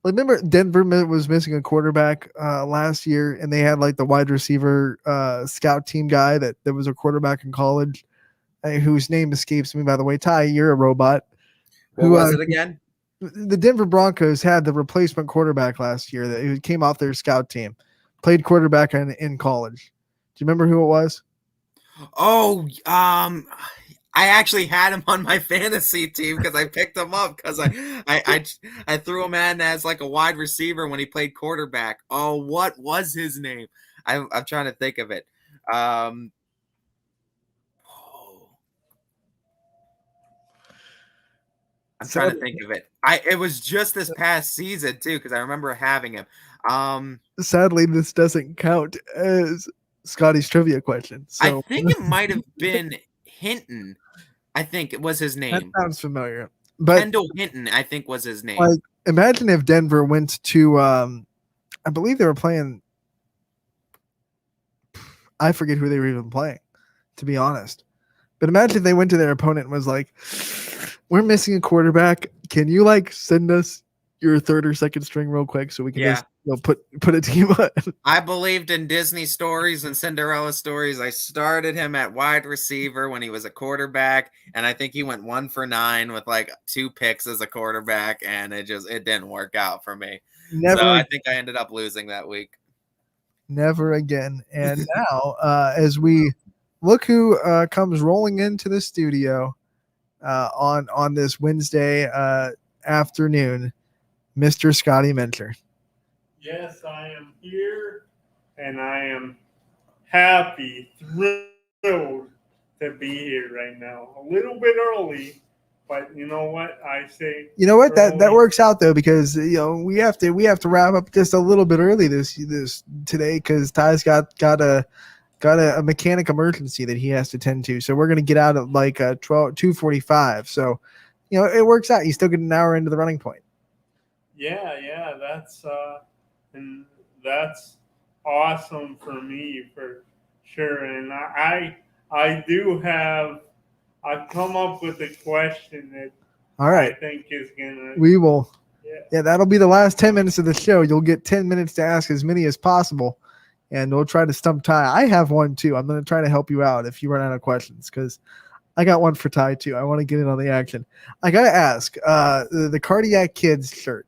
Remember Denver was missing a quarterback last year, and they had like the wide receiver scout team guy that was a quarterback in college, whose name escapes me, by the way. Ty, you're a robot. What was it again? The Denver Broncos had the replacement quarterback last year that came off their scout team, played quarterback in college. Do you remember who it was? Oh, I actually had him on my fantasy team because I picked him up because I threw him in as like a wide receiver when he played quarterback. Oh, what was his name? I'm trying to think of it. I'm trying to think of it. It was just this past season too, because I remember having him. Sadly, this doesn't count as Scotty's trivia question. So I think it might have been Hinton. I think it was his name. That sounds familiar. But Kendall Hinton, I think, was his name. Like, imagine if Denver went to, I believe they were playing. I forget who they were even playing, to be honest. But imagine if they went to their opponent and was like, "We're missing a quarterback. Can you send us your third or second string real quick so we can just put a team on?" I believed in Disney stories and Cinderella stories. I started him at wide receiver when he was a quarterback, and I think he went 1 for 9 with 2 picks as a quarterback, and it didn't work out for me. So I think I ended up losing that week. Never again. And now, as we look who comes rolling into the studio on this Wednesday afternoon, Mr. Scotty Mentor. Yes, I am here, and I am happy, thrilled to be here right now. A little bit early, but you know what I say. You know what, that works out though, because we have to wrap up just a little bit early this today because Ty's got a mechanic emergency that he has to tend to. So we're gonna get out at 2:45. So it works out. You still get an hour into the running point. Yeah, that's awesome for me for sure. And I've come up with a question that All right. I think is gonna. We will. Yeah, that'll be the last 10 minutes of the show. You'll get 10 minutes to ask as many as possible, and we'll try to stump Ty. I have one too. I'm going to try to help you out if you run out of questions because I got one for Ty too. I want to get in on the action. I got to ask the Cardiac Kids shirt.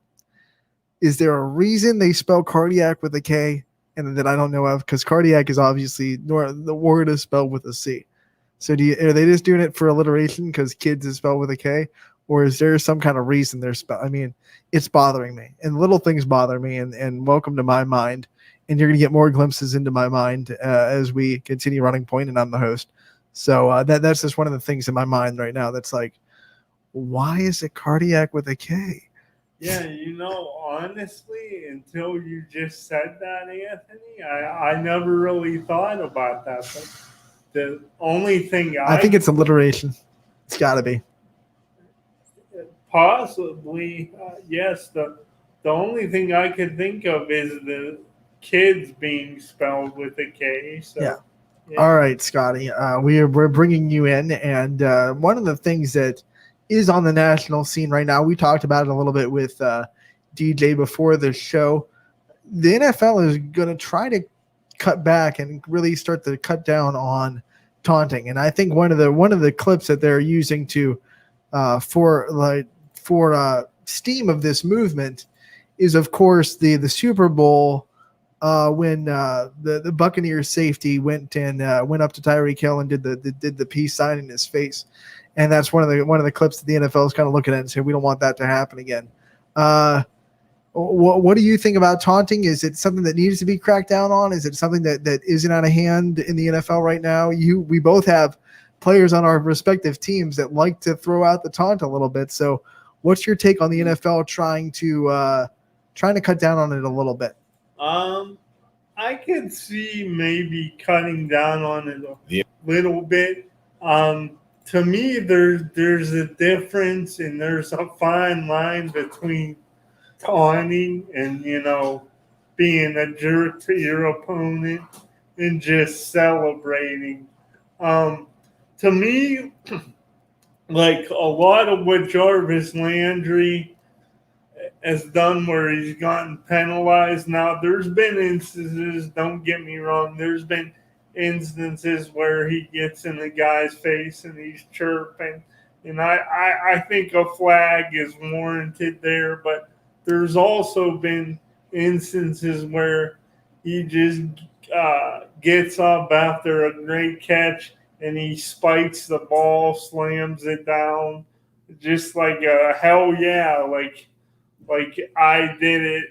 Is there a reason they spell cardiac with a K and that I don't know of? Because cardiac is obviously the word is spelled with a C. So are they just doing it for alliteration because kids is spelled with a K? Or is there some kind of reason they're I mean, it's bothering me. And little things bother me. And welcome to my mind. And you're going to get more glimpses into my mind as we continue Running Point, and I'm the host, So that's just one of the things in my mind right now. That's like, why is it cardiac with a K? Yeah, honestly, until you just said that, Anthony, I never really thought about that. But the only thing I think it's alliteration. It's got to be. Possibly, yes. The only thing I could think of is the kids being spelled with a K. So, Yeah. All right, Scotty. We're bringing you in, and one of the things that is on the national scene right now, we talked about it a little bit with DJ before the show. The NFL is going to try to cut back and really start to cut down on taunting, and I think one of the clips that they're using to for steam of this movement is, of course, the Super Bowl. When the Buccaneers safety went up to Tyreek Hill and did the peace sign in his face, and that's one of the clips that the NFL is kind of looking at and saying we don't want that to happen again. What do you think about taunting? Is it something that needs to be cracked down on? Is it something that isn't out of hand in the NFL right now? We both have players on our respective teams that like to throw out the taunt a little bit. So, what's your take on the NFL trying to cut down on it a little bit? I could see maybe cutting down on it a little bit. To me, there's a difference, and there's a fine line between taunting and being a jerk to your opponent and just celebrating. To me, like a lot of what Jarvis Landry has done where he's gotten penalized. Now, there's been instances, don't get me wrong, there's been instances where he gets in the guy's face and he's chirping. And I think a flag is warranted there, but there's also been instances where he just gets up after a great catch and he spikes the ball, slams it down, just like a hell yeah, like I did it.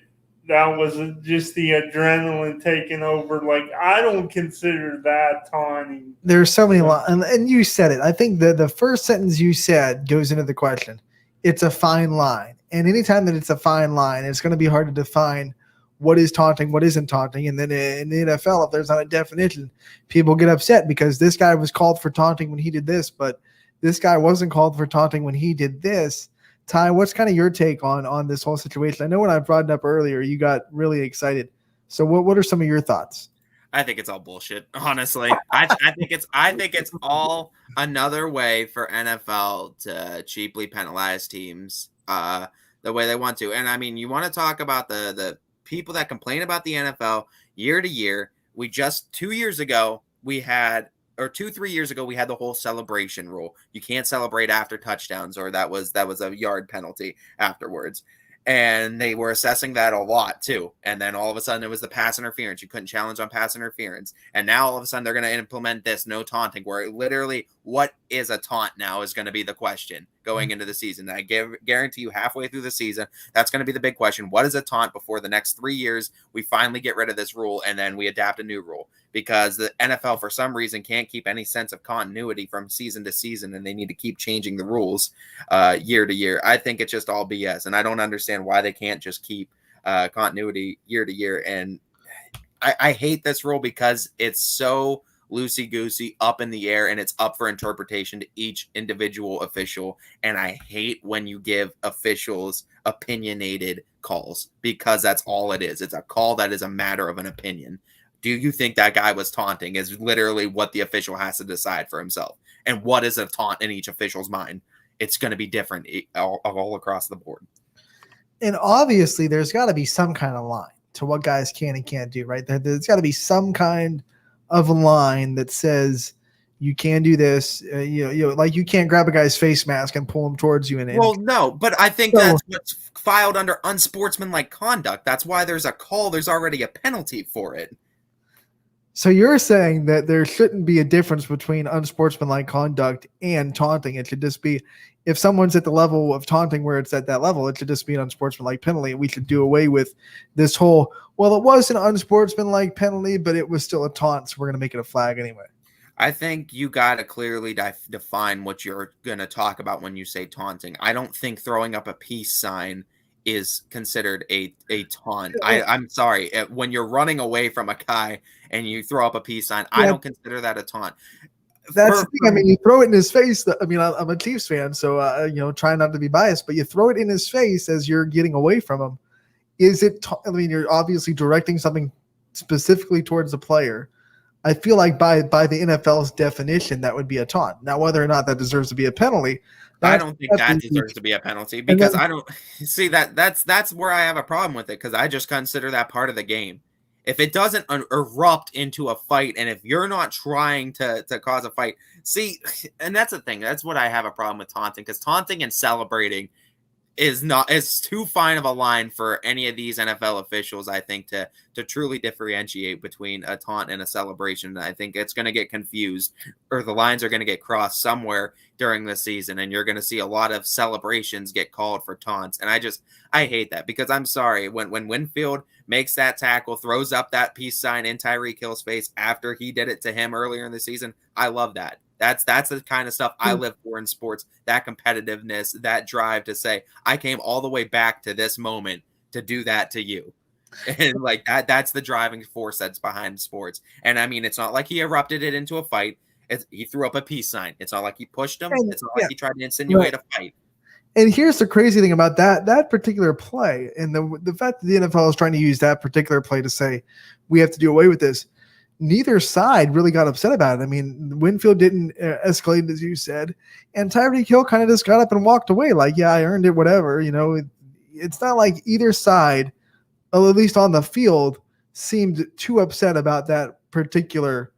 That was just the adrenaline taking over. Like, I don't consider that taunting. There's so many and you said it. I think the first sentence you said goes into the question. It's a fine line. And anytime that it's a fine line, it's going to be hard to define what is taunting, what isn't taunting. And then in the NFL, if there's not a definition, people get upset because this guy was called for taunting when he did this, but this guy wasn't called for taunting when he did this. Ty, what's kind of your take on this whole situation? I know when I brought it up earlier, you got really excited. So what are some of your thoughts? I think it's all bullshit, honestly. I think it's all another way for NFL to cheaply penalize teams the way they want to. And I mean, you want to talk about the people that complain about the NFL year to year. We just 2 years ago we had, or 2-3 years ago, we had the whole celebration rule. You can't celebrate after touchdowns, or that was a yard penalty afterwards. And they were assessing that a lot too. And then all of a sudden it was the pass interference. You couldn't challenge on pass interference. And now all of a sudden they're going to implement this no taunting, where literally what is a taunt now is going to be the question going into the season. I guarantee you halfway through the season, that's going to be the big question. What is a taunt before the next 3 years we finally get rid of this rule and then we adapt a new rule? Because the NFL, for some reason, can't keep any sense of continuity from season to season, and they need to keep changing the rules year to year. I think it's just all BS, and I don't understand why they can't just keep continuity year to year. And I hate this rule because it's so loosey-goosey, up in the air, and it's up for interpretation to each individual official. And I hate when you give officials opinionated calls, because that's all it is. It's a call that is a matter of an opinion. Do you think that guy was taunting is literally what the official has to decide for himself. And what is a taunt in each official's mind? It's going to be different all across the board. And obviously there's got to be some kind of line to what guys can and can't do, right? There's got to be some kind of a line that says you can do this. Like you can't grab a guy's face mask and pull him towards you. Well, no, but I think that's what's filed under unsportsmanlike conduct. That's why there's a call. There's already a penalty for it. So you're saying that there shouldn't be a difference between unsportsmanlike conduct and taunting. It should just be, if someone's at the level of taunting where it's at that level, it should just be an unsportsmanlike penalty. We should do away with this whole, well, it was an unsportsmanlike penalty, but it was still a taunt, so we're going to make it a flag anyway. I think you got to clearly define what you're going to talk about when you say taunting. I don't think throwing up a peace sign is considered a taunt. I'm sorry. When you're running away from a guy and you throw up a peace sign, I don't consider that a taunt. That's the thing. I mean, you throw it in his face. I mean, I'm a Chiefs fan, so try not to be biased, but you throw it in his face as you're getting away from him. Is it? I mean, you're obviously directing something specifically towards the player. I feel like by the NFL's definition, that would be a taunt. Now, whether or not that deserves to be a penalty, I don't think that deserves to be a penalty because I don't see that's where I have a problem with it because I just consider that part of the game. If it doesn't erupt into a fight, and if you're not trying to cause a fight, see, and that's the thing. That's what I have a problem with taunting because taunting and celebrating is too fine of a line for any of these NFL officials, I think, to truly differentiate between a taunt and a celebration. I think it's going to get confused, or the lines are going to get crossed somewhere during the season, and you're going to see a lot of celebrations get called for taunts. And I hate that because I'm sorry, when Winfield makes that tackle, throws up that peace sign in Tyreek Hill's face after he did it to him earlier in the season, I love that. That's the kind of stuff I live for in sports, that competitiveness, that drive to say, I came all the way back to this moment to do that to you. And like that's the driving force that's behind sports. And I mean, it's not like he erupted it into a fight. He threw up a peace sign. It's not like he pushed him. It's not like he tried to insinuate a fight. And here's the crazy thing about that particular play, and the fact that the NFL is trying to use that particular play to say, we have to do away with this. Neither side really got upset about it. I mean, Winfield didn't escalate, as you said, and Tyreek Hill kind of just got up and walked away like, yeah, I earned it, whatever. It's not like either side, at least on the field, seemed too upset about that particular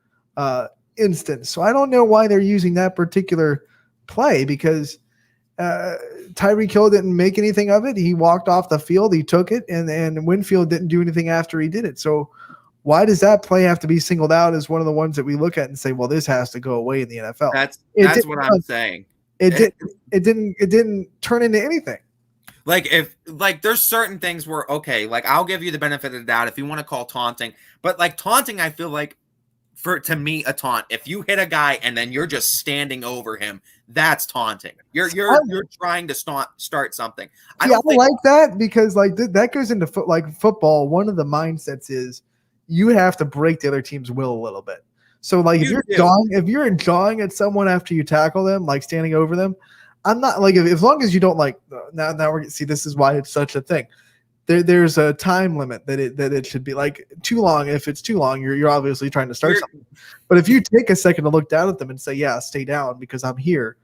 instance. So I don't know why they're using that particular play because Tyreek Hill didn't make anything of it. He walked off the field, he took it, and Winfield didn't do anything after he did it. So why does that play have to be singled out as one of the ones that we look at and say, well, this has to go away in the NFL? That's what I'm saying. It didn't turn into anything. Like there's certain things where, okay, like I'll give you the benefit of the doubt if you want to call taunting, but like taunting, I feel like to me, a taunt, if you hit a guy and then you're just standing over him, that's taunting. You're trying to start something. I like that because like that goes into football. One of the mindsets is you have to break the other team's will a little bit. So like if you're jawing at someone after you tackle them, like standing over them, I'm not like as long as you don't like now we're see this is why it's such a thing. There's a time limit that it should be like too long. If it's too long, you're obviously trying to start something. But if you take a second to look down at them and say, yeah, stay down because I'm here.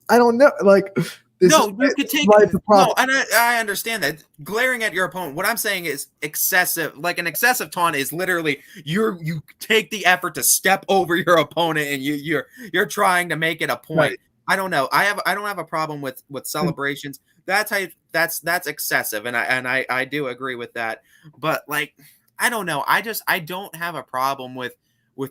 I don't know. Like you could take and I understand that. Glaring at your opponent. What I'm saying is excessive. Like an excessive taunt is literally you take the effort to step over your opponent and you're trying to make it a point. Right. I don't know. I don't have a problem with celebrations. That's excessive, and I do agree with that. But like, I don't know. I don't have a problem with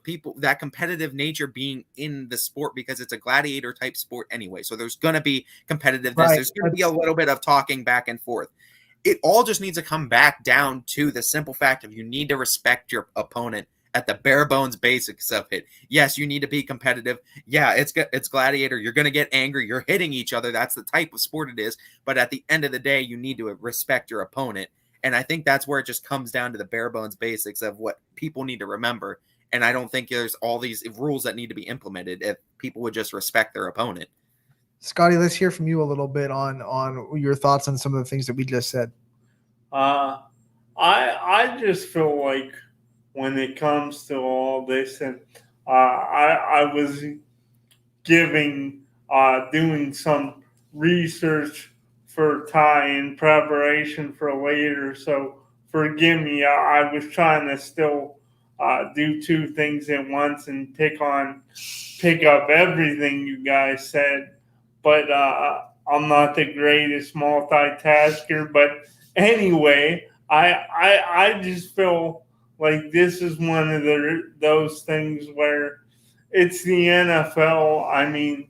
people, that competitive nature being in the sport because it's a gladiator type sport anyway. So there's going to be competitiveness. Right. There's going to be a little bit of talking back and forth. It all just needs to come back down to the simple fact of you need to respect your opponent at the bare bones basics of it. Yes, you need to be competitive. Yeah, it's gladiator. You're going to get angry. You're hitting each other. That's the type of sport it is. But at the end of the day, you need to respect your opponent. And I think that's where it just comes down to the bare bones basics of what people need to remember. And I don't think there's all these rules that need to be implemented if people would just respect their opponent. Scotty, let's hear from you a little bit on your thoughts on some of the things that we just said. I just feel like when it comes to all this, and I was doing some research for Ty in preparation for later, so forgive me. I was trying to still do two things at once and pick up everything you guys said, but I'm not the greatest multitasker. But anyway, I just feel like this is one of those things where it's the NFL. I mean,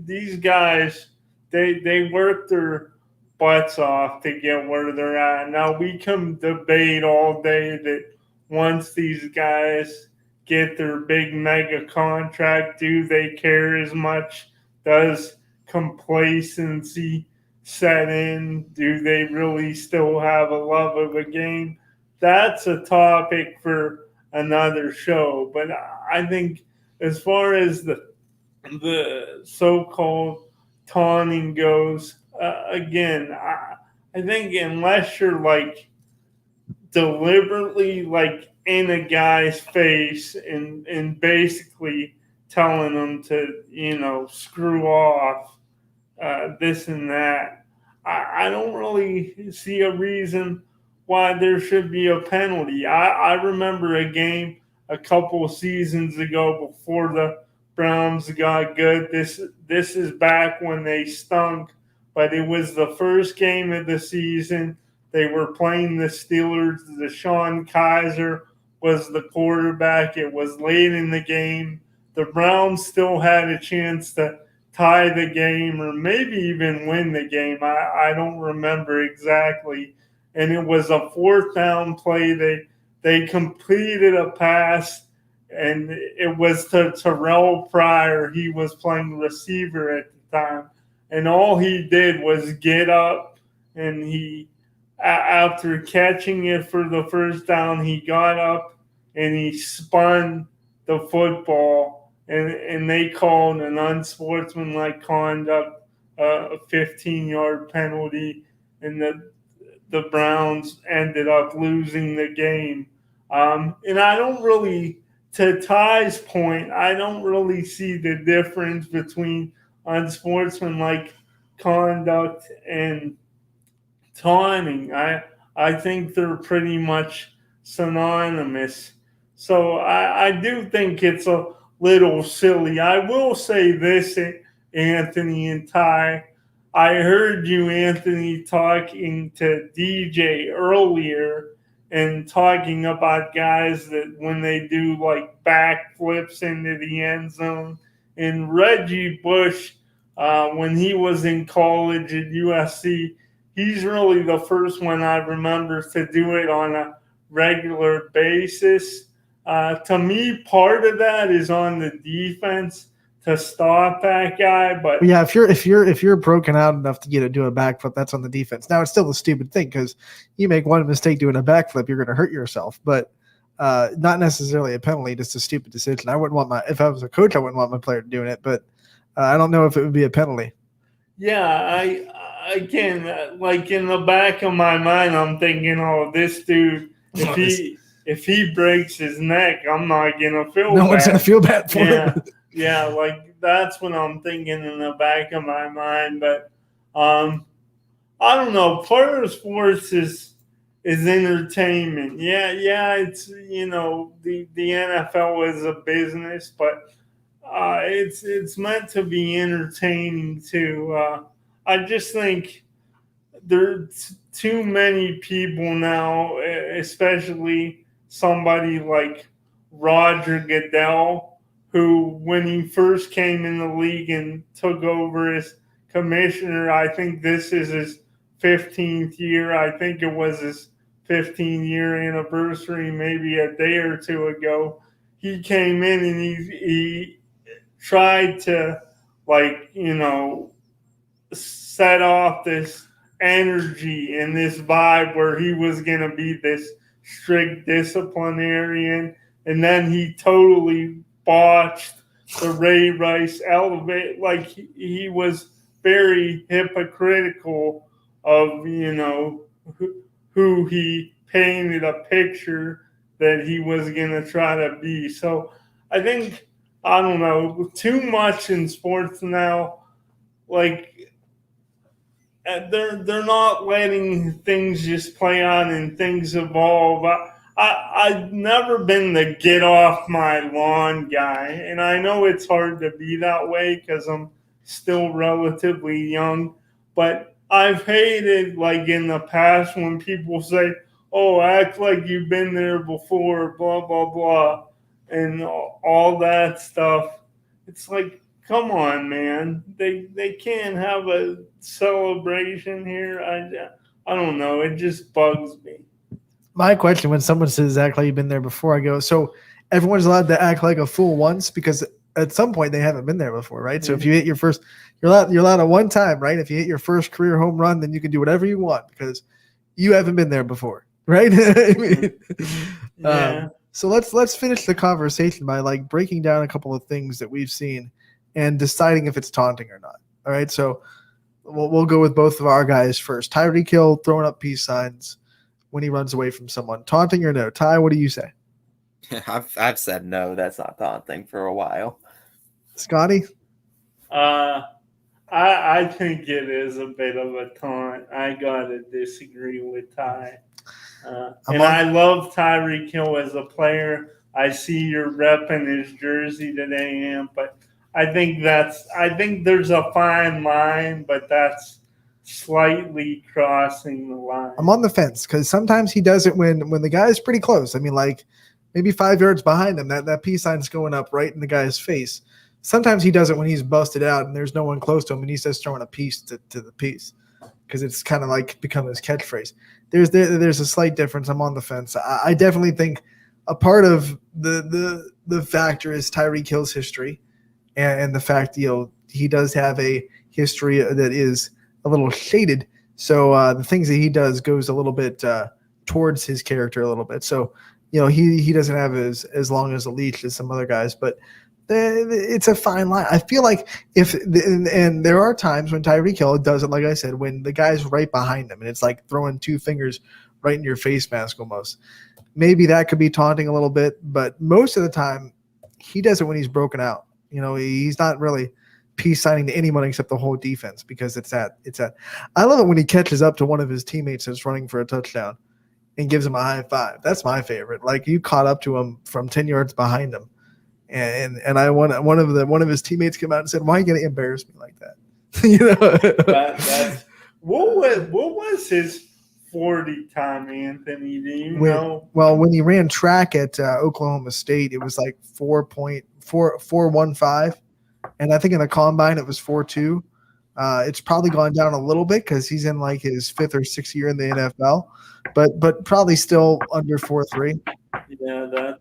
these guys, they work their butts off to get where they're at. Now we can debate all day that once these guys get their big mega contract? Do they care as much? Does complacency set in? Do they really still have a love of a game? That's a topic for another show. But I think as far as the so-called taunting goes, again, I think unless you're like deliberately like in a guy's face and basically telling them to, you know, screw off, this and that, I don't really see a reason why there should be a penalty. I remember a game a couple seasons ago before the Browns got good. This is back when they stunk, but it was the first game of the season. They were playing the Steelers. Deshaun Kaiser was the quarterback. It was late in the game. The Browns still had a chance to tie the game or maybe even win the game. I don't remember exactly. And it was a 4th down play. They completed a pass, and it was to Terrell Pryor. He was playing receiver at the time. And all he did was get up, and he, after catching it for the first down, he got up and he spun the football, and they called an unsportsmanlike conduct, a 15-yard penalty, and the Browns ended up losing the game. And I don't really, to Ty's point, I don't really see the difference between unsportsmanlike conduct and taunting. I think they're pretty much synonymous. So I do think it's a little silly. I will say this, Anthony and Ty. I heard you, Anthony, talking to DJ earlier and talking about guys that when they do like backflips into the end zone. And Reggie Bush, when he was in college at USC, he's really the first one I remember to do it on a regular basis. To me, part of that is on the defense to stop that guy. But yeah, if you're broken out enough to get to do a backflip, that's on the defense. Now it's still a stupid thing because you make one mistake doing a backflip, you're going to hurt yourself. But not necessarily a penalty, just a stupid decision. I wouldn't want if I was a coach, I wouldn't want my player doing it. But I don't know if it would be a penalty. Yeah, again, like in the back of my mind, I'm thinking, oh, this dude, if he breaks his neck, I'm not gonna feel bad. No one's gonna feel bad for him. Yeah, like that's what I'm thinking in the back of my mind. But I don't know. Part of sports is entertainment. Yeah, it's, you know, the NFL is a business, but it's meant to be entertaining too. I just think there's too many people now, especially somebody like Roger Goodell, who, when he first came in the league and took over as commissioner, I think this is his 15th year. I think it was his 15-year anniversary maybe a day or two ago. He came in and he tried to, like, you know, set off this energy and this vibe where he was going to be this strict disciplinarian, and then he totally botched the Ray Rice elevate. Like, he was very hypocritical of, you know, who he painted a picture that he was going to try to be. So I think, I don't know, too much in sports now. Like, they're not letting things just play on and things evolve. I've never been the get off my lawn guy, and I know it's hard to be that way because I'm still relatively young, but I've hated, like, in the past when people say, oh, act like you've been there before, blah, blah, blah, and all that stuff. It's like, come on, man. They can't have a celebration here. I don't know. It just bugs me. My question, when someone says act like you've been there before, I go, so everyone's allowed to act like a fool once because at some point they haven't been there before, right? So if you hit your first, you're allowed at one time, right? If you hit your first career home run, then you can do whatever you want because you haven't been there before, right? So let's finish the conversation by like breaking down a couple of things that we've seen and deciding if it's taunting or not. All right, so we'll go with both of our guys first. Tyreek Hill throwing up peace signs when he runs away from someone, taunting or no? Ty, what do you say? I've said no. That's not taunting for a while. Scotty? I think it is a bit of a taunt. I gotta disagree with Ty. I love Tyreek Hill as a player. I see you're repping his jersey today, but I think there's a fine line, but that's slightly crossing the line. I'm on the fence because sometimes he does it when the guy's pretty close. I mean, like maybe 5 yards behind him, that peace sign's going up right in the guy's face. Sometimes he does it when he's busted out and there's no one close to him and he's just throwing a piece to the piece because it's kind of like become his catchphrase. There's a slight difference. I'm on the fence. I definitely think a part of the factor is Tyreek Hill's history and the fact, he does have a history that is a little shaded. So the things that he does goes a little bit towards his character a little bit. So, he doesn't have as long as a leash as some other guys, but it's a fine line. I feel like and there are times when Tyreek Hill does it, like I said, when the guy's right behind him and it's like throwing 2 fingers right in your face mask almost. Maybe that could be taunting a little bit, but most of the time he does it when he's broken out. He's not really peace signing to anyone except the whole defense because it's that. I love it when he catches up to one of his teammates that's running for a touchdown and gives him a high five. That's my favorite. Like you caught up to him from 10 yards behind him. And I want one of his teammates came out and said, "Why are you going to embarrass me like that?" What was his 40 time, Anthony? Do you know? Well, when he ran track at Oklahoma State, it was like 4.415, and I think in the combine it was 4.2. It's probably gone down a little bit because he's in like his 5th or 6th year in the NFL, but probably still under 4.3. Yeah,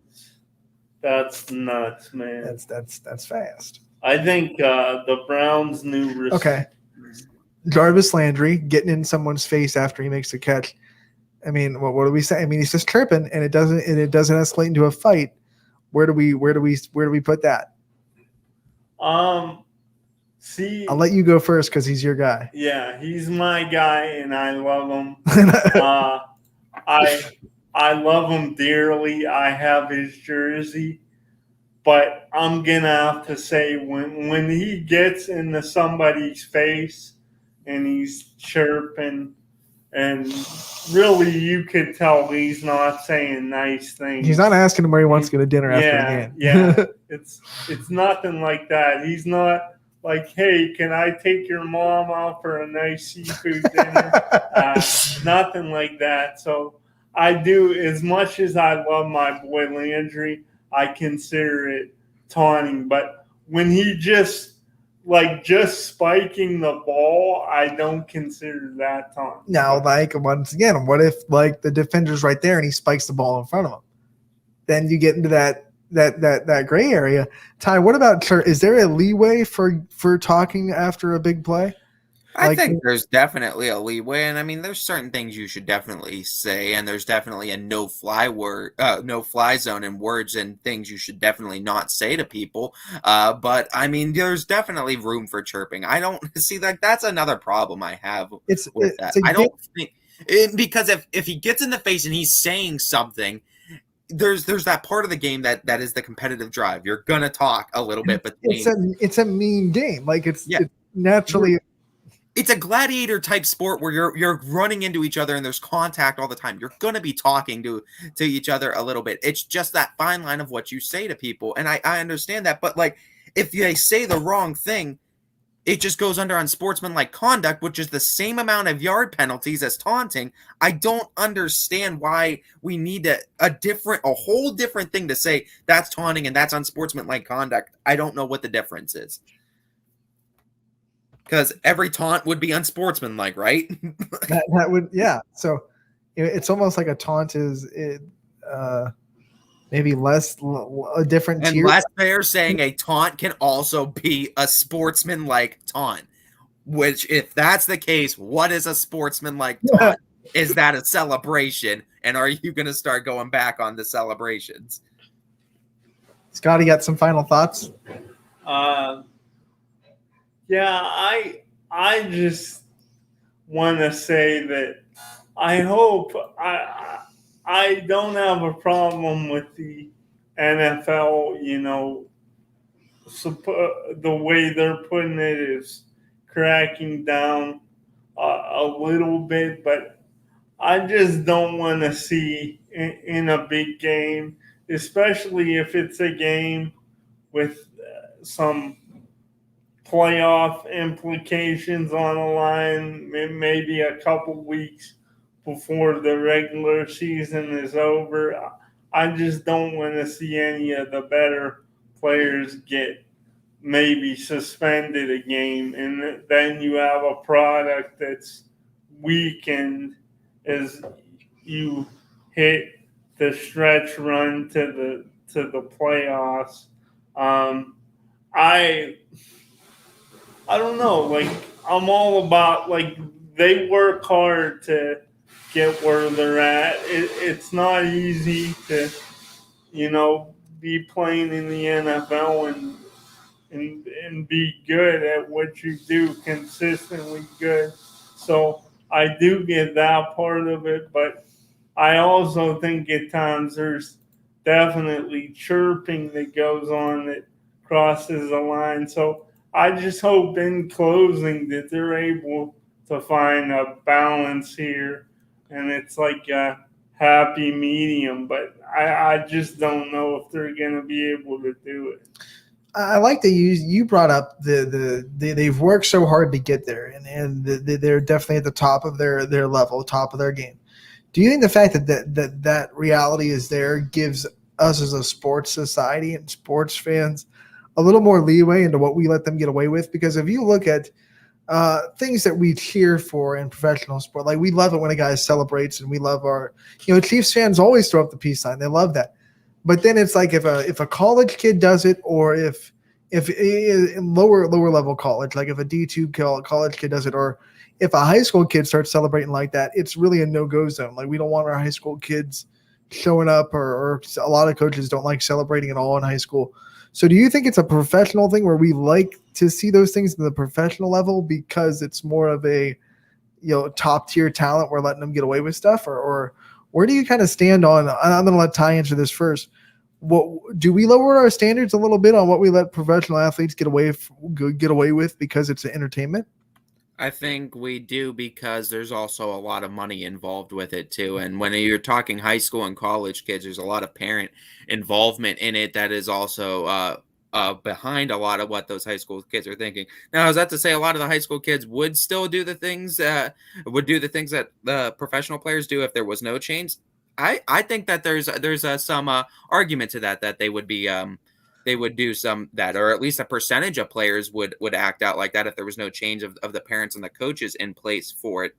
that's nuts, man. That's fast. I think the Browns' new okay. Jarvis Landry getting in someone's face after he makes a catch. I mean, what do we say? I mean, he's just chirping, and it doesn't escalate into a fight. Where do we put that? See, I'll let you go first because he's your guy. Yeah, he's my guy, and I love him. I love him dearly. I have his jersey, but I'm gonna have to say when he gets into somebody's face and he's chirping, and really you could tell he's not saying nice things. He's not asking him where he wants to go to dinner after the game. Yeah, it's nothing like that. He's not like, "Hey, can I take your mom out for a nice seafood dinner?" Nothing like that. So I do, as much as I love my boy Landry, I consider it taunting. But when he just spiking the ball, I don't consider that taunting. Now, once again, what if the defender's right there and he spikes the ball in front of him? Then you get into that gray area. Ty, what about, is there a leeway for talking after a big play? I think there's definitely a leeway, and I mean, there's certain things you should definitely say, and there's definitely a no-fly zone in words and things you should definitely not say to people. But I mean, there's definitely room for chirping. I don't see that's another problem I have with that. I don't think because if he gets in the face and he's saying something, there's that part of the game that is the competitive drive. You're gonna talk a little bit, but it's a mean game. Like it's naturally. It's a gladiator type sport where you're running into each other and there's contact all the time. You're going to be talking to each other a little bit. It's just that fine line of what you say to people. And I understand that. But like, if they say the wrong thing, it just goes under unsportsmanlike conduct, which is the same amount of yard penalties as taunting. I don't understand why we need a whole different thing to say that's taunting and that's unsportsmanlike conduct. I don't know what the difference is. Because every taunt would be unsportsmanlike, right? that would, yeah. So it's almost like a taunt is maybe maybe a different And tier. last they're saying a taunt can also be a sportsman-like taunt. Which, if that's the case, what is a sportsman-like taunt? Is that a celebration? And are you going to start going back on the celebrations? Scotty, got some final thoughts? Yeah, I just want to say that I hope I don't have a problem with the NFL, the way they're putting it is cracking down a little bit, but I just don't want to see in a big game, especially if it's a game with some playoff implications on the line, maybe a couple weeks before the regular season is over. I just don't want to see any of the better players get maybe suspended a game, and then you have a product that's weakened as you hit the stretch run to the playoffs. I don't know. Like, I'm all about, like, they work hard to get where they're at. It's not easy to, be playing in the NFL and be good at what you do, consistently good. So I do get that part of it, but I also think at times there's definitely chirping that goes on that crosses the line. So I just hope in closing that they're able to find a balance here, and it's like a happy medium, but I just don't know if they're going to be able to do it. I like that you brought up they've worked so hard to get there, and they're definitely at the top of their level, top of their game. Do you think the fact that reality is there gives us as a sports society and sports fans a little more leeway into what we let them get away with? Because if you look at things that we cheer for in professional sport, like we love it when a guy celebrates, and we love our, Chiefs fans always throw up the peace sign. They love that. But then it's like if a college kid does it, or if in lower level college, like if a D2 college kid does it, or if a high school kid starts celebrating like that, it's really a no-go zone. Like, we don't want our high school kids showing up, or a lot of coaches don't like celebrating at all in high school. So do you think it's a professional thing where we like to see those things at the professional level because it's more of a, top tier talent, we're letting them get away with stuff, or where do you kind of stand on? I'm going to let Ty answer this first. What do we lower our standards a little bit on what we let professional athletes get away with because it's an entertainment? I think we do, because there's also a lot of money involved with it too. And when you're talking high school and college kids, there's a lot of parent involvement in it that is also behind a lot of what those high school kids are thinking. Now, is that to say a lot of the high school kids would still do the things that the professional players do if there was no change? I think that there's some argument to that they would be they would do some that, or at least a percentage of players would act out like that if there was no change of the parents and the coaches in place for it.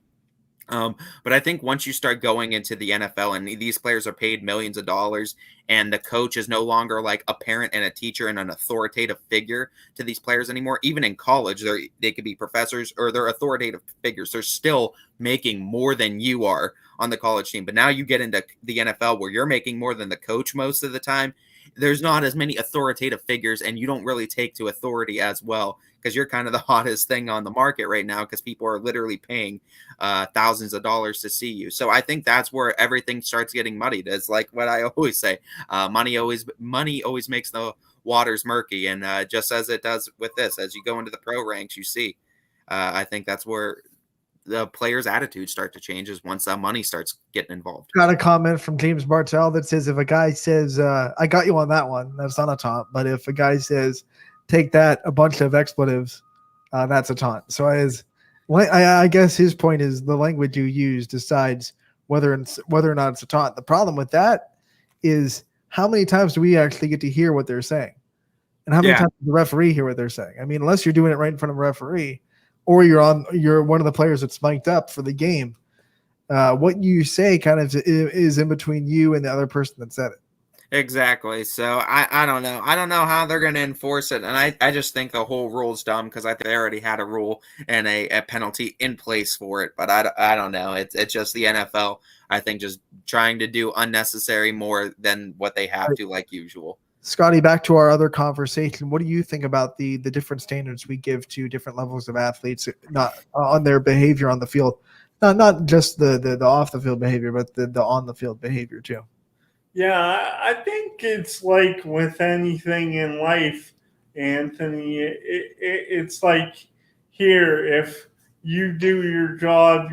But I think once you start going into the NFL and these players are paid millions of dollars, and the coach is no longer like a parent and a teacher and an authoritative figure to these players anymore, even in college, they could be professors or they're authoritative figures. They're still making more than you are on the college team. But now you get into the NFL where you're making more than the coach most of the time. There's not as many authoritative figures, and you don't really take to authority as well, because you're kind of the hottest thing on the market right now, because people are literally paying thousands of dollars to see you. So I think that's where everything starts getting muddied. It's like what I always say, money always makes the waters murky. And just as it does with this, as you go into the pro ranks, you see, I think that's where the players' attitudes start to change, is once that money starts getting involved. Got a comment from James Bartell that says, if a guy says, I got you on that one, that's not a taunt. But if a guy says, take that, a bunch of expletives, that's a taunt. So I guess his point is the language you use decides whether or not it's a taunt. The problem with that is, how many times do we actually get to hear what they're saying? And how many times does the referee hear what they're saying? I mean, unless you're doing it right in front of a referee, or you're one of the players that's mic'd up for the game, what you say kind of is in between you and the other person that said it. Exactly. So I don't know. I don't know how they're going to enforce it. And I just think the whole rule's dumb because I think they already had a rule and a penalty in place for it. But I don't know. It's just the NFL, I think, just trying to do unnecessary more than what they have to, like usual. Scotty, back to our other conversation. What do you think about the different standards we give to different levels of athletes, not on their behavior on the field, not just the off the field behavior, but the on the field behavior too? Yeah, I think it's like with anything in life, Anthony. It's like here, if you do your job,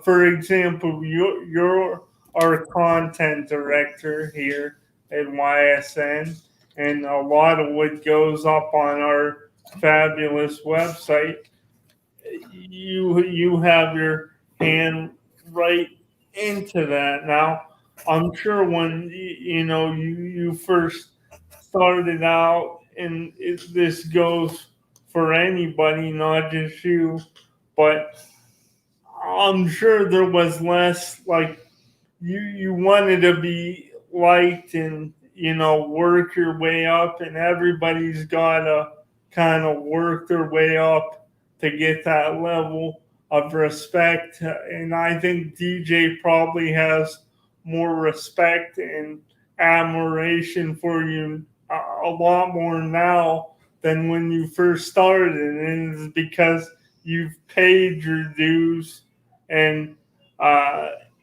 for example, you're our content director here at YSN, and a lot of what goes up on our fabulous website, you have your hand right into that. Now, I'm sure when you first started out, and this goes for anybody, not just you, but I'm sure there was less like you wanted to be liked and work your way up, and everybody's got to kind of work their way up to get that level of respect. And I think DJ probably has more respect and admiration for you a lot more now than when you first started, and it's because you've paid your dues, and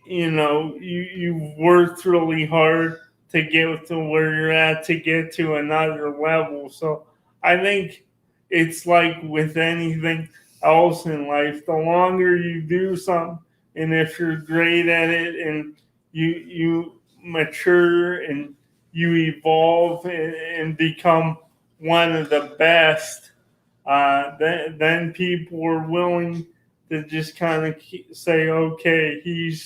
you've worked really hard to get to where you're at, to get to another level. So I think it's like with anything else in life, the longer you do something, and if you're great at it, and you mature and you evolve and become one of the best, then people are willing to just kind of say, okay, he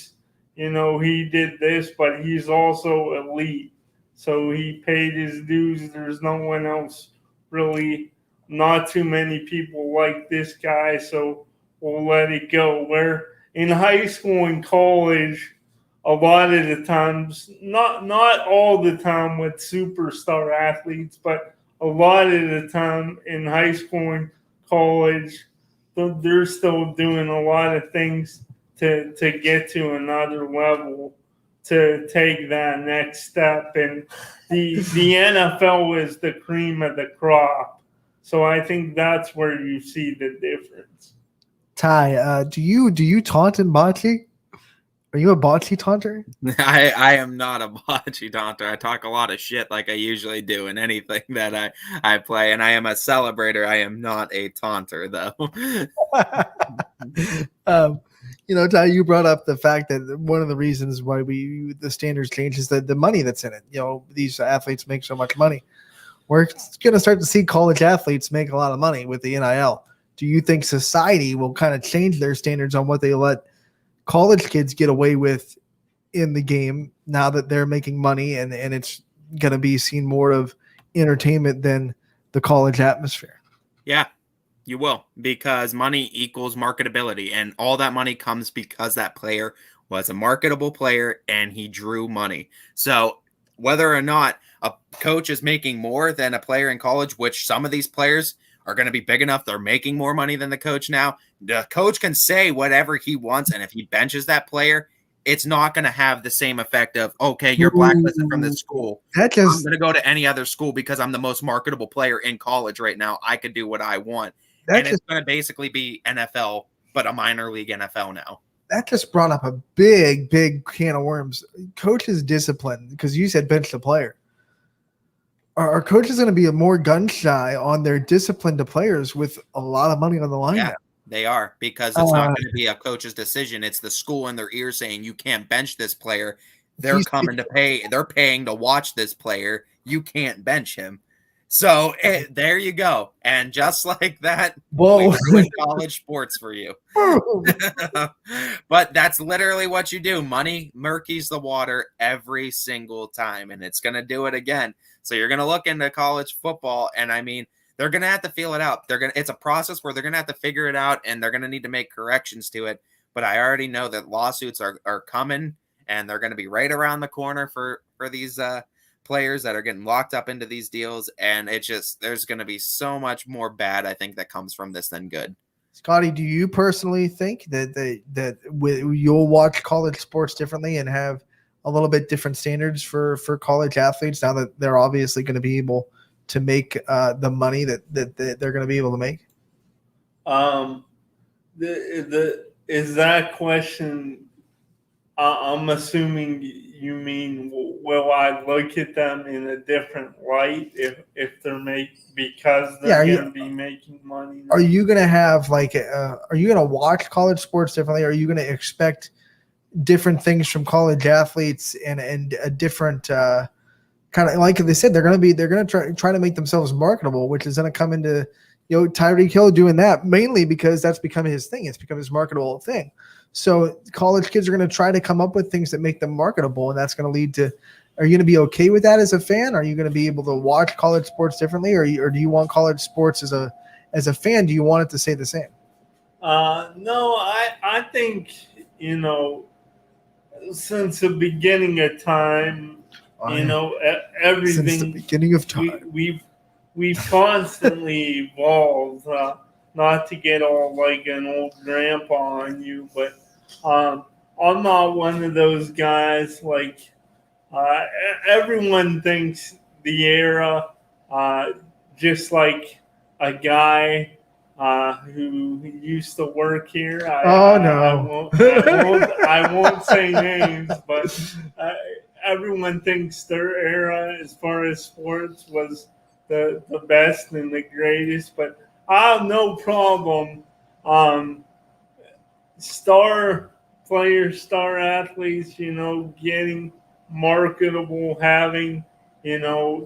did this, but he's also elite. So he paid his dues. There's no one else really, not too many people like this guy. So we'll let it go. Where in high school and college, a lot of the times, not all the time with superstar athletes, but a lot of the time in high school and college, they're still doing a lot of things to get to another level, to take that next step. And the NFL is the cream of the crop. So I think that's where you see the difference. Ty, do you taunt in bocce? Are you a bocce taunter? I am not a bocce taunter. I talk a lot of shit like I usually do in anything that I play, and I am a celebrator. I am not a taunter, though. Ty, you brought up the fact that one of the reasons why the standards change is the money that's in it. These athletes make so much money. We're going to start to see college athletes make a lot of money with the NIL. Do you think society will kind of change their standards on what they let college kids get away with in the game now that they're making money, and it's going to be seen more of entertainment than the college atmosphere? Yeah, you will, because money equals marketability, and all that money comes because that player was a marketable player and he drew money. So whether or not a coach is making more than a player in college, which some of these players are going to be big enough, they're making more money than the coach now. The coach can say whatever he wants, and if he benches that player, it's not going to have the same effect of, okay, you're blacklisted from this school. I'm going to go to any other school because I'm the most marketable player in college right now. I could do what I want. And it's going to basically be NFL, but a minor league NFL now. That just brought up a big can of worms. Coaches' discipline, because you said bench the player. Are coaches going to be more gun shy on their discipline to players with a lot of money on the line? Yeah, they are, because it's not going to be a coach's decision. It's the school in their ear saying you can't bench this player. They're coming to pay. They're paying to watch this player. You can't bench him. So there you go. And just like that, we ruined college sports for you. But that's literally what you do. Money murkies the water every single time, and it's going to do it again. So you're going to look into college football, and I mean, they're going to have to feel it out. It's a process where they're going to have to figure it out, and they're going to need to make corrections to it. But I already know that lawsuits are coming, and they're going to be right around the corner for these players that are getting locked up into these deals, and there's going to be so much more bad, I think, that comes from this than good. Scotty, do you personally think that you'll watch college sports differently and have a little bit different standards for college athletes now that they're obviously going to be able to make the money that they're going to be able to make? Is that question? I'm assuming you mean, will I look at them in a different light if they're because they're going to be making money? Are you going to have are you going to watch college sports differently? Are you going to expect different things from college athletes and a different kind of, like they said, they're going to try to make themselves marketable, which is going to come into, Tyreek Hill doing that mainly because that's become his thing. It's become his marketable thing. So college kids are going to try to come up with things that make them marketable, and that's going to lead to. Are you going to be okay with that as a fan? Are you going to be able to watch college sports differently, or do you want college sports as a fan? Do you want it to stay the same? No, I think since the beginning of time, everything Since the beginning of time, we've constantly evolved. Not to get all like an old grandpa on you, but I'm not one of those guys. Everyone thinks the era, just like a guy who used to work here. I won't say names, but everyone thinks their era, as far as sports, was the best and the greatest. But I have no problem. Star players, star athletes, getting marketable, having,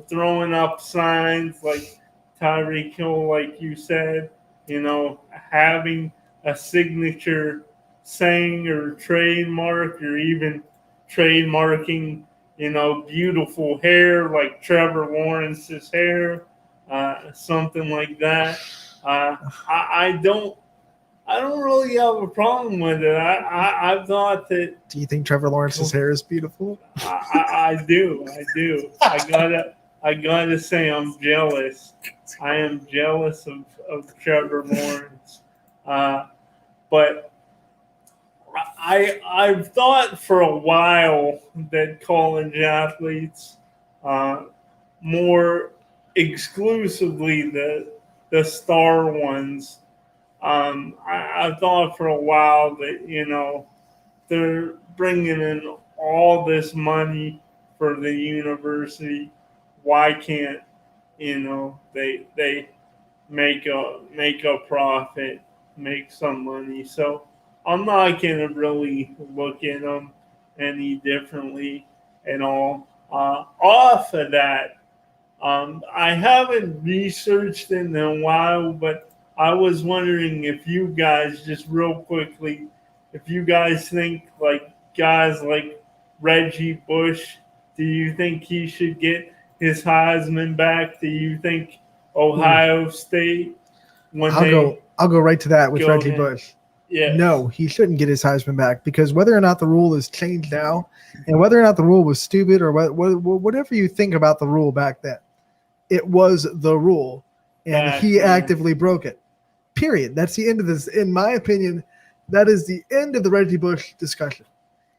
throwing up signs like Tyreek Hill, like you said, having a signature saying or trademark, or even trademarking, beautiful hair like Trevor Lawrence's hair, something like that. I don't really have a problem with it. I thought that. Do you think Trevor Lawrence's hair is beautiful? I do. I gotta say I'm jealous. I am jealous of Trevor Lawrence. But I've thought for a while that college athletes, more exclusively the star ones, I thought for a while that, they're bringing in all this money for the university. Why can't, they make a profit, make some money? So I'm not going to really look at them any differently at all. Off of that, I haven't researched in a while, but I was wondering if you guys, just real quickly, if you guys think like guys like Reggie Bush, do you think he should get his Heisman back? Do you think Ohio State, I'll go right to that with Reggie Bush. Yeah. No, he shouldn't get his Heisman back, because whether or not the rule is changed now, and whether or not the rule was stupid, or whatever you think about the rule back then, it was the rule, and he actively broke it. Period. That's the end of this. In my opinion, that is the end of the Reggie Bush discussion.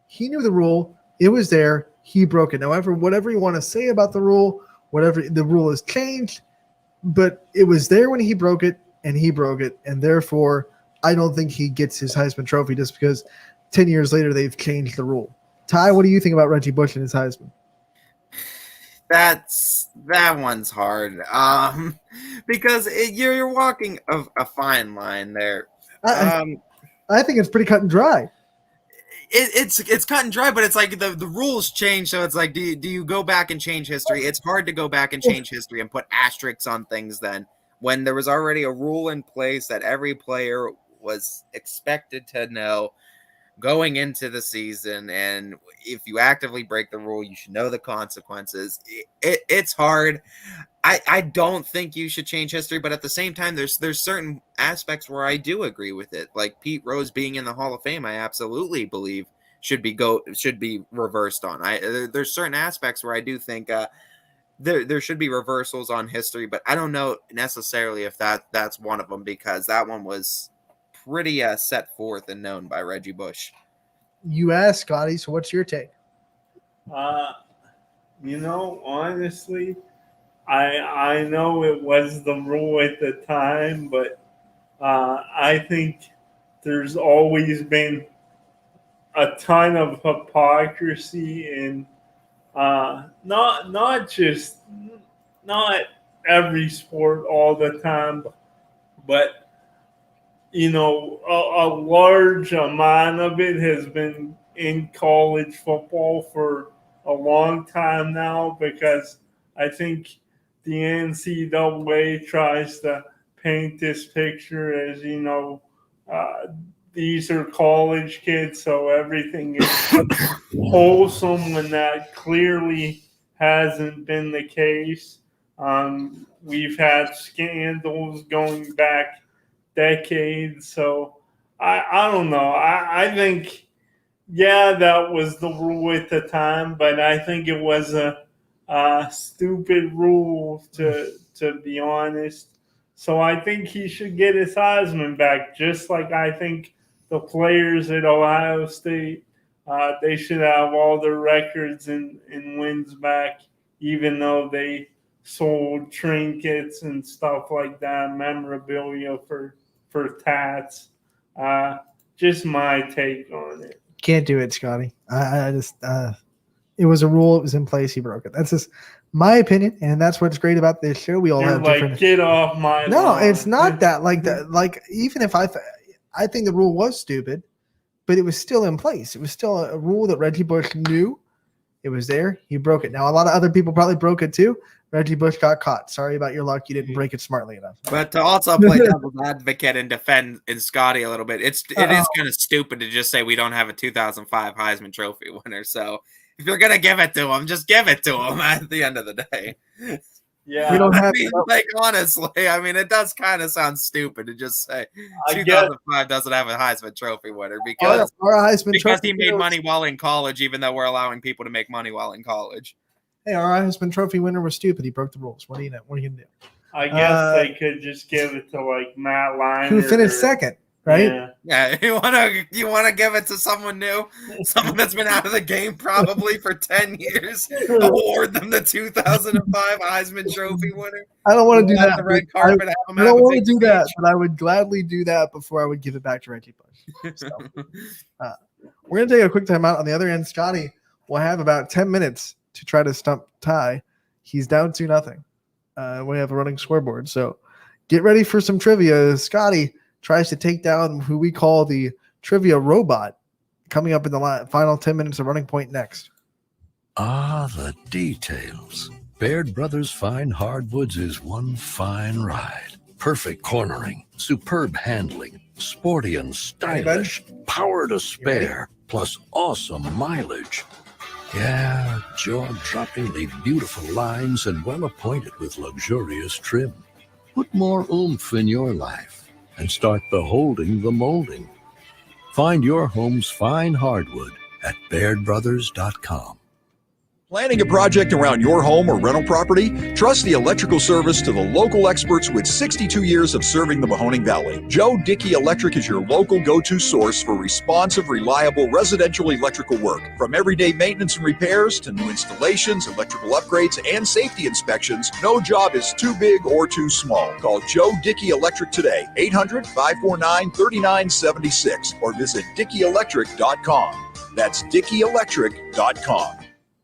He knew the rule. It was there. He broke it. However, whatever you want to say about the rule, whatever, the rule has changed, but it was there when he broke it, and he broke it, and therefore I don't think he gets his Heisman Trophy just because 10 years later they've changed the rule. Ty, what do you think about Reggie Bush and his Heisman? That one's hard, because you're walking a fine line there. I think it's pretty cut and dry. It's cut and dry, but it's like the rules change, so it's like, do you go back and change history? It's hard to go back and change history and put asterisks on things then, when there was already a rule in place that every player was expected to know going into the season, and if you actively break the rule, you should know the consequences. It's hard. I don't think you should change history, but at the same time, there's certain aspects where I do agree with it. Like Pete Rose being in the Hall of Fame, I absolutely believe should be reversed on. There's certain aspects where I do think there should be reversals on history, but I don't know necessarily if that's one of them, because that one was pretty set forth and known by Reggie Bush. You asked, Scotty, so what's your take? Honestly, I know it was the rule at the time, but I think there's always been a ton of hypocrisy in not every sport all the time, but a large amount of it has been in college football for a long time now, because I think the NCAA tries to paint this picture as, these are college kids, so everything is wholesome, when that clearly hasn't been the case. We've had scandals going back decades, so I don't know. I think, that was the rule at the time, but I think it was a stupid rule, to be honest. So I think he should get his Heisman back, just like I think the players at Ohio State, they should have all their records and wins back, even though they sold trinkets and stuff like that, memorabilia for tats. Just my take on it. Can't do it, Scotty. I just it was a rule. It was in place. He broke it. That's just my opinion, and that's what's great about this show. We all have different. Get off my lawn. It's not that like that. Like, even if I think the rule was stupid, but it was still in place. It was still a rule that Reggie Bush knew. It was there. He broke it. Now, a lot of other people probably broke it too. Reggie Bush got caught. Sorry about your luck. You didn't break it smartly enough. But to also play devil's advocate and defend Scotty a little bit, it is kind of stupid to just say we don't have a 2005 Heisman Trophy winner. So if you're gonna give it to him, just give it to him at the end of the day. Yeah, we don't have. Honestly, it does kind of sound stupid to just say 2005 doesn't have a Heisman Trophy winner because he made money while in college, even though we're allowing people to make money while in college. Hey, our Heisman Trophy winner was stupid. He broke the rules. What are you gonna do? I guess they could just give it to like Matt Lyon, who finished second, right? Yeah. You wanna give it to someone new, someone that's been out of the game probably for 10 years. Award them the 2005 Heisman Trophy winner. I don't want to do that. The red carpet. I don't want to do that, but I would gladly do that before I would give it back to Reggie Bush. So, we're gonna take a quick time out. On the other end, Scotty will have about 10 minutes to try to stump Ty. He's down 2-0. We have a running scoreboard, so get ready for some trivia. Scotty tries to take down who we call the trivia robot, coming up in the final 10 minutes of Running Point next. The details. Baird Brothers Fine Hardwoods is one fine ride. Perfect cornering, superb handling, sporty and stylish, power to spare, plus awesome mileage. Yeah, jaw-droppingly beautiful lines and well-appointed with luxurious trim. Put more oomph in your life and start beholding the molding. Find your home's fine hardwood at BairdBrothers.com. Planning a project around your home or rental property? Trust the electrical service to the local experts with 62 years of serving the Mahoning Valley. Joe Dickey Electric is your local go-to source for responsive, reliable residential electrical work. From everyday maintenance and repairs to new installations, electrical upgrades, and safety inspections, no job is too big or too small. Call Joe Dickey Electric today, 800-549-3976, or visit DickeyElectric.com. That's DickeyElectric.com.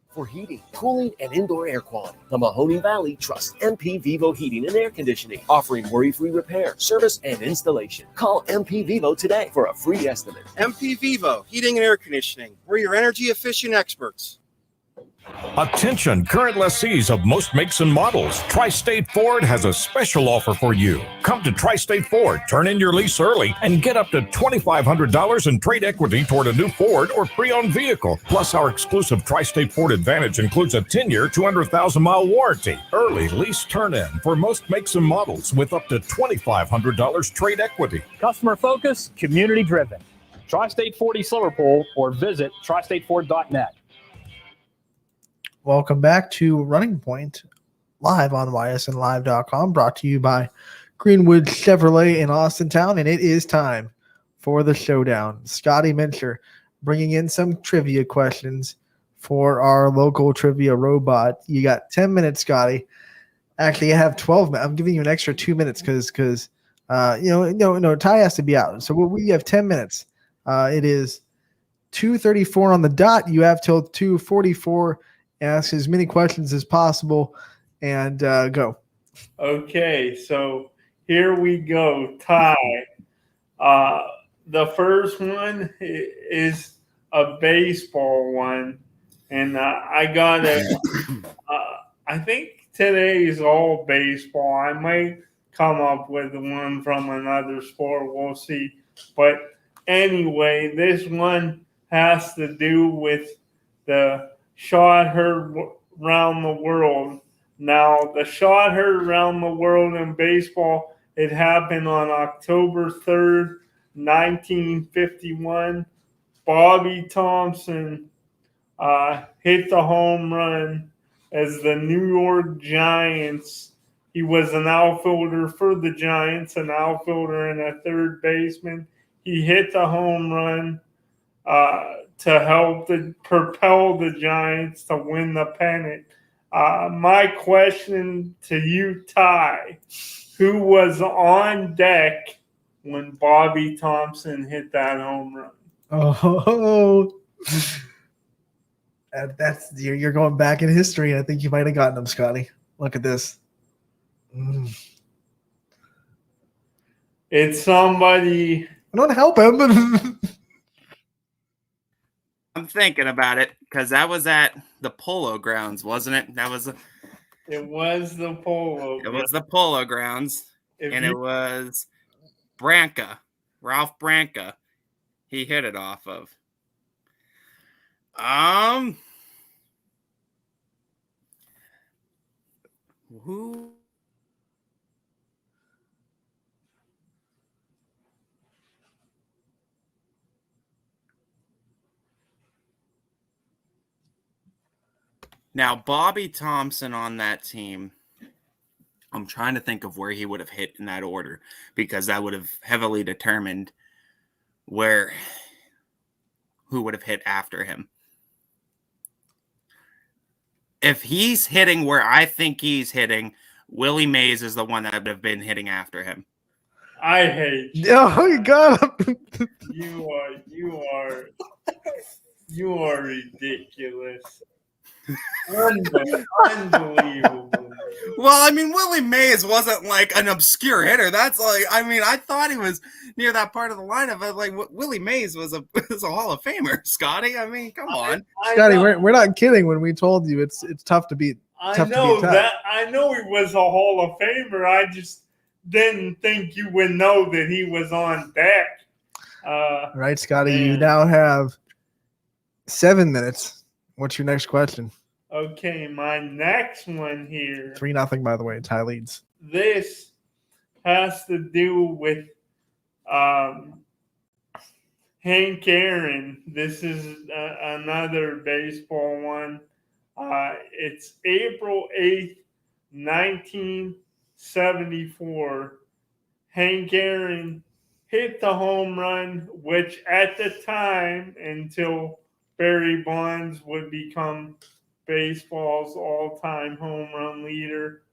For heating, cooling, and indoor air quality, the Mahoning Valley trusts MP Vivo Heating and Air Conditioning, offering worry-free repair, service, and installation. Call MP Vivo today for a free estimate. MP Vivo Heating and Air Conditioning. We're your energy-efficient experts. Attention, current lessees of most makes and models. Tri-State Ford has a special offer for you. Come to Tri-State Ford, turn in your lease early, and get up to $2,500 in trade equity toward a new Ford or pre-owned vehicle. Plus, our exclusive Tri-State Ford Advantage includes a 10-year, 200,000-mile warranty. Early lease turn-in for most makes and models with up to $2,500 trade equity. Customer focus, community driven. Tri-State Ford East Liverpool or visit tristateford.net. Welcome back to Running Point live on ysnlive.com, brought to you by Greenwood Chevrolet in Austintown, and it is time for the showdown. Scotty Mincher bringing in some trivia questions for our local trivia robot. You got 10 minutes, Scotty. Actually, I have 12 minutes. I'm giving you an extra 2 minutes because Ty has to be out. So we have 10 minutes. It is 2:34 on the dot. You have till 2:44. Ask as many questions as possible and go. Okay, so here we go. Ty. The first one is a baseball one, and I got it. I think today is all baseball. I might come up with one from another sport. We'll see. But anyway, this one has to do with the shot heard around the world. Now, the shot heard around the world in baseball, it happened on October 3rd, 1951. Bobby Thompson hit the home run as the New York Giants. He was an outfielder for the Giants, an outfielder and a third baseman. He hit the home run to help propel the Giants to win the pennant. My question to you, Ty, who was on deck when Bobby Thompson hit that home run? Oh, you're going back in history. I think you might have gotten them, Scotty. Look at this. It's somebody. Don't help him. I'm thinking about it because that was at the Polo Grounds, wasn't it? It was the Polo. It was the Polo Grounds, it was Branca, Ralph Branca. He hit it off of. Who? Now, Bobby Thompson on that team, I'm trying to think of where he would have hit in that order because that would have heavily determined who would have hit after him. If he's hitting where I think he's hitting, Willie Mays is the one that would have been hitting after him. I hate you. Oh, you got him. You are ridiculous. Unbelievable. Well, I mean, Willie Mays wasn't like an obscure hitter. That's like, I mean, I thought he was near that part of the lineup, but like Willie Mays was a Hall of Famer, Scotty. I mean, come on, Scotty. We're not kidding when we told you it's tough to beat. I know he was a Hall of Famer. I just didn't think you would know that he was on deck. Right, Scotty. You now have 7 minutes. What's your next question? Okay, my next one here. 3-0, by the way. Ty leads. This has to do with Hank Aaron. This is another baseball one. It's April 8th, 1974. Hank Aaron hit the home run, which at the time, until Barry Bonds would become baseball's all-time home run leader.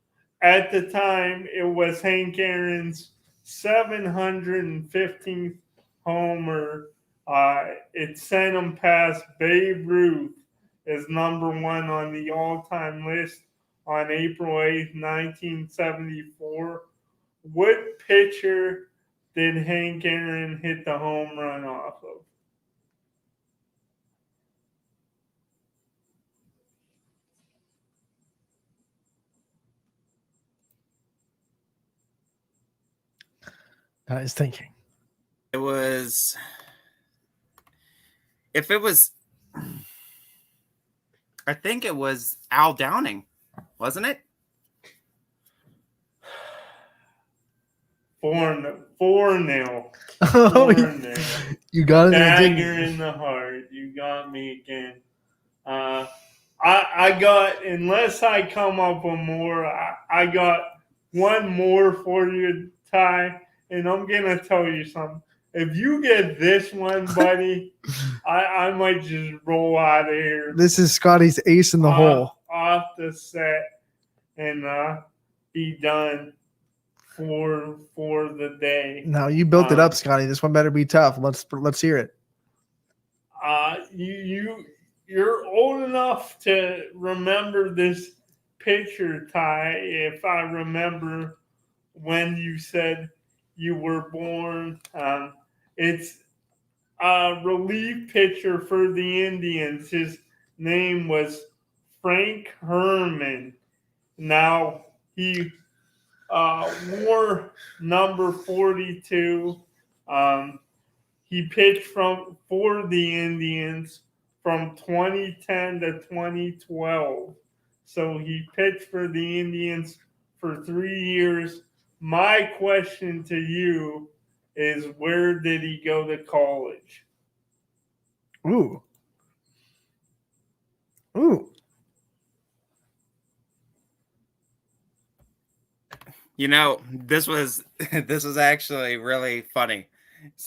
At the time, it was Hank Aaron's 715th homer. It sent him past Babe Ruth as number one on the all-time list on April 8th, 1974. What pitcher did Hank Aaron hit the home run off of? I was thinking. I think it was Al Downing, wasn't it? 4-0. You got it. Dagger in the heart. You got me again. I got, unless I come up with more, I got one more for you, Ty, and I'm going to tell you something. If you get this one, buddy, I might just roll out of here. This is Scotty's ace in the hole. Off the set and be done for the day. Now you built it up, Scotty. This one better be tough. Let's hear it. You're old enough to remember this picture, Ty, if I remember when you said you were born. It's a relief pitcher for the Indians. His name was Frank Herman. Now, he wore number 42. He pitched for the Indians from 2010 to 2012. So he pitched for the Indians for 3 years. My question to you is, where did he go to college? Ooh. You know, this was actually really funny.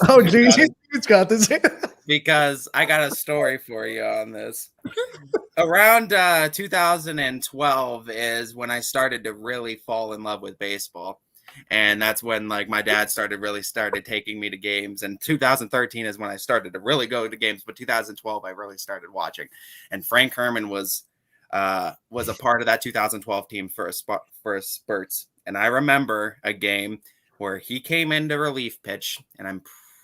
Oh, geez, it's got this. Because I got a story for you on this. Around 2012 is when I started to really fall in love with baseball. And that's when like my dad started taking me to games. And 2013 is when I started to really go to games. But 2012, I really started watching. And Frank Herman was a part of that 2012 team for spurts. And I remember a game where he came into relief pitch, and I'm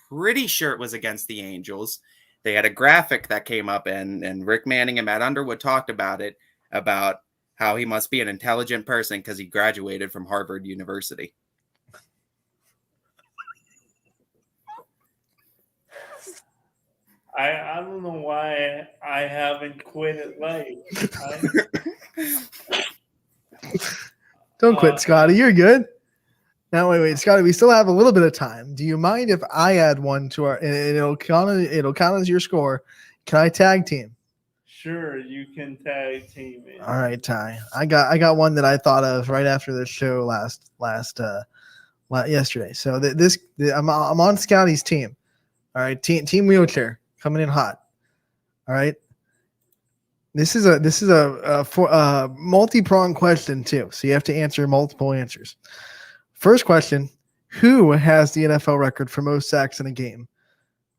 pretty sure it was against the Angels. They had a graphic that came up, and Rick Manning and Matt Underwood talked about it, about how he must be an intelligent person because he graduated from Harvard University. I don't know why I haven't quit it late. Don't quit, Scotty. You're good. Now, wait, Scotty. We still have a little bit of time. Do you mind if I add one to our? And it'll count as your score. Can I tag team? Sure, you can tag team it. All right, Ty. I got one that I thought of right after the show yesterday. So I'm on Scotty's team. All right, team wheelchair coming in hot. All right. This is a multi-pronged question too, so you have to answer multiple answers. First question: who has the NFL record for most sacks in a game?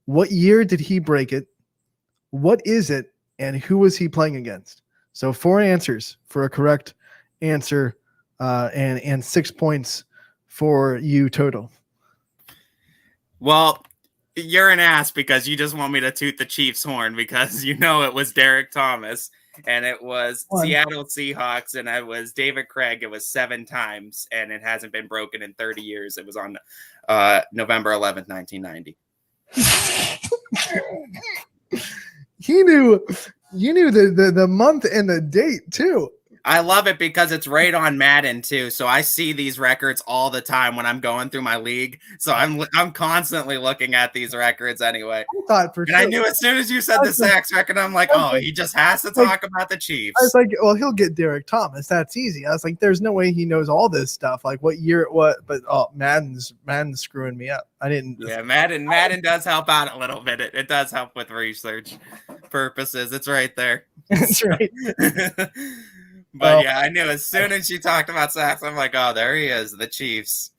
What year did he break it? What is it? And who was he playing against? So 4 answers for a correct answer, and 6 points for you total. Well, you're an ass because you just want me to toot the Chiefs' horn because you know it was Derek Thomas and it was Seattle Seahawks and it was David Craig. It was 7 times and it hasn't been broken in 30 years. It was on November 11th, 1990. You knew the month and the date too. I love it because it's right on Madden too. So I see these records all the time when I'm going through my league. So I'm constantly looking at these records anyway. I knew as soon as you said the sacks record, I'm like, oh, he just has to talk about the Chiefs. I was like, well, he'll get Derek Thomas. That's easy. I was like, there's no way he knows all this stuff. Like what year, what? But Madden's screwing me up. I didn't. Yeah, Madden does help out a little bit. It does help with research purposes. It's right there. That's right. But yeah, I knew as soon as she talked about sacks, I'm like, oh, there he is, the Chiefs.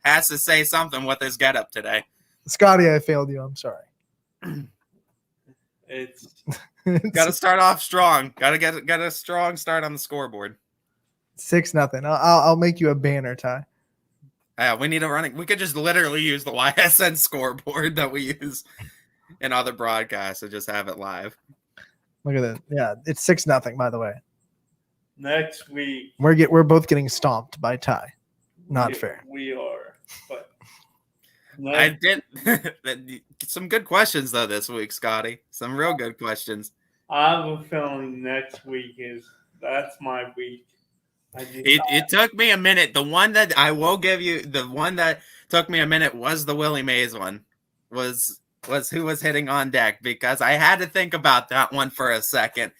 Has to say something with his getup today. Scotty, I failed you. I'm sorry. It's got to start off strong. Got to get a strong start on the scoreboard. 6-0. I'll make you a banner, Ty. Yeah, we need a running. We could just literally use the YSN scoreboard that we use in other broadcasts and just have it live. Look at that. Yeah, it's 6-0, by the way. Next week, we're both getting stomped by Ty. Not fair. We are, but I did some good questions though this week, Scotty. Some real good questions. I have a feeling next week that's my week. It took me a minute. The one that I will give you, the one that took me a minute was the Willie Mays one. Was who was hitting on deck because I had to think about that one for a second.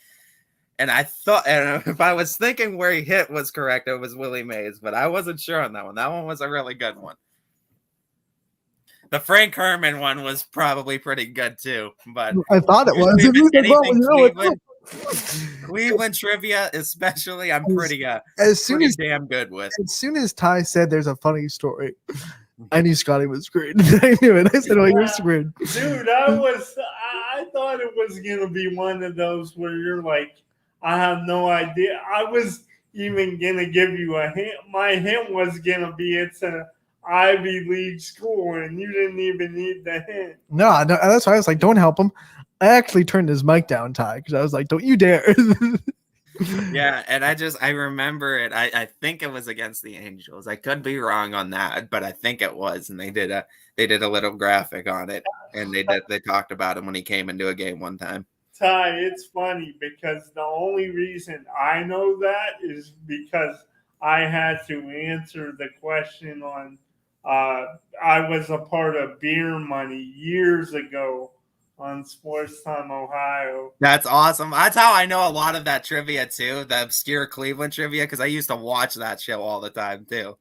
And I thought, and if I was thinking where he hit was correct, it was Willie Mays, but I wasn't sure on that one. That one was a really good one. The Frank Herman one was probably pretty good too, but I thought it was. Cleveland trivia, especially, I'm pretty damn good with. As soon as Ty said there's a funny story, I knew Scotty was screwed. I knew it. I said, "Oh, you're screwed." Dude, I thought it was gonna be one of those where you're like, I have no idea. I was even gonna give you a hint. My hint was gonna be it's an Ivy League school, and you didn't even need the hint. No, that's why I was like, "Don't help him." I actually turned his mic down, Ty, because I was like, "Don't you dare!" Yeah, and I remember it. I think it was against the Angels. I could be wrong on that, but I think it was. And they did a little graphic on it, and they talked about him when he came into a game one time. Ty, it's funny because the only reason I know that is because I had to answer the question on. I was a part of Beer Money years ago on Sports Time Ohio. That's awesome. That's how I know a lot of that trivia too, the obscure Cleveland trivia, because I used to watch that show all the time too.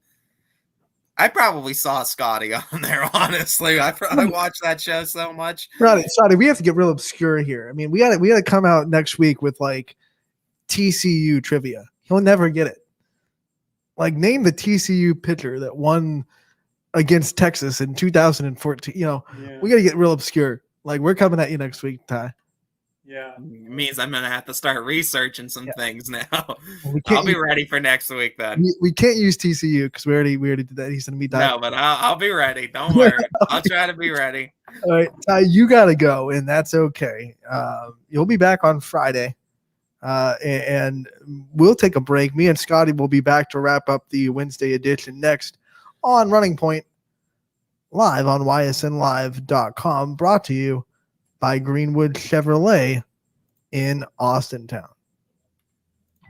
I probably saw Scotty on there, honestly. I watched that show so much. Scotty, we have to get real obscure here. I mean, we got to come out next week with like TCU trivia. He'll never get it. Like, name the TCU pitcher that won against Texas in 2014. We got to get real obscure. Like, we're coming at you next week, Ty. Yeah. It means I'm going to have to start researching some things now. I'll be ready for next week then. We can't use TCU because we already did that. He's going to be No, but I'll be ready. Don't worry. I'll try to be ready. All right, Ty, you got to go, and that's okay. You'll be back on Friday, and we'll take a break. Me and Scotty will be back to wrap up the Wednesday edition next on Running Point, live on ysnlive.com, brought to you by Greenwood Chevrolet in Austintown.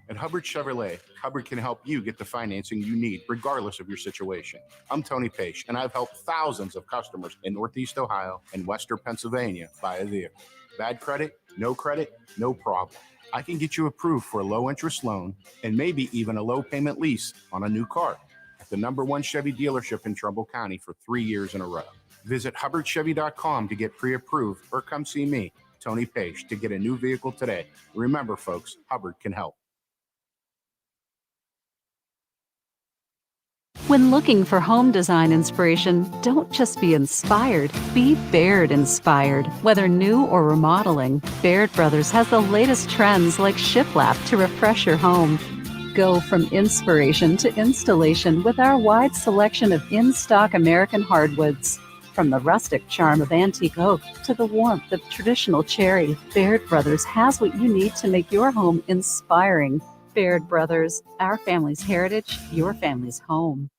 At Hubbard Chevrolet, Hubbard can help you get the financing you need, regardless of your situation. I'm Tony Page, and I've helped thousands of customers in Northeast Ohio and Western Pennsylvania buy a vehicle. Bad credit, no problem. I can get you approved for a low-interest loan and maybe even a low-payment lease on a new car at the #1 Chevy dealership in Trumbull County for 3 years in a row. Visit HubbardChevy.com to get pre-approved or come see me, Tony Page, to get a new vehicle today. Remember, folks, Hubbard can help. When looking for home design inspiration, don't just be inspired, be Baird inspired. Whether new or remodeling, Baird Brothers has the latest trends like shiplap to refresh your home. Go from inspiration to installation with our wide selection of in-stock American hardwoods. From the rustic charm of antique oak to the warmth of traditional cherry, Baird Brothers has what you need to make your home inspiring. Baird Brothers, our family's heritage, your family's home.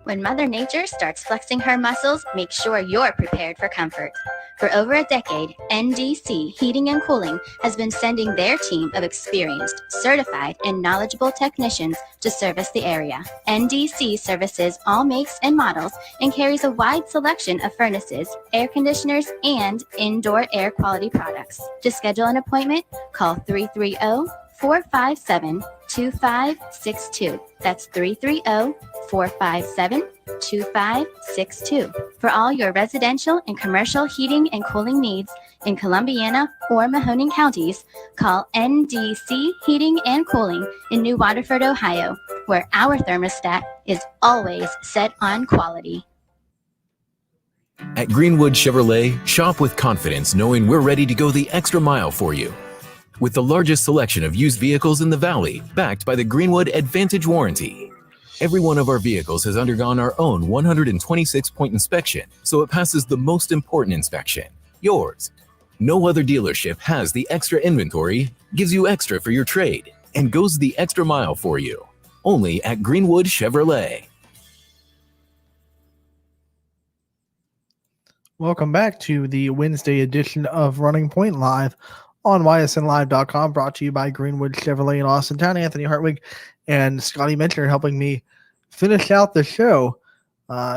When Mother Nature starts flexing her muscles, make sure you're prepared for comfort. For over a decade, NDC Heating and Cooling has been sending their team of experienced, certified, and knowledgeable technicians to service the area. NDC services all makes and models and carries a wide selection of furnaces, air conditioners, and indoor air quality products. To schedule an appointment, call 330-457-2562. That's 330-457-2562. For all your residential and commercial heating and cooling needs in Columbiana or Mahoning counties, call NDC Heating and Cooling in New Waterford, Ohio, where our thermostat is always set on quality. At Greenwood Chevrolet, shop with confidence knowing we're ready to go the extra mile for you. With the largest selection of used vehicles in the Valley, backed by the Greenwood Advantage Warranty. Every one of our vehicles has undergone our own 126-point inspection, so it passes the most important inspection, yours. No other dealership has the extra inventory, gives you extra for your trade, and goes the extra mile for you. Only at Greenwood Chevrolet. Welcome back to the Wednesday edition of Running Point Live on ysnlive.com, brought to you by Greenwood Chevrolet in Austintown. Anthony Hartwig and Scotty Mentor helping me finish out the show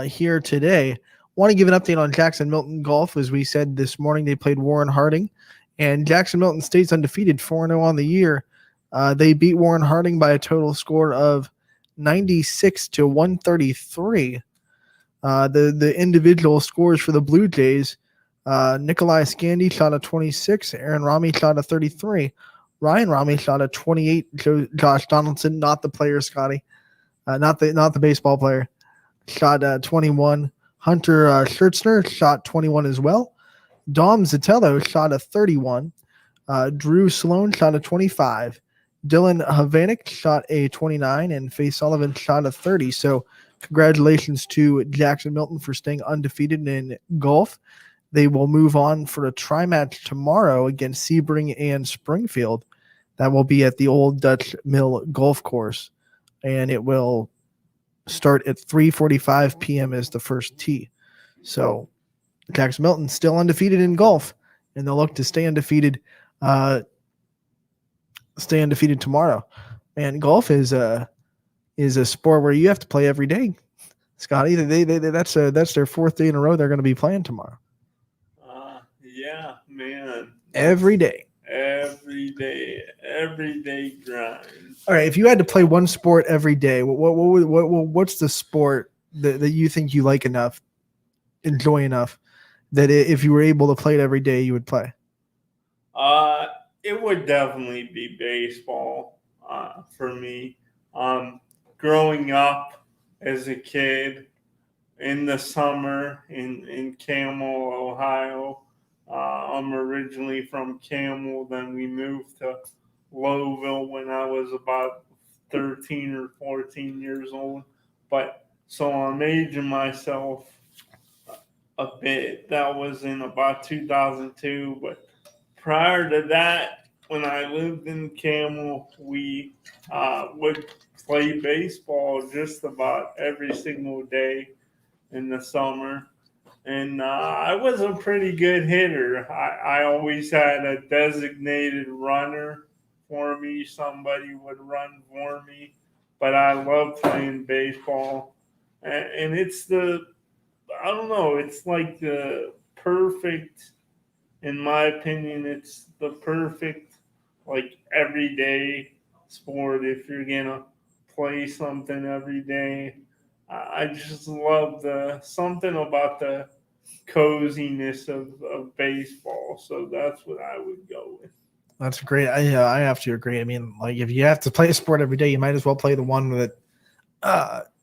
here today. Want to give an update on Jackson Milton Golf. As we said this morning, they played Warren Harding, and Jackson Milton stays undefeated, 4-0 on the year. They beat Warren Harding by a total score of 96-133. The individual scores for the Blue Jays, Nikolai Scandy shot a 26, Aaron Rami shot a 33, Ryan Rami shot a 28, Josh Donaldson, not the player, Scotty, not the baseball player, shot 21, Hunter Schertzner shot 21 as well, Dom Zatello shot a 31, Drew Sloan shot a 25, Dylan Havanik shot a 29, and Faye Sullivan shot a 30. So congratulations to Jackson Milton for staying undefeated in golf. They will move on for a tri-match tomorrow against Sebring and Springfield. That will be at the Old Dutch Mill Golf Course, and it will start at 3:45 p.m. as the first tee. So Jackson Milton still undefeated in golf, and they'll look to stay undefeated tomorrow. And golf is a sport where you have to play every day, Scotty. That's their fourth day in a row they're going to be playing tomorrow. Yeah, man. Every day grind. All right, if you had to play one sport every day, what's the sport that you think you like enough, enjoy enough, that if you were able to play it every day, you would play? It would definitely be baseball for me. Growing up as a kid in the summer in Camel, Ohio. I'm originally from Camel. Then we moved to Lowville when I was about 13 or 14 years old. But so I'm aging myself a bit. That was in about 2002. But prior to that, when I lived in Camel, we would play baseball just about every single day in the summer. And I was a pretty good hitter. I always had a designated runner for me. Somebody would run for me. But I love playing baseball. And it's it's like the perfect, in my opinion, it's the perfect, like, everyday sport if you're going to play something every day. I just love something about the coziness of baseball. So that's what I would go with. That's great. I have to agree. I mean, like, if you have to play a sport every day, you might as well play the one that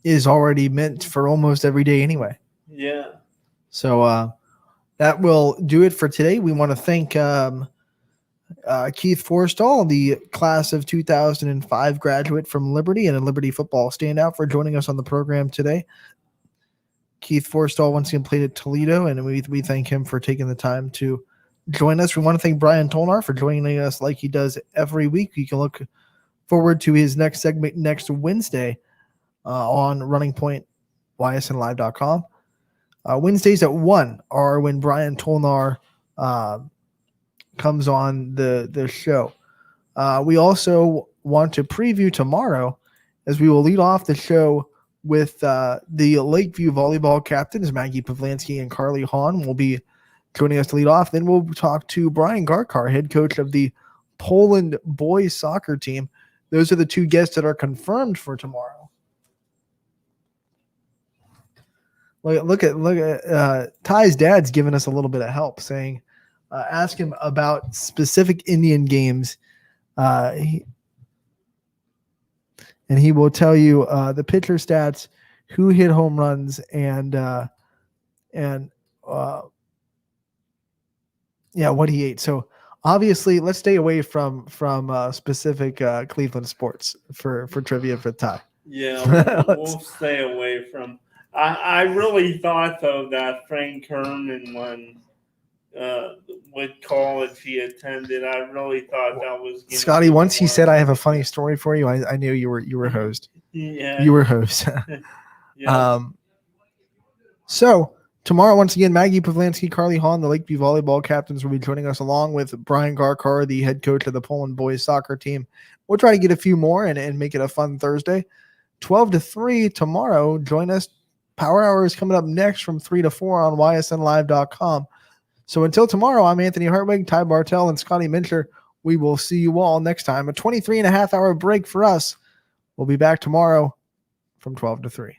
is already meant for almost every day anyway. Yeah. So that will do it for today. We want to thank Keith Forstall, the class of 2005 graduate from Liberty and a Liberty football standout, for joining us on the program today. Keith Forstall once again played at Toledo, and we thank him for taking the time to join us. We want to thank Brian Tolnar for joining us like he does every week. You can look forward to his next segment next Wednesday on Running Point, YSNLive.com. Wednesdays at 1 are when Brian Tolnar comes on the show. We also want to preview tomorrow, as we will lead off the show with the Lakeview volleyball captains, Maggie Pavlansky and Carly Hahn will be joining us to lead off. Then we'll talk to Brian Garkar, head coach of the Poland boys soccer team. Those are the two guests that are confirmed for tomorrow. Look at Ty's dad's giving us a little bit of help, saying, ask him about specific Indian games. And he will tell you the pitcher stats, who hit home runs, and what he ate. So obviously, let's stay away from specific Cleveland sports for trivia for Ty. Yeah, we'll stay away from. I really thought, though, that Frank Herman, when what college he attended, I really thought that was Scotty. Once he said, "I have a funny story for you," I knew you were host. Yeah, you were host. Yeah. So tomorrow, once again, Maggie Pavlansky, Carly Hahn, the Lakeview volleyball captains, will be joining us, along with Brian Garkar, the head coach of the Poland boys soccer team. We'll try to get a few more and make it a fun Thursday. 12 to 3 tomorrow. Join us. Power Hour is coming up next from 3 to 4 on YSNLive.com. So until tomorrow, I'm Anthony Hartwig, Ty Bartell, and Scotty Mincher. We will see you all next time. A 23 and a half hour break for us. We'll be back tomorrow from 12 to 3.